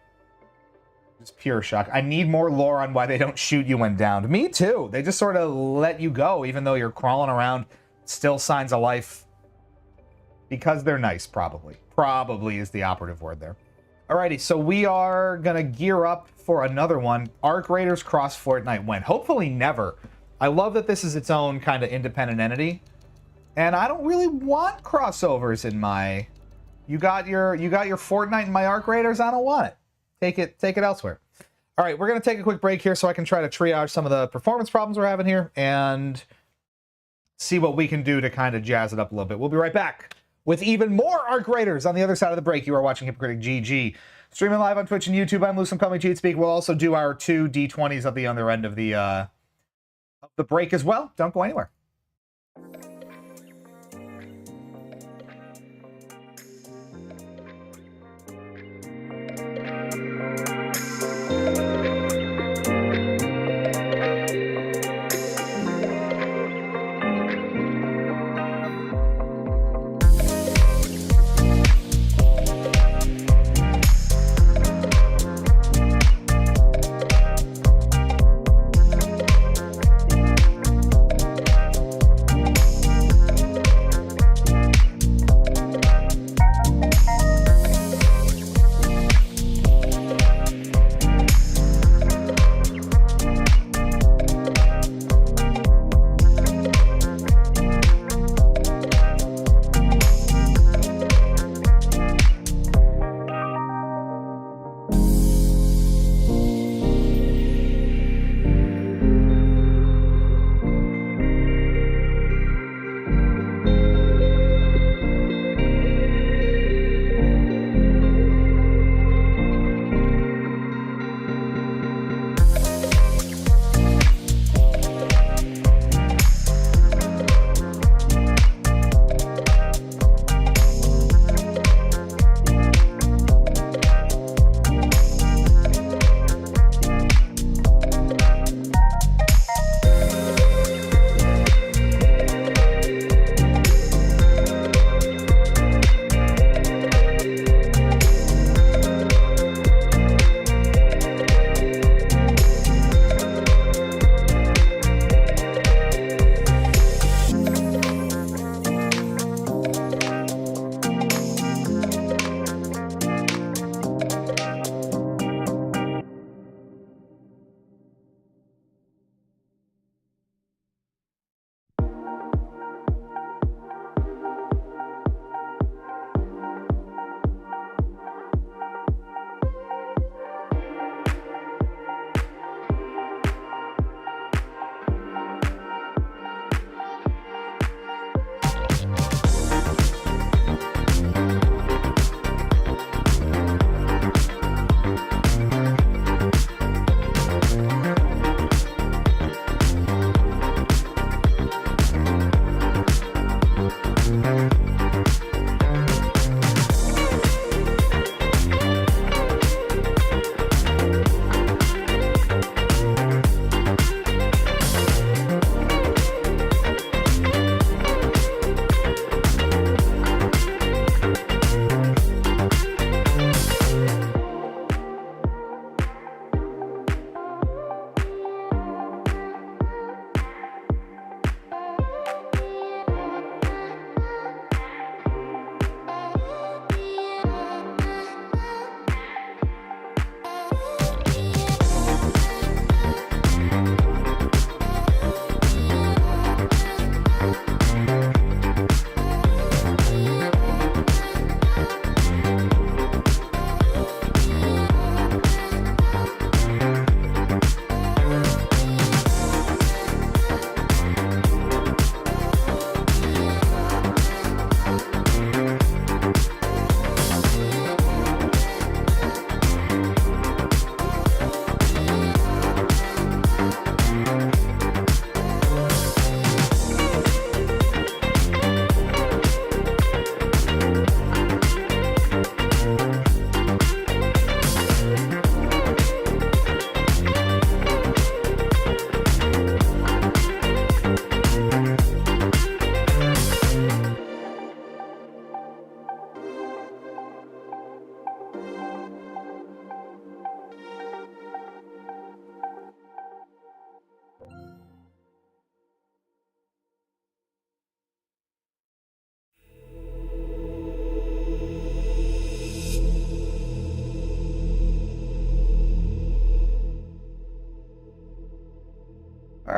Just pure shock. I need more lore on why they don't shoot you when downed. Me too. They just sort of let you go, even though you're crawling around. Still signs of life. Because they're nice, probably. Probably is the operative word there. Alrighty, so we are going to gear up for another one. Ark Raiders cross Fortnite when? Hopefully never. I love that this is its own kind of independent entity. And I don't really want crossovers in my... You got your Fortnite and my Ark Raiders? I don't want it. Take it elsewhere. Alright, we're going to take a quick break here so I can try to triage some of the performance problems we're having here and see what we can do to kind of jazz it up a little bit. We'll be right back with even more Ark Raiders on the other side of the break. You are watching Hypocritic GG. Streaming live on Twitch and YouTube. I'm Loose. I'm calling Cheat Speak. We'll also do our 2 D20s at the other end of the break as well. Don't go anywhere.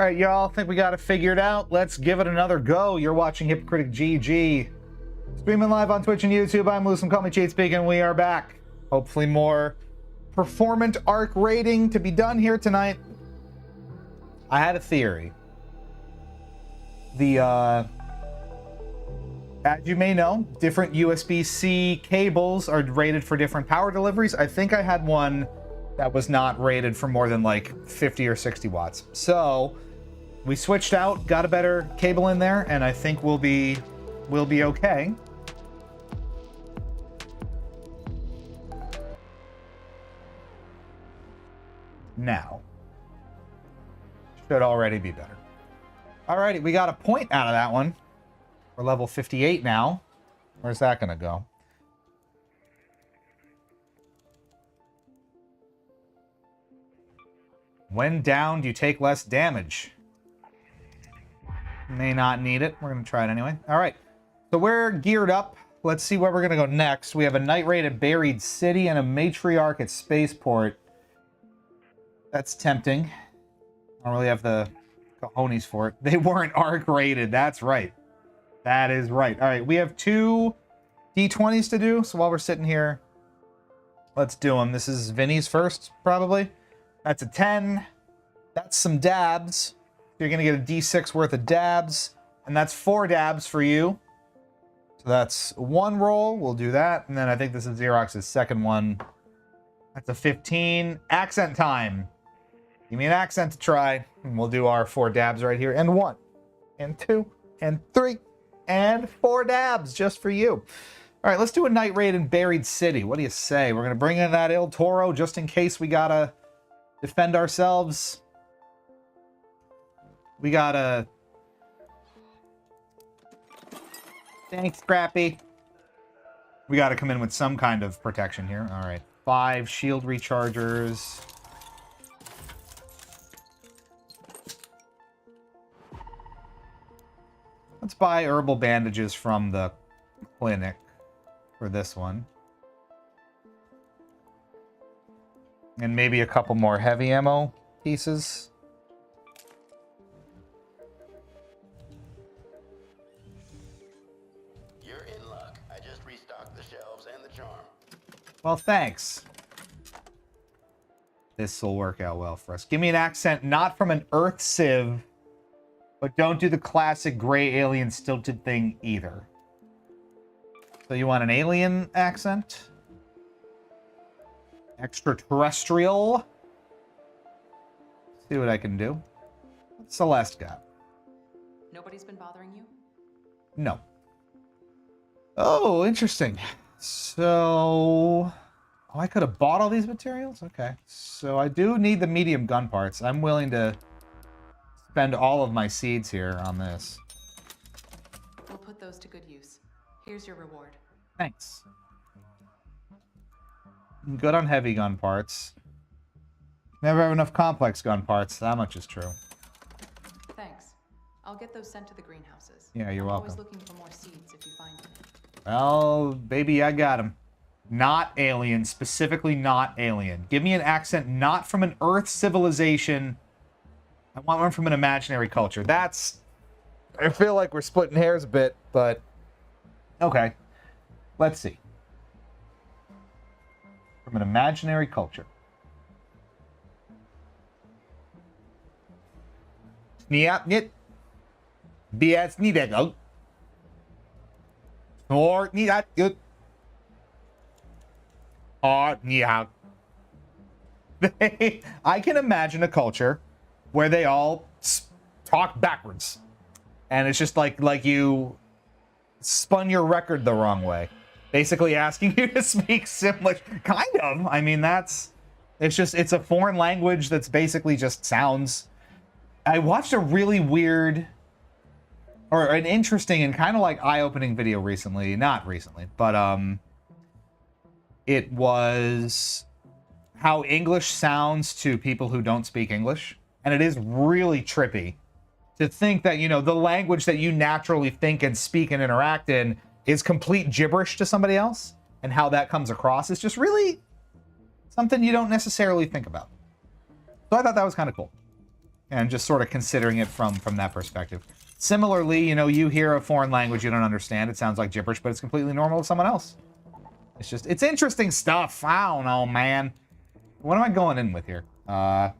right, y'all. Think we got it figured out? Let's give it another go. You're watching Hypocritic GG. Streaming live on Twitch and YouTube. I'm Loose and Call Me Cheat speaking. We are back. Hopefully more performant arc rating to be done here tonight. I had a theory. As you may know, different USB-C cables are rated for different power deliveries. I think I had one that was not rated for more than like 50 or 60 watts. So we switched out, got a better cable in there, and I think we'll be okay. Now, should already be better. Alrighty, we got a point out of that one. We're level 58 now. Where's that gonna go? When downed, you take less damage. May not need it. We're gonna try it anyway. Alright, so we're geared up. Let's see where we're gonna go next. We have a night raid at Buried City and a matriarch at Spaceport. That's tempting. I don't really have the cojones for it. They weren't arc rated. That's right. That is right. All right, we have 2 D20s to do. So while we're sitting here, let's do them. This is Vinny's first, probably. That's a 10. That's some dabs. You're going to get a D6 worth of dabs. And that's 4 dabs for you. So that's 1 roll. We'll do that. And then I think this is Xerox's second one. That's a 15. Accent time. Give me an accent to try. And we'll do our 4 dabs right here. And 1. And 2. And 3. And 4 dabs just for you. All right, let's do a night raid in Buried City. What do you say? We're going to bring in that El Toro just in case we got to defend ourselves. We got to... Thanks, Scrappy. We got to come in with some kind of protection here. All right, 5 shield rechargers. Let's buy herbal bandages from the clinic for this one. And maybe a couple more heavy ammo pieces. You're in luck. I just restocked the shelves and the charm. Well, thanks. This will work out well for us. Give me an accent not from an Earth Civ, but don't do the classic gray alien stilted thing either. So you want an alien accent? Extraterrestrial? See what I can do. What's Celeste got? Nobody's been bothering you? No. Oh, interesting. So... Oh, I could have bought all these materials? Okay. So I do need the medium gun parts. I'm willing to spend all of my seeds here on this. We'll put those to good use. Here's your reward. Thanks. I'm good on heavy gun parts. Never have enough complex gun parts. That much is true. Thanks. I'll get those sent to the greenhouses. Yeah, you're I'm welcome. always looking for more seeds if you find them. Well, baby, I got him. Not alien. Specifically not alien. Give me an accent not from an Earth civilization. I want one from an imaginary culture. That's... I feel like we're splitting hairs a bit, but... Okay. Let's see. From an imaginary culture. Sniapnit. Bias nidego. Snor nidat good. I can imagine a culture where they all talk backwards. And it's just like you spun your record the wrong way. Basically asking you to speak Simlish. Kind of. I mean, it's a foreign language that's basically just sounds. I watched a really weird or an interesting and kind of like eye-opening video recently. Not recently, but it was how English sounds to people who don't speak English. And it is really trippy to think that, you know, the language that you naturally think and speak and interact in is complete gibberish to somebody else. And how that comes across is just really something you don't necessarily think about. So I thought that was kind of cool. And just sort of considering it from that perspective. Similarly, you know, you hear a foreign language you don't understand. It sounds like gibberish, but it's completely normal to someone else. It's just, it's interesting stuff. I don't know, man. What am I going in with here? As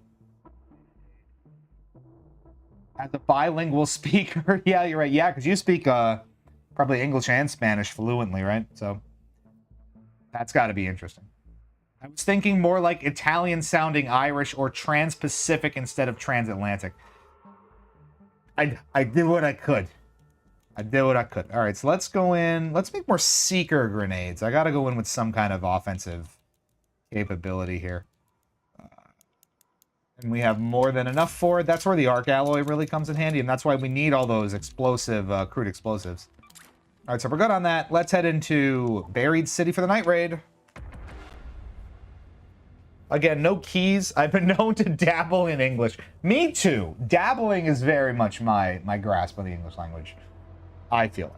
a bilingual speaker, yeah, you're right. Yeah, because you speak probably English and Spanish fluently, right? So that's got to be interesting. I was thinking more like Italian-sounding Irish or trans-Pacific instead of transatlantic. I did what I could. I did what I could. All right, so let's go in. Let's make more seeker grenades. I got to go in with some kind of offensive capability here. And we have more than enough for it. That's where the arc alloy really comes in handy, and that's why we need all those explosive, crude explosives. All right, so we're good on that. Let's head into Buried City for the night raid. Again, no keys. I've been known to dabble in English. Me too. Dabbling is very much my grasp of the English language. I feel it.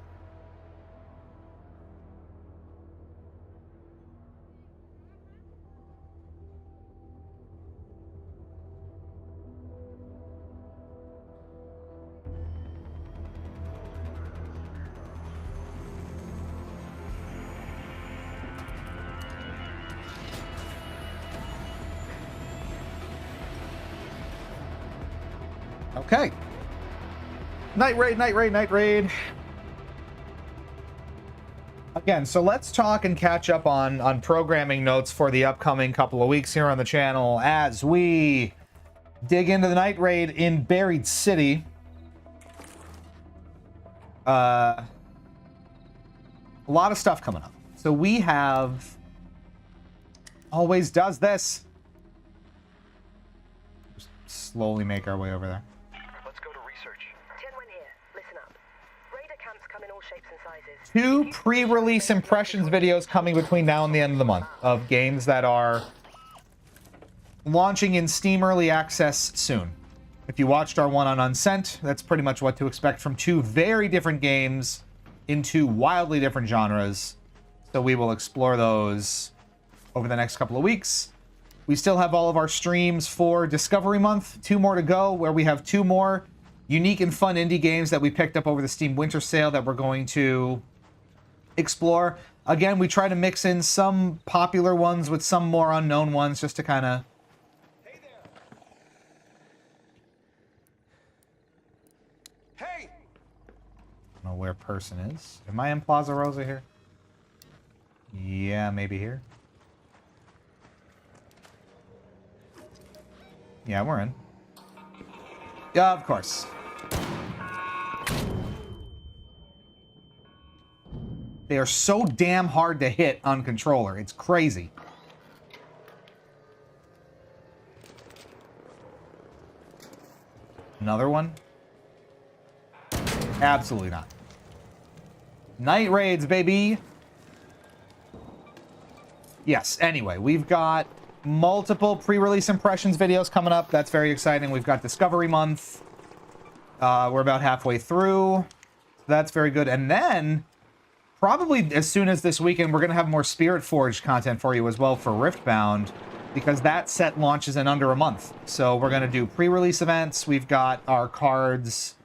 Okay. Night raid, night raid, night raid. Again, so let's talk and catch up on programming notes for the upcoming couple of weeks here on the channel as we dig into the night raid in Buried City. A lot of stuff coming up. So we have... Always does this. Just slowly make our way over there. Let's go to research. Tianwen here. Listen up. Raider camps come in all shapes and sizes. 2 pre-release impressions videos coming between now and the end of the month of games that are launching in Steam Early Access soon. If you watched our one on Unsent, that's pretty much what to expect from 2 very different games in 2 wildly different genres. So we will explore those over the next couple of weeks. We still have all of our streams for Discovery Month, 2 more to go, where we have 2 more unique and fun indie games that we picked up over the Steam Winter Sale that we're going to explore. Again, we try to mix in some popular ones with some more unknown ones just to kind of... Hey there. Hey. I don't know where person is. Am I in Plaza Rosa here? Yeah, maybe here. Yeah, we're in. Yeah, of course. They are so damn hard to hit on controller. It's crazy. Another one? Absolutely not. Night raids, baby. Yes, anyway, we've got multiple pre-release impressions videos coming up. That's very exciting. We've got Discovery Month. We're about halfway through. That's very good. And then, probably as soon as this weekend, we're going to have more Spirit Forge content for you as well for Riftbound, because that set launches in under a month. So we're going to do pre-release events. We've got our cards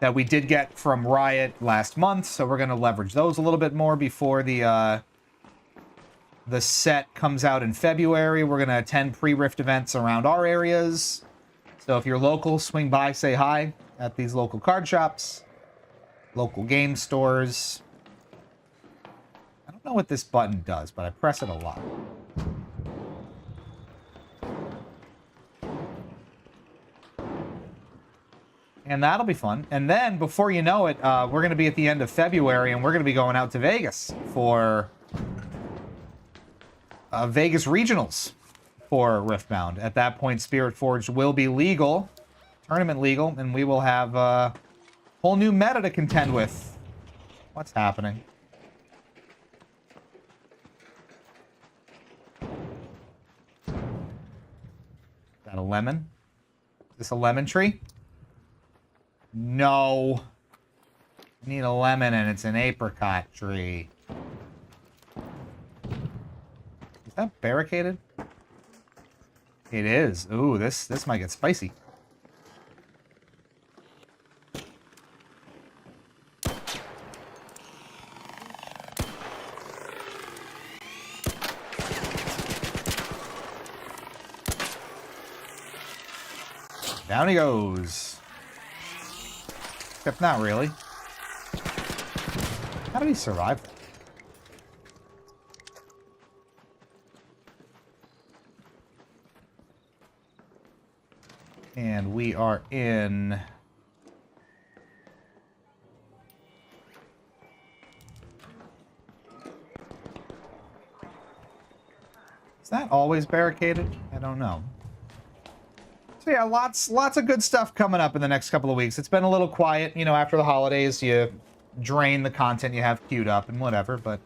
that we did get from Riot last month, so we're going to leverage those a little bit more before the set comes out in February. We're going to attend pre-Rift events around our areas. So if you're local, swing by, say hi at these local card shops, local game stores. I don't know what this button does, but I press it a lot. And that'll be fun. And then, before you know it, we're going to be at the end of February, and we're going to be going out to Vegas for... Vegas Regionals for Riftbound. At that point, Spirit Forge will be legal, tournament legal, and we will have a whole new meta to contend with. What's happening? Is that a lemon? Is this a lemon tree? No. I need a lemon, and it's an apricot tree. Is that barricaded? It is. Ooh, this might get spicy. Down he goes. Except not really. How did he survive that? And we are in... Is that always barricaded? I don't know. So yeah, lots of good stuff coming up in the next couple of weeks. It's been a little quiet, you know, after the holidays. You drain the content you have queued up and whatever, but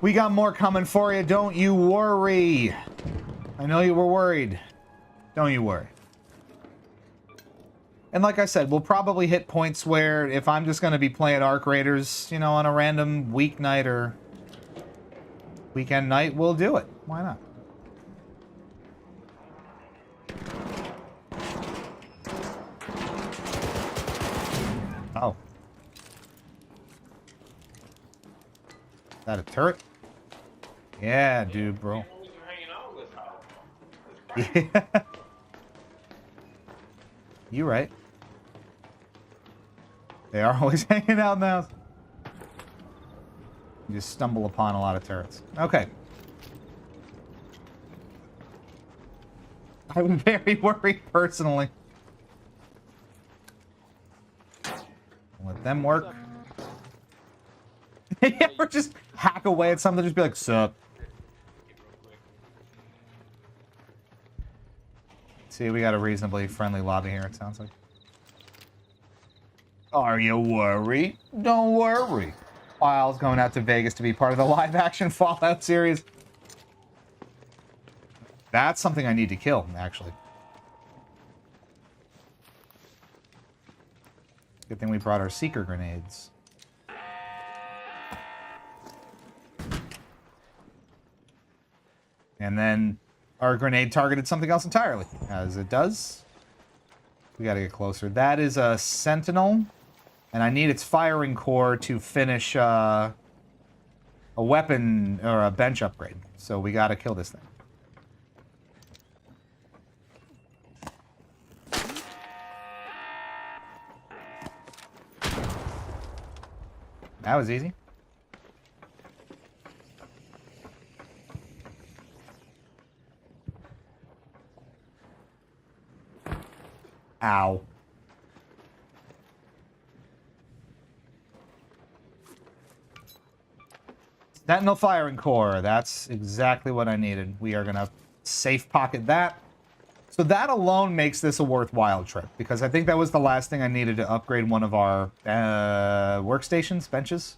we got more coming for you. Don't you worry. I know you were worried. Don't you worry. And like I said, we'll probably hit points where if I'm just going to be playing Arc Raiders, you know, on a random weeknight or weekend night, we'll do it. Why not? Oh. Is that a turret? Yeah, dude, bro. Yeah. You right. They are always hanging out in the house. You just stumble upon a lot of turrets. Okay. I'm very worried personally. Let them work. You ever just hack away at something, just be like, sup. See, we got a reasonably friendly lobby here, it sounds like. Are you worried? Don't worry. Wiles going out to Vegas to be part of the live-action Fallout series. That's something I need to kill, actually. Good thing we brought our seeker grenades. And then our grenade targeted something else entirely, as it does. We gotta get closer. That is a Sentinel, and I need its firing core to finish a weapon or a bench upgrade. So we gotta kill this thing. That was easy. Ow. Sentinel firing core. That's exactly what I needed. We are going to safe pocket that. So that alone makes this a worthwhile trip, because I think that was the last thing I needed to upgrade one of our workstations, benches.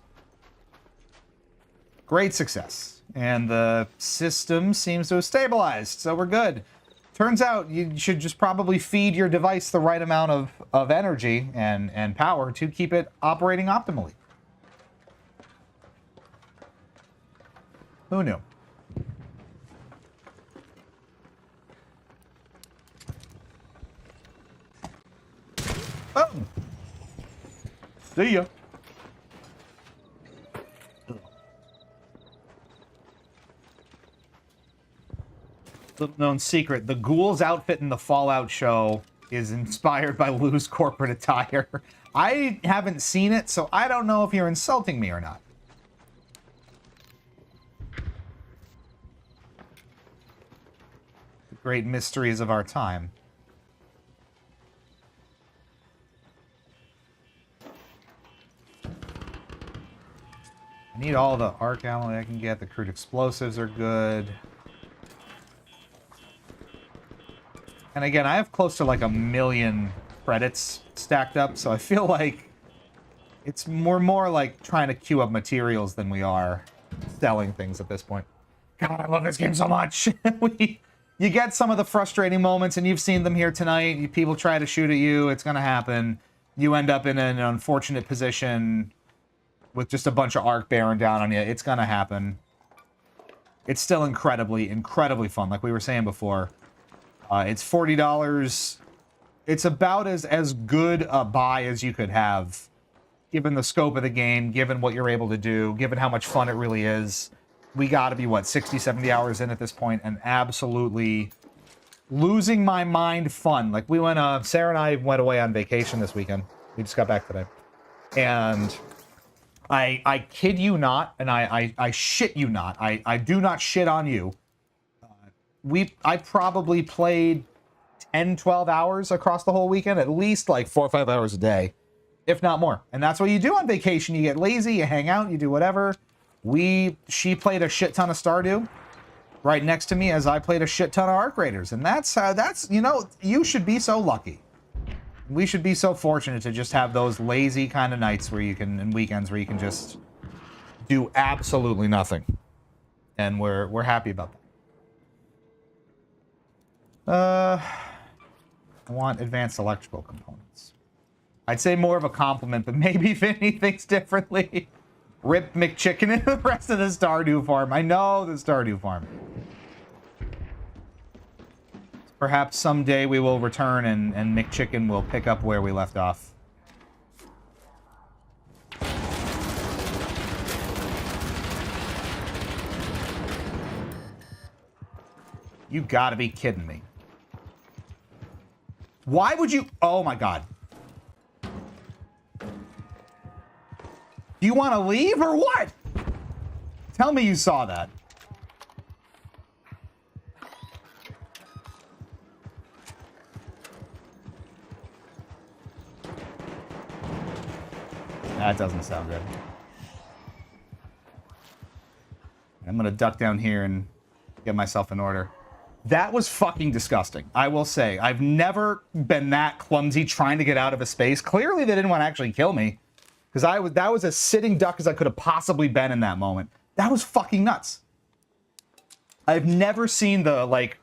Great success. And the system seems to have stabilized, so we're good. Turns out you should just probably feed your device the right amount of energy and power to keep it operating optimally. Who knew? Oh! See ya. Little known secret, the Ghoul's outfit in the Fallout show is inspired by Lou's corporate attire. I haven't seen it, so I don't know if you're insulting me or not. The great mysteries of our time. I need all the arc ammo I can get. The crude explosives are good. And again, I have close to like 1 million credits stacked up, so I feel like it's more like trying to queue up materials than we are selling things at this point. God, I love this game so much. You get some of the frustrating moments, and you've seen them here tonight. People try to shoot at you. It's going to happen. You end up in an unfortunate position with just a bunch of arc bearing down on you. It's going to happen. It's still incredibly fun, like we were saying before. It's $40. It's about as good a buy as you could have, given the scope of the game, given what you're able to do, given how much fun it really is. We got to be, what, 60, 70 hours in at this point, and absolutely losing my mind fun. Like we went, Sarah and I went away on vacation this weekend. We just got back today. And I kid you not, and I shit you not. I do not shit on you. I probably played 10, 12 hours across the whole weekend, at least like 4 or 5 hours a day, if not more. And that's what you do on vacation. You get lazy, you hang out, you do whatever. She played a shit ton of Stardew right next to me as I played a shit ton of Arc Raiders. And that's, you know, you should be so lucky. We should be so fortunate to just have those lazy kind of nights where you can, and weekends where you can just do absolutely nothing. And we're happy about that. I want advanced electrical components. I'd say more of a compliment, but maybe Vinny thinks differently. Rip McChicken and the rest of the Stardew farm. I know the Stardew farm. Perhaps someday we will return and McChicken will pick up where we left off. You gotta be kidding me. Why would you? Oh my God. Do you want to leave or what? Tell me you saw that. That doesn't sound good. I'm gonna duck down here and get myself in order. That was fucking disgusting. I will say, I've never been that clumsy trying to get out of a space. Clearly they didn't want to actually kill me. Because that was as sitting duck as I could have possibly been in that moment. That was fucking nuts. I've never seen the, like,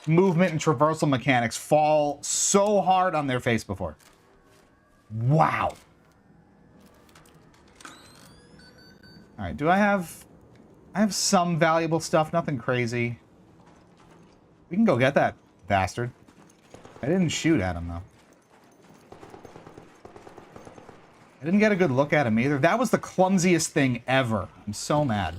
movement and traversal mechanics fall so hard on their face before. Wow. Alright, do I have some valuable stuff, nothing crazy. We can go get that bastard. I didn't shoot at him, though. I didn't get a good look at him either. That was the clumsiest thing ever. I'm so mad.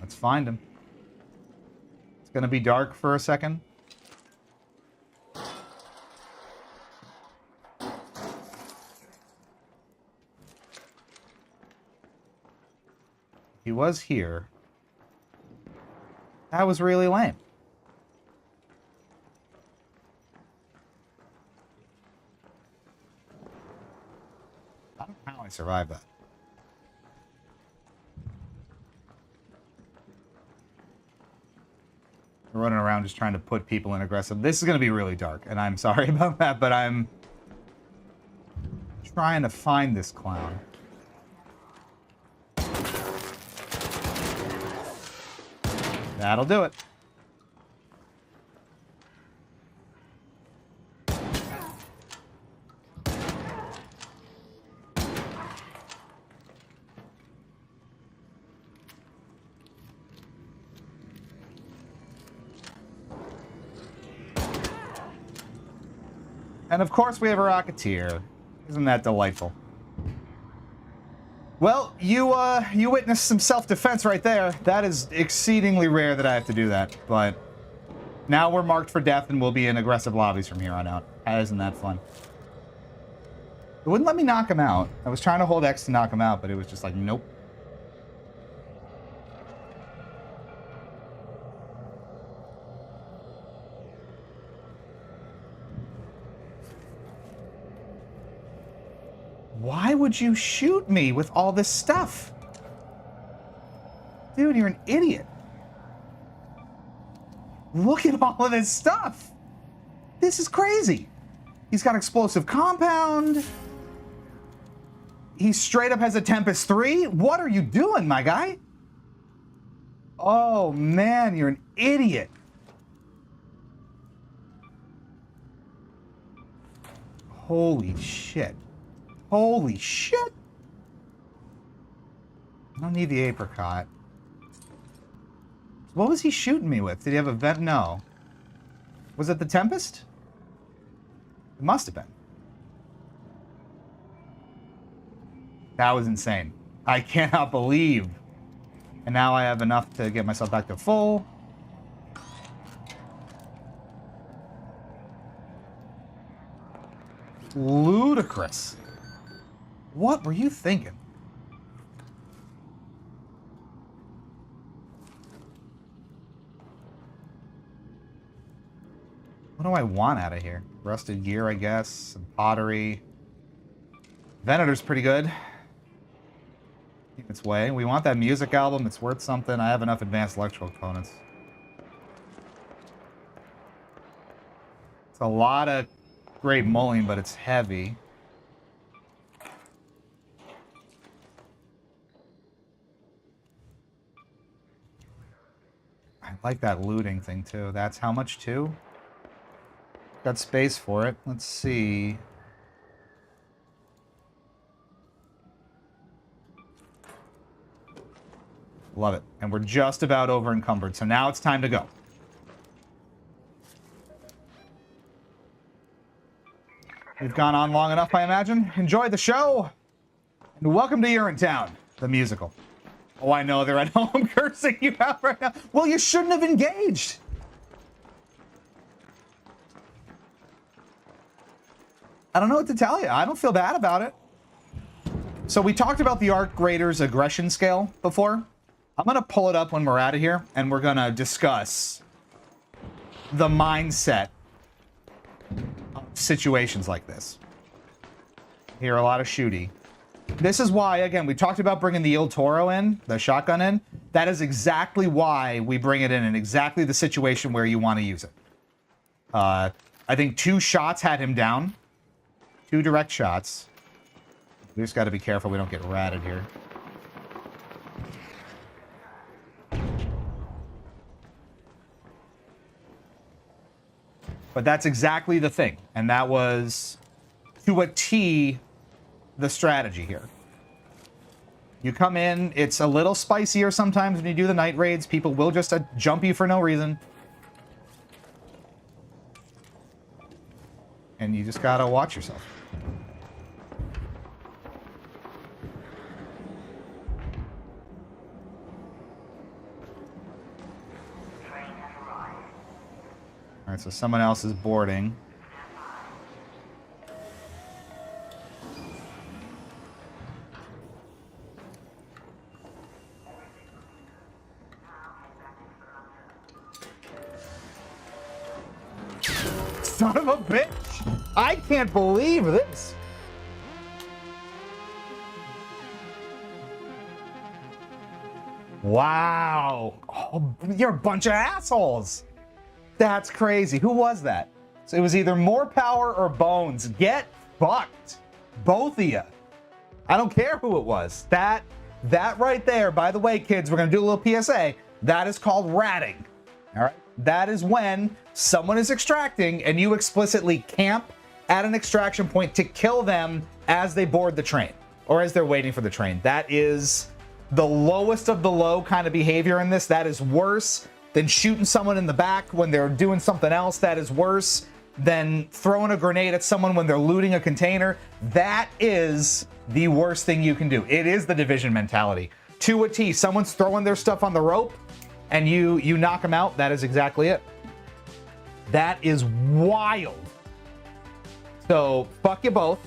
Let's find him. It's gonna be dark for a second. He was here. That was really lame. I don't know how I survived that. We're running around just trying to put people in aggressive. This is going to be really dark, and I'm sorry about that, but I'm trying to find this clown. That'll do it. And of course we have a Rocketeer. Isn't that delightful? Well, you witnessed some self-defense right there. That is exceedingly rare that I have to do that, but now we're marked for death and we'll be in aggressive lobbies from here on out. Isn't that fun? It wouldn't let me knock him out. I was trying to hold X to knock him out, but it was just like, nope. Why would you shoot me with all this stuff? Dude, you're an idiot. Look at all of this stuff. This is crazy. He's got explosive compound. He straight up has a Tempest 3. What are you doing, my guy? Oh, man, you're an idiot. Holy shit. Holy shit! I don't need the apricot. What was he shooting me with? Did he have a vent? No. Was it the Tempest? It must have been. That was insane. I cannot believe. And now I have enough to get myself back to full. Ludicrous. What were you thinking? What do I want out of here? Rusted gear, I guess. Some pottery. Venator's pretty good. Keep its way. We want that music album. It's worth something. I have enough advanced electrical components. It's a lot of great mulling, but it's heavy. I like that looting thing, too. That's how much, too? Got space for it. Let's see. Love it. And we're just about over encumbered, so now it's time to go. We've gone on long enough, I imagine. Enjoy the show, and welcome to Urinetown, the musical. Oh, I know, I know I'm cursing you out right now. Well, you shouldn't have engaged. I don't know what to tell you. I don't feel bad about it. So we talked about the Arc Grader's aggression scale before. I'm going to pull it up when we're out of here, and we're going to discuss the mindset of situations like this. Hear a lot of shooty. This is why, again, we talked about bringing the Il Toro in, the shotgun in. That is exactly why we bring it in exactly the situation where you want to use it. I think 2 shots had him down. 2 direct shots. We just got to be careful we don't get ratted here. But that's exactly the thing. And that was, to a T, the strategy here. You come in, it's a little spicier sometimes when you do the night raids. People will just jump you for no reason. And you just gotta watch yourself. All right, so someone else is boarding. Son of a bitch! I can't believe this! Wow! Oh, you're a bunch of assholes! That's crazy. Who was that? So it was either More Power or Bones. Get fucked. Both of you. I don't care who it was. That right there, by the way, kids, we're going to do a little PSA. That is called ratting. All right? That is when someone is extracting and you explicitly camp at an extraction point to kill them as they board the train or as they're waiting for the train. That is the lowest of the low kind of behavior in this. That is worse than shooting someone in the back when they're doing something else. That is worse than throwing a grenade at someone when they're looting a container. That is the worst thing you can do. It is the Division mentality. To a T, someone's throwing their stuff on the rope and you knock them out. That is exactly it. That is wild. So fuck you both.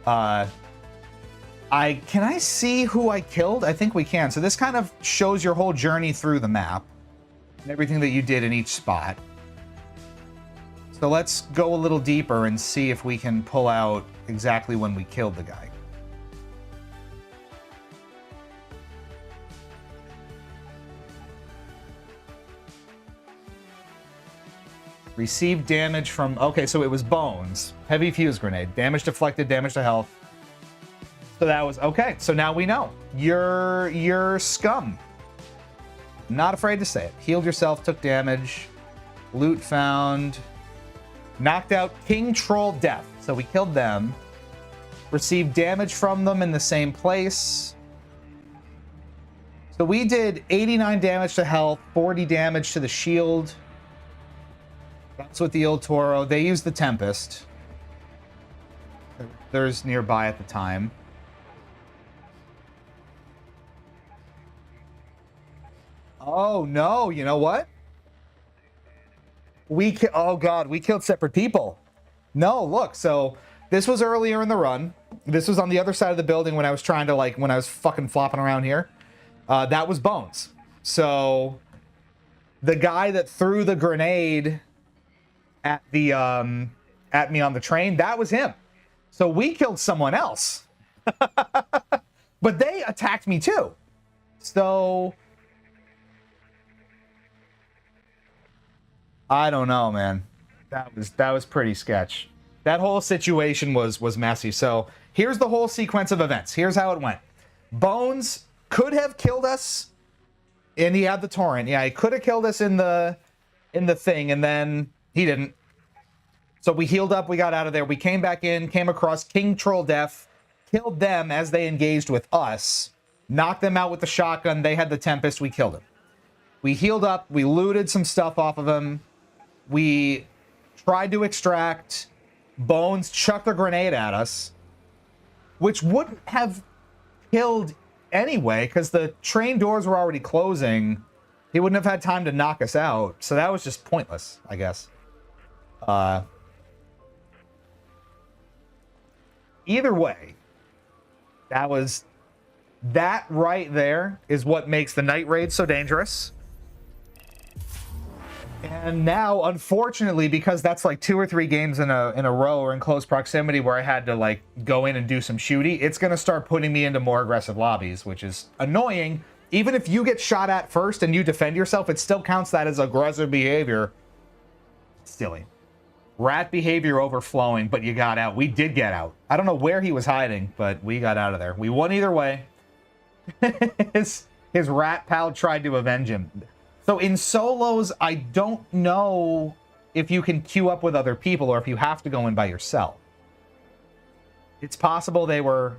Can I see who I killed? I think we can. So this kind of shows your whole journey through the map and everything that you did in each spot. So let's go a little deeper and see if we can pull out exactly when we killed the guy. Received damage from... Okay, so it was bones. Heavy fuse grenade. Damage deflected, damage to health. So that was... Okay, so now we know. You're scum. Not afraid to say it. Healed yourself, took damage. Loot found. Knocked out King Troll Death. So we killed them. Received damage from them in the same place. So we did 89 damage to health, 40 damage to the shield. That's with the Il Toro. They used the Tempest. There's nearby at the time. Oh, no. You know what? Oh, God. We killed separate people. No, look. So this was earlier in the run. This was on the other side of the building when I was trying to, like, when I was fucking flopping around here. That was Bones. So the guy that threw the grenade at the at me on the train, that was him. So we killed someone else. But they attacked me too. So I don't know, man. That was pretty sketch. That whole situation was messy. So here's the whole sequence of events. Here's how it went. Bones could have killed us, and he had the torrent. Yeah, he could have killed us in the thing, and then he didn't. So we healed up, we got out of there, we came back in, came across King Troll Death, killed them as they engaged with us, knocked them out with the shotgun, they had the Tempest, we killed him. We healed up, we looted some stuff off of him, we tried to extract, Bones chucked a grenade at us, which wouldn't have killed anyway, because the train doors were already closing. He wouldn't have had time to knock us out, so that was just pointless, I guess. Either way, that right there is what makes the night raid so dangerous. And now, unfortunately, because that's like 2 or 3 games in a row or in close proximity where I had to like go in and do some shooty, it's going to start putting me into more aggressive lobbies, which is annoying. Even if you get shot at first and you defend yourself, it still counts that as aggressive behavior. Silly. Rat behavior overflowing, but you got out. We did get out. I don't know where he was hiding, but we got out of there. We won either way. his rat pal tried to avenge him. So in solos, I don't know if you can queue up with other people or if you have to go in by yourself. It's possible they were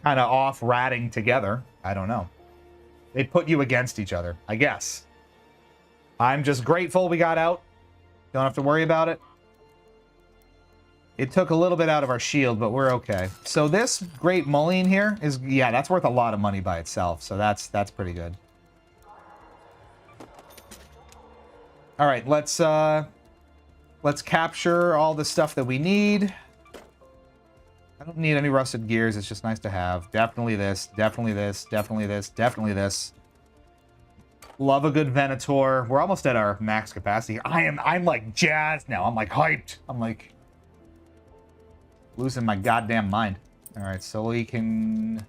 kind of off ratting together. I don't know. They put you against each other, I guess. I'm just grateful we got out. Don't have to worry about it. It took a little bit out of our shield, but we're okay. So this Great Mullion here is, yeah, that's worth a lot of money by itself. So that's pretty good. All right, let's capture all the stuff that we need. I don't need any rusted gears. It's just nice to have. Definitely this, definitely this, definitely this, definitely this. Love a good Venator. We're almost at our max capacity. I'm like jazzed now. I'm like hyped. I'm like losing my goddamn mind. All right, so we can...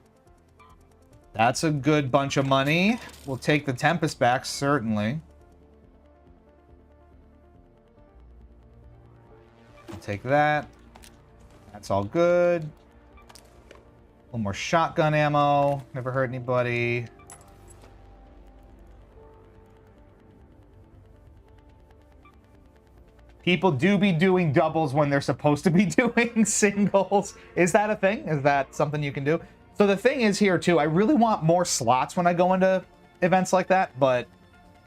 That's a good bunch of money. We'll take the Tempest back, certainly. We'll take that. That's all good. A little more shotgun ammo. Never hurt anybody. People do be doing doubles when they're supposed to be doing singles. Is that a thing? Is that something you can do? So the thing is here too, I really want more slots when I go into events like that, but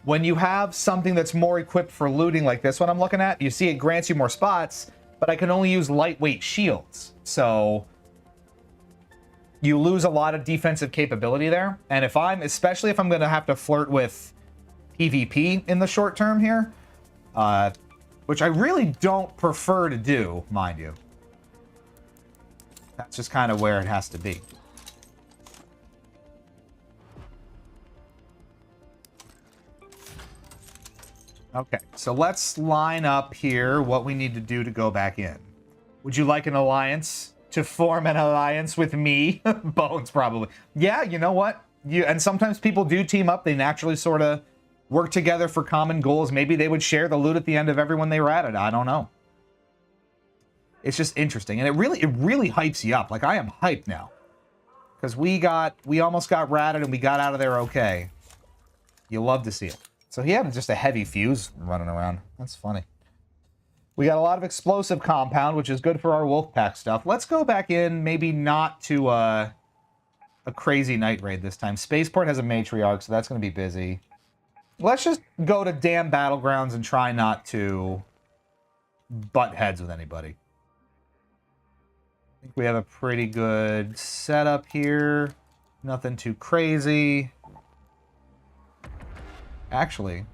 when you have something that's more equipped for looting like this one I'm looking at, you see it grants you more spots, but I can only use lightweight shields. So you lose a lot of defensive capability there. And especially if I'm going to have to flirt with PvP in the short term here, which I really don't prefer to do, mind you. That's just kind of where it has to be. Okay, so let's line up here what we need to do to go back in. Would you like an alliance? To form an alliance with me? Bones, probably. Yeah, you know what? And sometimes people do team up. They naturally sort of work together for common goals. Maybe they would share the loot at the end of everyone they ratted. I don't know. It's just interesting. And it really hypes you up. Like, I am hyped now. Because we almost got ratted and we got out of there okay. You love to see it. So he had just a heavy fuse running around. That's funny. We got a lot of explosive compound, which is good for our Wolfpack stuff. Let's go back in, maybe not to a crazy night raid this time. Spaceport has a matriarch, so that's going to be busy. Let's just go to damn Battlegrounds and try not to butt heads with anybody. I think we have a pretty good setup here. Nothing too crazy. Actually,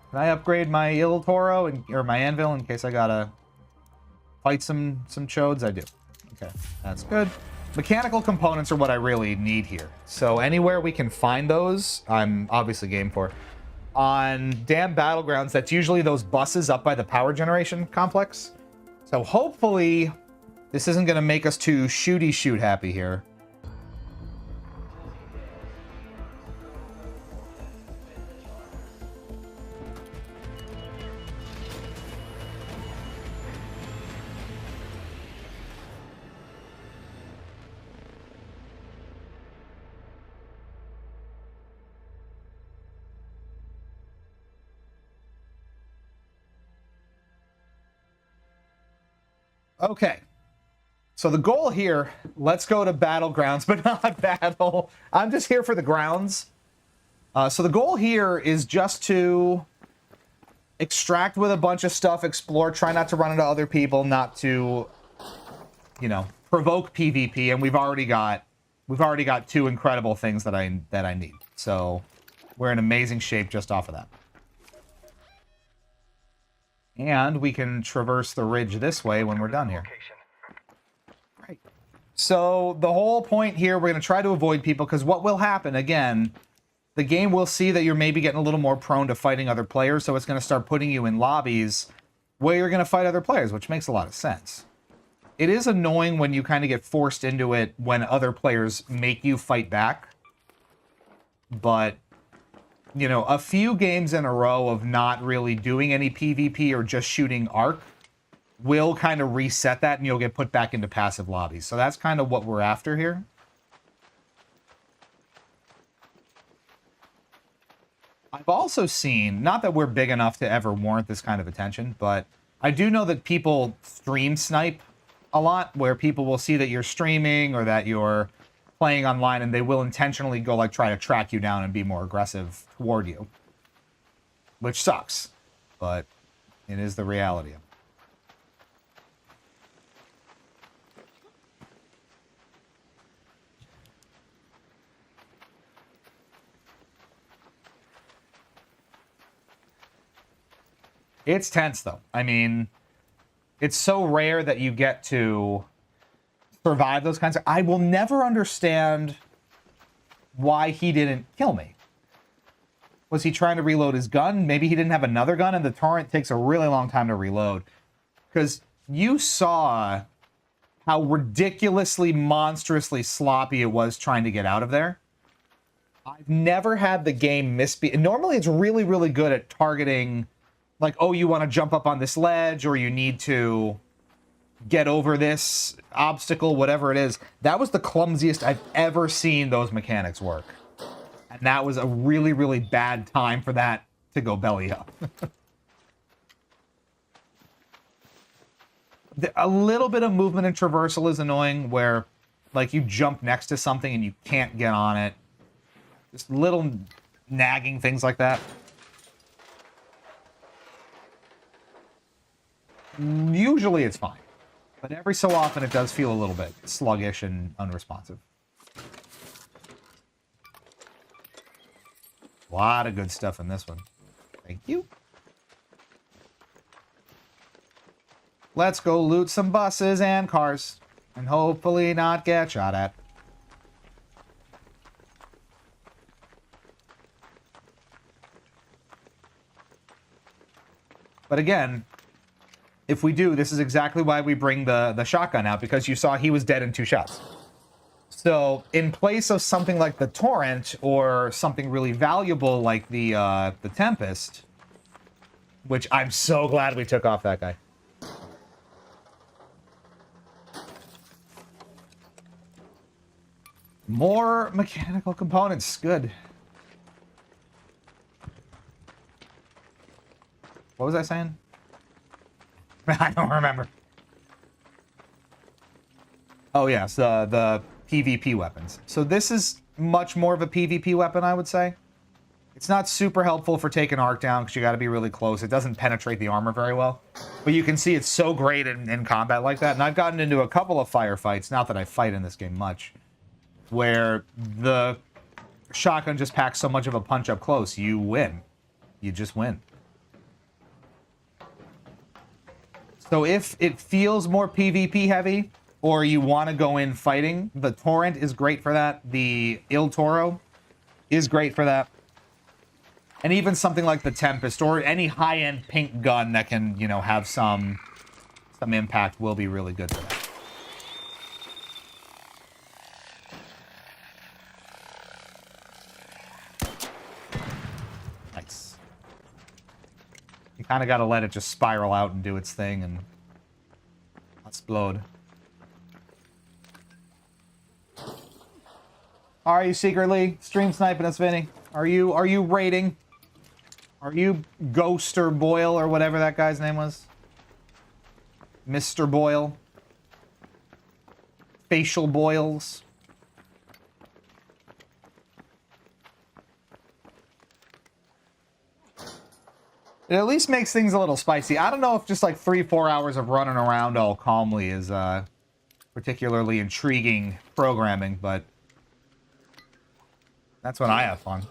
can I upgrade my Il Toro or my Anvil in case I gotta fight some chodes? I do. Okay, that's good. Mechanical components are what I really need here. So anywhere we can find those, I'm obviously game for. On Dam Battlegrounds, that's usually those buses up by the power generation complex. So hopefully this isn't going to make us too shooty shoot happy here. Okay, so the goal here, let's go to Battlegrounds, but not battle. I'm just here for the grounds. So the goal here is just to extract with a bunch of stuff, explore, try not to run into other people, not to, you know, provoke PvP, and we've already got 2 incredible things that I need. So we're in amazing shape just off of that. And we can traverse the ridge this way when we're done here. Right. So the whole point here, we're going to try to avoid people, because what will happen, again, the game will see that you're maybe getting a little more prone to fighting other players, so it's going to start putting you in lobbies where you're going to fight other players, which makes a lot of sense. It is annoying when you kind of get forced into it when other players make you fight back. But, you know, a few games in a row of not really doing any PvP or just shooting arc will kind of reset that, and you'll get put back into passive lobbies. So that's kind of what we're after here. I've also seen, not that we're big enough to ever warrant this kind of attention, but I do know that people stream snipe a lot, where people will see that you're streaming or that you're playing online, and they will intentionally go like try to track you down and be more aggressive toward you, which sucks, but it is the reality of it. It's tense though. I mean, it's so rare that you get to survive those kinds of... I will never understand why he didn't kill me. Was he trying to reload his gun? Maybe he didn't have another gun, and the torrent takes a really long time to reload. Because you saw how ridiculously, monstrously sloppy it was trying to get out of there. I've never had the game misspeak. Normally it's really, really good at targeting, like, oh, you want to jump up on this ledge, or you need to get over this obstacle, whatever it is. That was the clumsiest I've ever seen those mechanics work. And that was a really, really bad time for that to go belly up. A little bit of movement and traversal is annoying, where, like, you jump next to something and you can't get on it. Just little nagging things like that. Usually it's fine. But every so often it does feel a little bit sluggish and unresponsive. A lot of good stuff in this one. Thank you. Let's go loot some buses and cars. And hopefully not get shot at. But again, if we do, this is exactly why we bring the shotgun out, because you saw he was dead in 2 shots. So in place of something like the Torrent or something really valuable like the Tempest, which I'm so glad we took off that guy. More mechanical components, good. What was I saying? I don't remember. Oh, yes, the PvP weapons. So this is much more of a PvP weapon, I would say. It's not super helpful for taking arc down, because you got to be really close. It doesn't penetrate the armor very well. But you can see it's so great in combat like that. And I've gotten into a couple of firefights, not that I fight in this game much, where the shotgun just packs so much of a punch up close. You win. You just win. So if it feels more PvP heavy, or you want to go in fighting, the Torrent is great for that. The Il Toro is great for that. And even something like the Tempest, or any high-end pink gun that can, you know, have some impact will be really good for that. Nice. You kind of got to let it just spiral out and do its thing and explode. Are you secretly stream sniping us, Vinny? Are you raiding? Are you Ghost or Boyle or whatever that guy's name was? Mr. Boyle? Facial boils? It at least makes things a little spicy. I don't know if just like 3-4 hours of running around all calmly is particularly intriguing programming, but that's when I have fun.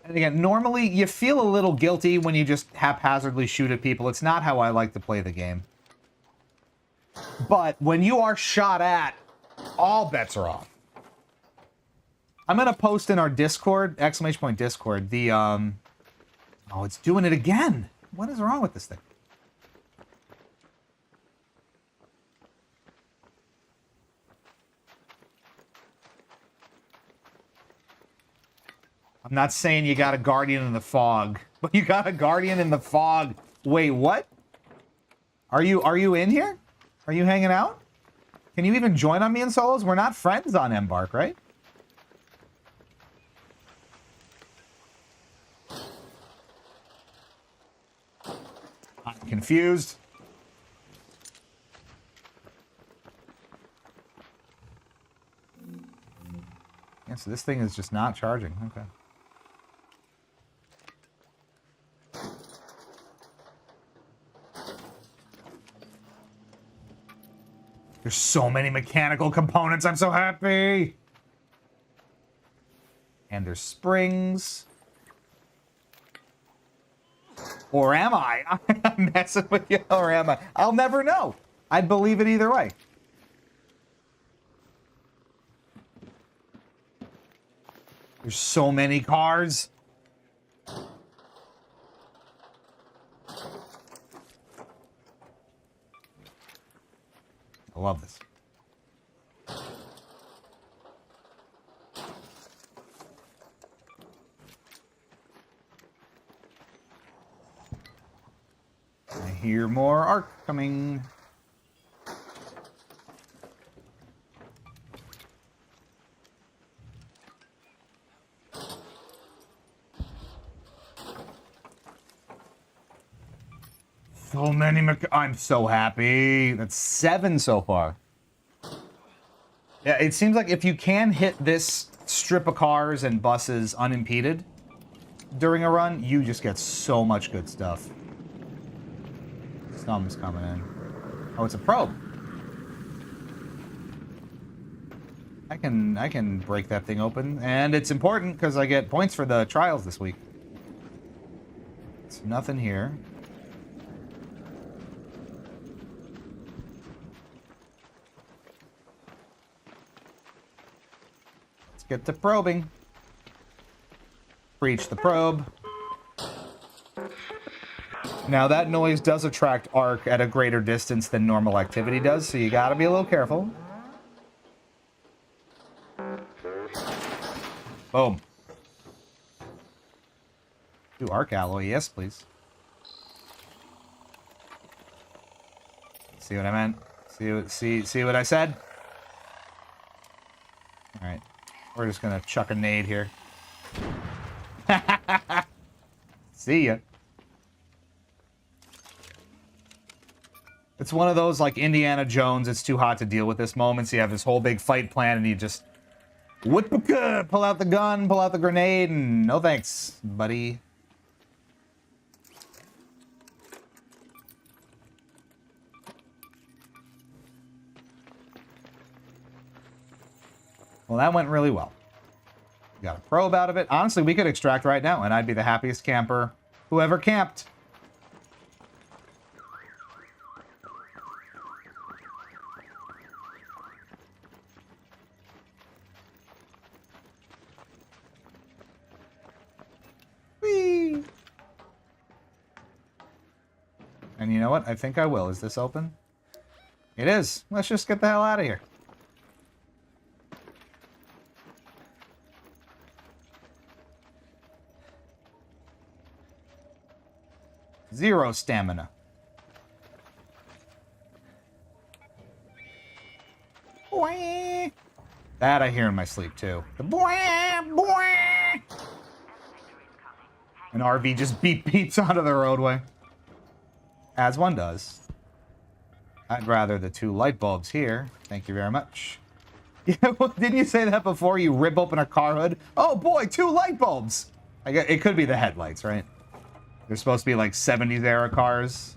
And again, normally you feel a little guilty when you just haphazardly shoot at people. It's not how I like to play the game. But when you are shot at, all bets are off. I'm going to post in our Discord, !Discord, the, oh, it's doing it again. What is wrong with this thing? I'm not saying you got a Guardian in the fog, but you got a Guardian in the fog. Wait, what? Are you in here? Are you hanging out? Can you even join on me in solos? We're not friends on Embark, right? I'm confused. Yeah, so this thing is just not charging. Okay. There's so many mechanical components. I'm so happy. And there's springs. Or am I? I'm messing with you, or am I? I'll never know. I'd believe it either way. There's so many cars. I love this. I hear more arc coming. So many I'm so happy. That's 7 so far. Yeah, it seems like if you can hit this strip of cars and buses unimpeded during a run, you just get so much good stuff. Some's coming in. Oh, it's a probe. I can break that thing open, and it's important because I get points for the trials this week. It's nothing here. Let's get to probing. Breach the probe. Now that noise does attract arc at a greater distance than normal activity does, so you gotta be a little careful. Boom. Do arc alloy, yes please. See what I meant? See what I said? Alright. We're just gonna chuck a nade here. See ya. It's one of those, like Indiana Jones, it's too hot to deal with this moment, so you have this whole big fight plan, and you just... pull out the gun, pull out the grenade, and no thanks, buddy. Well, that went really well. We got a probe out of it. Honestly, we could extract right now, and I'd be the happiest camper who ever camped. Whee! And you know what? I think I will. Is this open? It is. Let's just get the hell out of here. Zero stamina. Boing. That I hear in my sleep too. The boing, boing. An RV just beats onto the roadway. As one does. I'd rather the 2 light bulbs here. Thank you very much. Yeah, well, didn't you say that before you rip open a car hood? Oh boy, 2 light bulbs! I guess it could be the headlights, right? They're supposed to be like 70s era cars.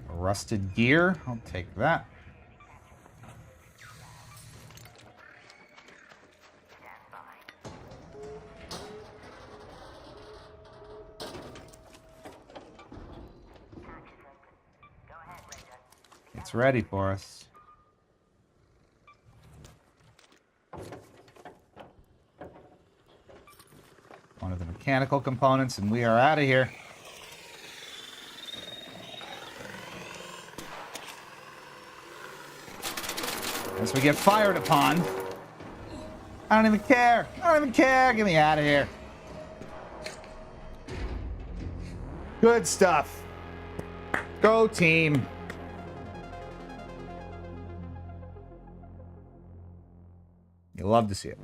Rusted gear. I'll take that. It's ready for us. One of the mechanical components, and we are out of here. As we get fired upon. I don't even care. I don't even care. Get me out of here. Good stuff. Go team. You love to see it.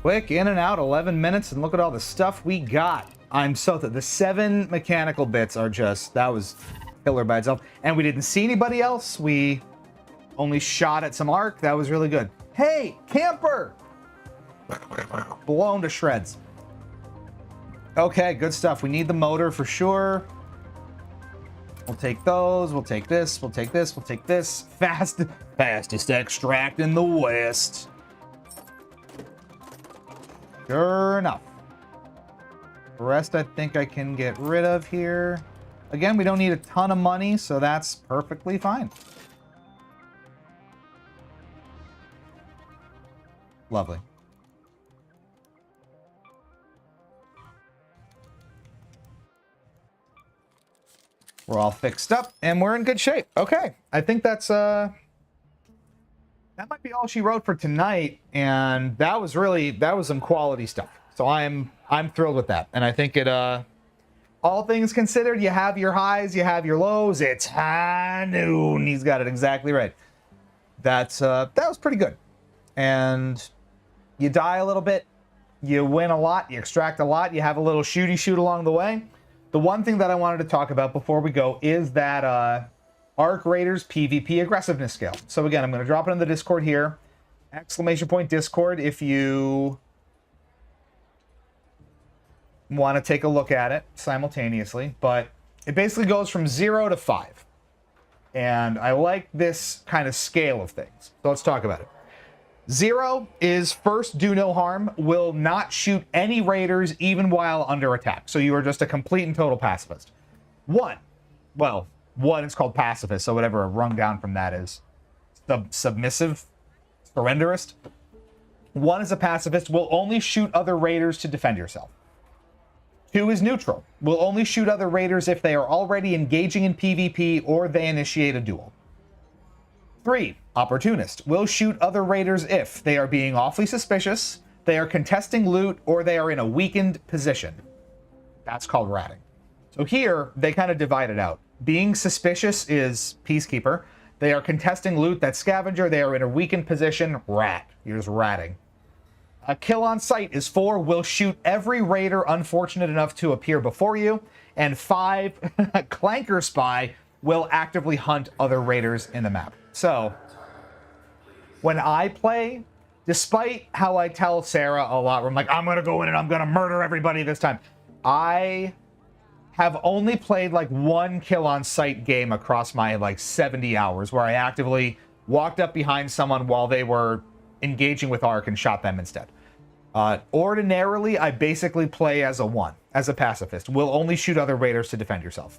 Quick, in and out, 11 minutes, and look at all the stuff we got. I'm so the 7 mechanical bits are just, that was killer by itself. And we didn't see anybody else. We only shot at some arc. That was really good. Hey, camper! Blown to shreds. Okay, good stuff. We need the motor for sure. We'll take those. We'll take this. We'll take this. We'll take this. Fastest extract in the West. Sure enough. The rest I think I can get rid of here. Again, we don't need a ton of money, so that's perfectly fine. Lovely. We're all fixed up, and we're in good shape. Okay, I think that's, that might be all she wrote for tonight, and that was some quality stuff. So I'm thrilled with that, and I think it, all things considered, you have your highs, you have your lows. It's high noon. He's got it exactly right. That was pretty good, and you die a little bit, you win a lot, you extract a lot, you have a little shooty shoot along the way. The one thing that I wanted to talk about before we go is that Arc Raiders PvP aggressiveness scale. So again, I'm going to drop it in the Discord here. ! Discord if you want to take a look at it simultaneously. But it basically goes from 0 to 5. And I like this kind of scale of things. So let's talk about it. 0 is first do no harm, will not shoot any raiders even while under attack. So you are just a complete and total pacifist. 1, well, 1 is called pacifist, so whatever a rung down from that is. Submissive? Surrenderist? 1 is a pacifist, will only shoot other raiders to defend yourself. 2 is neutral, will only shoot other raiders if they are already engaging in PvP or they initiate a duel. 3, opportunist, will shoot other raiders if they are being awfully suspicious, they are contesting loot, or they are in a weakened position. That's called ratting. So here, they kind of divide it out. Being suspicious is peacekeeper. They are contesting loot, that's scavenger. They are in a weakened position, rat. You're just ratting. A kill on sight is 4, will shoot every raider unfortunate enough to appear before you. And 5, clanker spy, will actively hunt other raiders in the map. So, when I play, despite how I tell Sarah a lot, where I'm like, I'm going to go in and I'm going to murder everybody this time. I have only played like one kill on sight game across my like 70 hours where I actively walked up behind someone while they were engaging with Arc and shot them instead. Ordinarily, I basically play as a 1, as a pacifist. Will only shoot other raiders to defend yourself.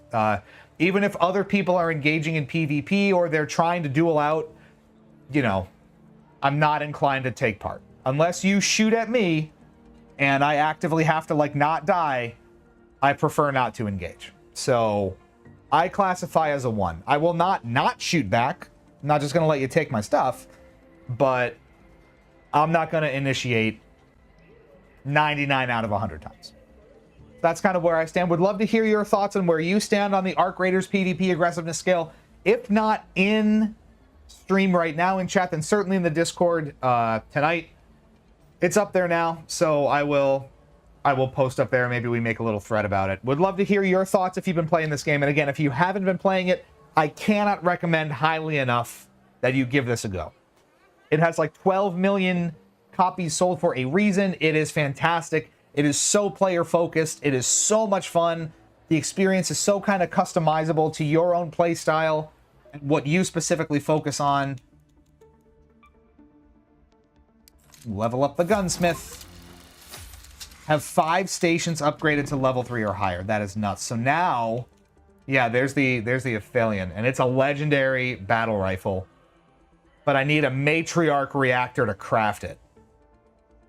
Even if other people are engaging in PvP or they're trying to duel out, you know, I'm not inclined to take part. Unless you shoot at me and I actively have to like not die, I prefer not to engage. So I classify as a 1. I will not shoot back. I'm not just going to let you take my stuff, but I'm not going to initiate 99 out of 100 times. That's kind of where I stand. Would love to hear your thoughts on where you stand on the Arc Raiders PvP aggressiveness scale. If not in stream right now in chat, then certainly in the Discord tonight. It's up there now, so I will post up there. Maybe we make a little thread about it. Would love to hear your thoughts if you've been playing this game. And again, if you haven't been playing it, I cannot recommend highly enough that you give this a go. It has like 12 million copies sold for a reason. It is fantastic. It is so player focused. It is so much fun. The experience is so kind of customizable to your own play style and what you specifically focus on. Level up the gunsmith. Have 5 stations upgraded to level 3 or higher. That is nuts. So now, yeah, there's the Aphelion, and it's a legendary battle rifle. But I need a matriarch reactor to craft it.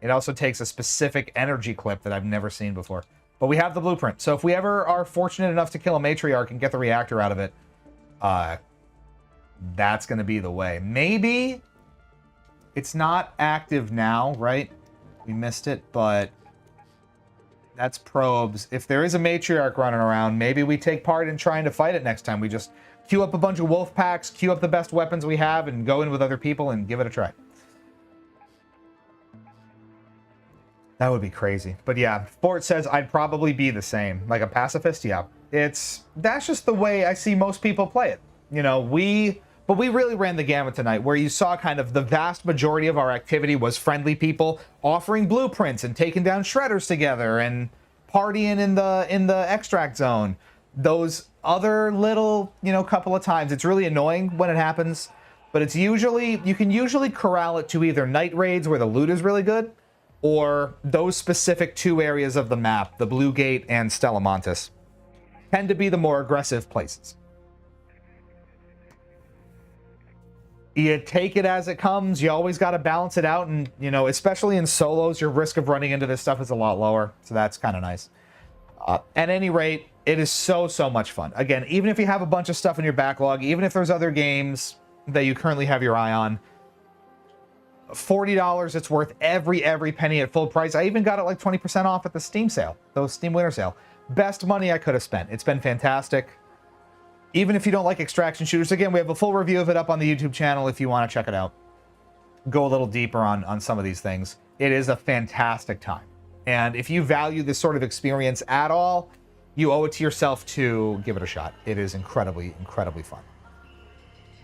It also takes a specific energy clip that I've never seen before. But we have the blueprint. So if we ever are fortunate enough to kill a matriarch and get the reactor out of it, that's going to be the way. Maybe it's not active now, right? We missed it, but that's probes. If there is a matriarch running around, maybe we take part in trying to fight it next time. We just queue up a bunch of wolf packs, queue up the best weapons we have, and go in with other people and give it a try. That would be crazy. But yeah, Fort says I'd probably be the same. Like a pacifist, yeah. That's just the way I see most people play it. You know, but we really ran the gamut tonight, where you saw kind of the vast majority of our activity was friendly people offering blueprints and taking down shredders together and partying in the extract zone. Those other little, you know, couple of times, it's really annoying when it happens, but it's usually, you can usually corral it to either night raids where the loot is really good, or those specific 2 areas of the map, the Blue Gate and Stellamontis, tend to be the more aggressive places. You take it as it comes. You always got to balance it out, and, you know, especially in solos, your risk of running into this stuff is a lot lower, so that's kind of nice. At any rate, it is so much fun. Again, even if you have a bunch of stuff in your backlog, even if there's other games that you currently have your eye on, $40, it's worth every penny at full price. I even got it like 20% off at the Steam sale, those Steam Winter Sale. Best money I could have spent. It's been fantastic. Even if you don't like extraction shooters, again, we have a full review of it up on the YouTube channel if you want to check it out. Go a little deeper on some of these things. It is a fantastic time. And if you value this sort of experience at all, you owe it to yourself to give it a shot. It is incredibly fun.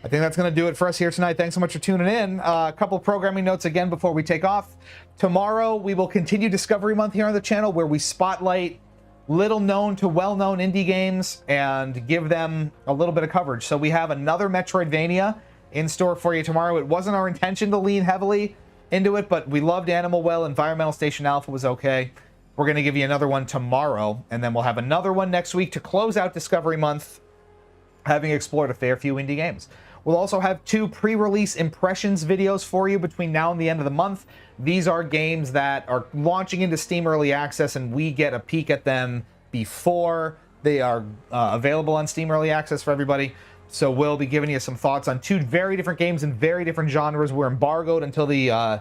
I think that's going to do it for us here tonight. Thanks so much for tuning in. A couple programming notes again before we take off. Tomorrow, we will continue Discovery Month here on the channel, where we spotlight little known to well-known indie games and give them a little bit of coverage. So we have another Metroidvania in store for you tomorrow. It wasn't our intention to lean heavily into it, but we loved Animal Well. Environmental Station Alpha was okay. We're going to give you another one tomorrow, and then we'll have another one next week to close out Discovery Month, having explored a fair few indie games. We'll also have 2 pre-release impressions videos for you between now and the end of the month. These are games that are launching into Steam Early Access, and we get a peek at them before they are available on Steam Early Access for everybody. So we'll be giving you some thoughts on 2 very different games in very different genres. We're embargoed until the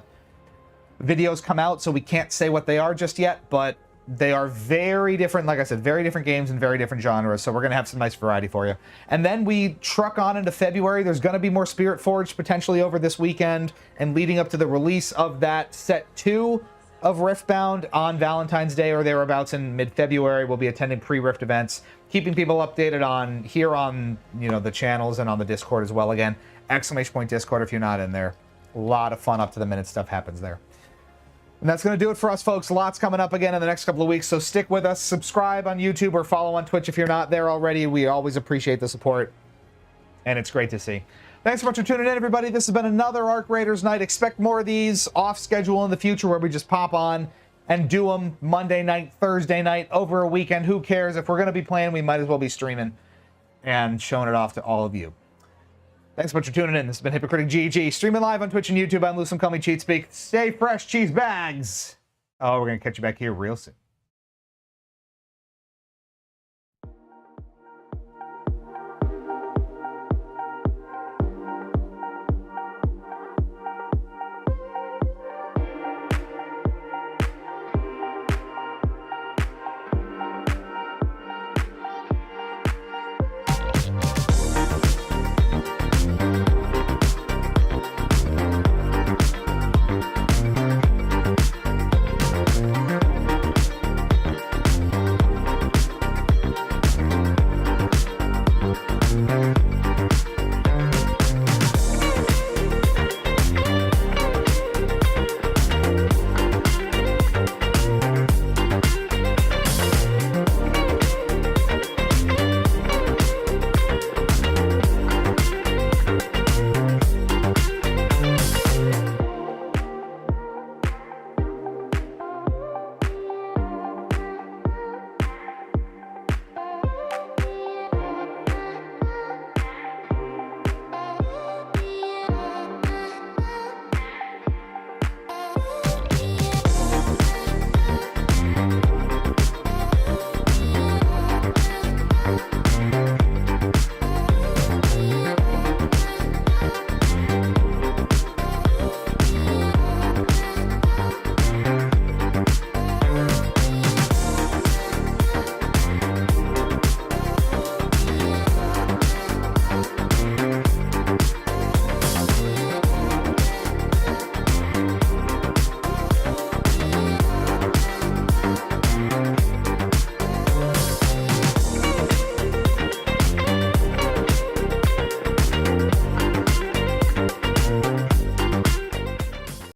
videos come out, so we can't say what they are just yet, but they are very different, like I said, very different games in very different genres, so we're going to have some nice variety for you. And then we truck on into February. There's going to be more Spirit Forge potentially over this weekend, and leading up to the release of that set 2 of Riftbound on Valentine's Day or thereabouts in mid-February. We'll be attending pre-Rift events, keeping people updated on here on, you know, the channels and on the Discord as well. Again, !Discord if you're not in there. A lot of fun up to the minute stuff happens there. And that's going to do it for us, folks. Lots coming up again in the next couple of weeks, so stick with us. Subscribe on YouTube or follow on Twitch if you're not there already. We always appreciate the support, and it's great to see. Thanks so much for tuning in, everybody. This has been another Arc Raiders night. Expect more of these off schedule in the future where we just pop on and do them Monday night, Thursday night, over a weekend. Who cares? If we're going to be playing, we might as well be streaming and showing it off to all of you. Thanks so much for tuning in. This has been Hypocritic GG, streaming live on Twitch and YouTube. I'm Lewis. Call me Cheat Speak. Stay fresh, cheese bags. Oh, we're going to catch you back here real soon.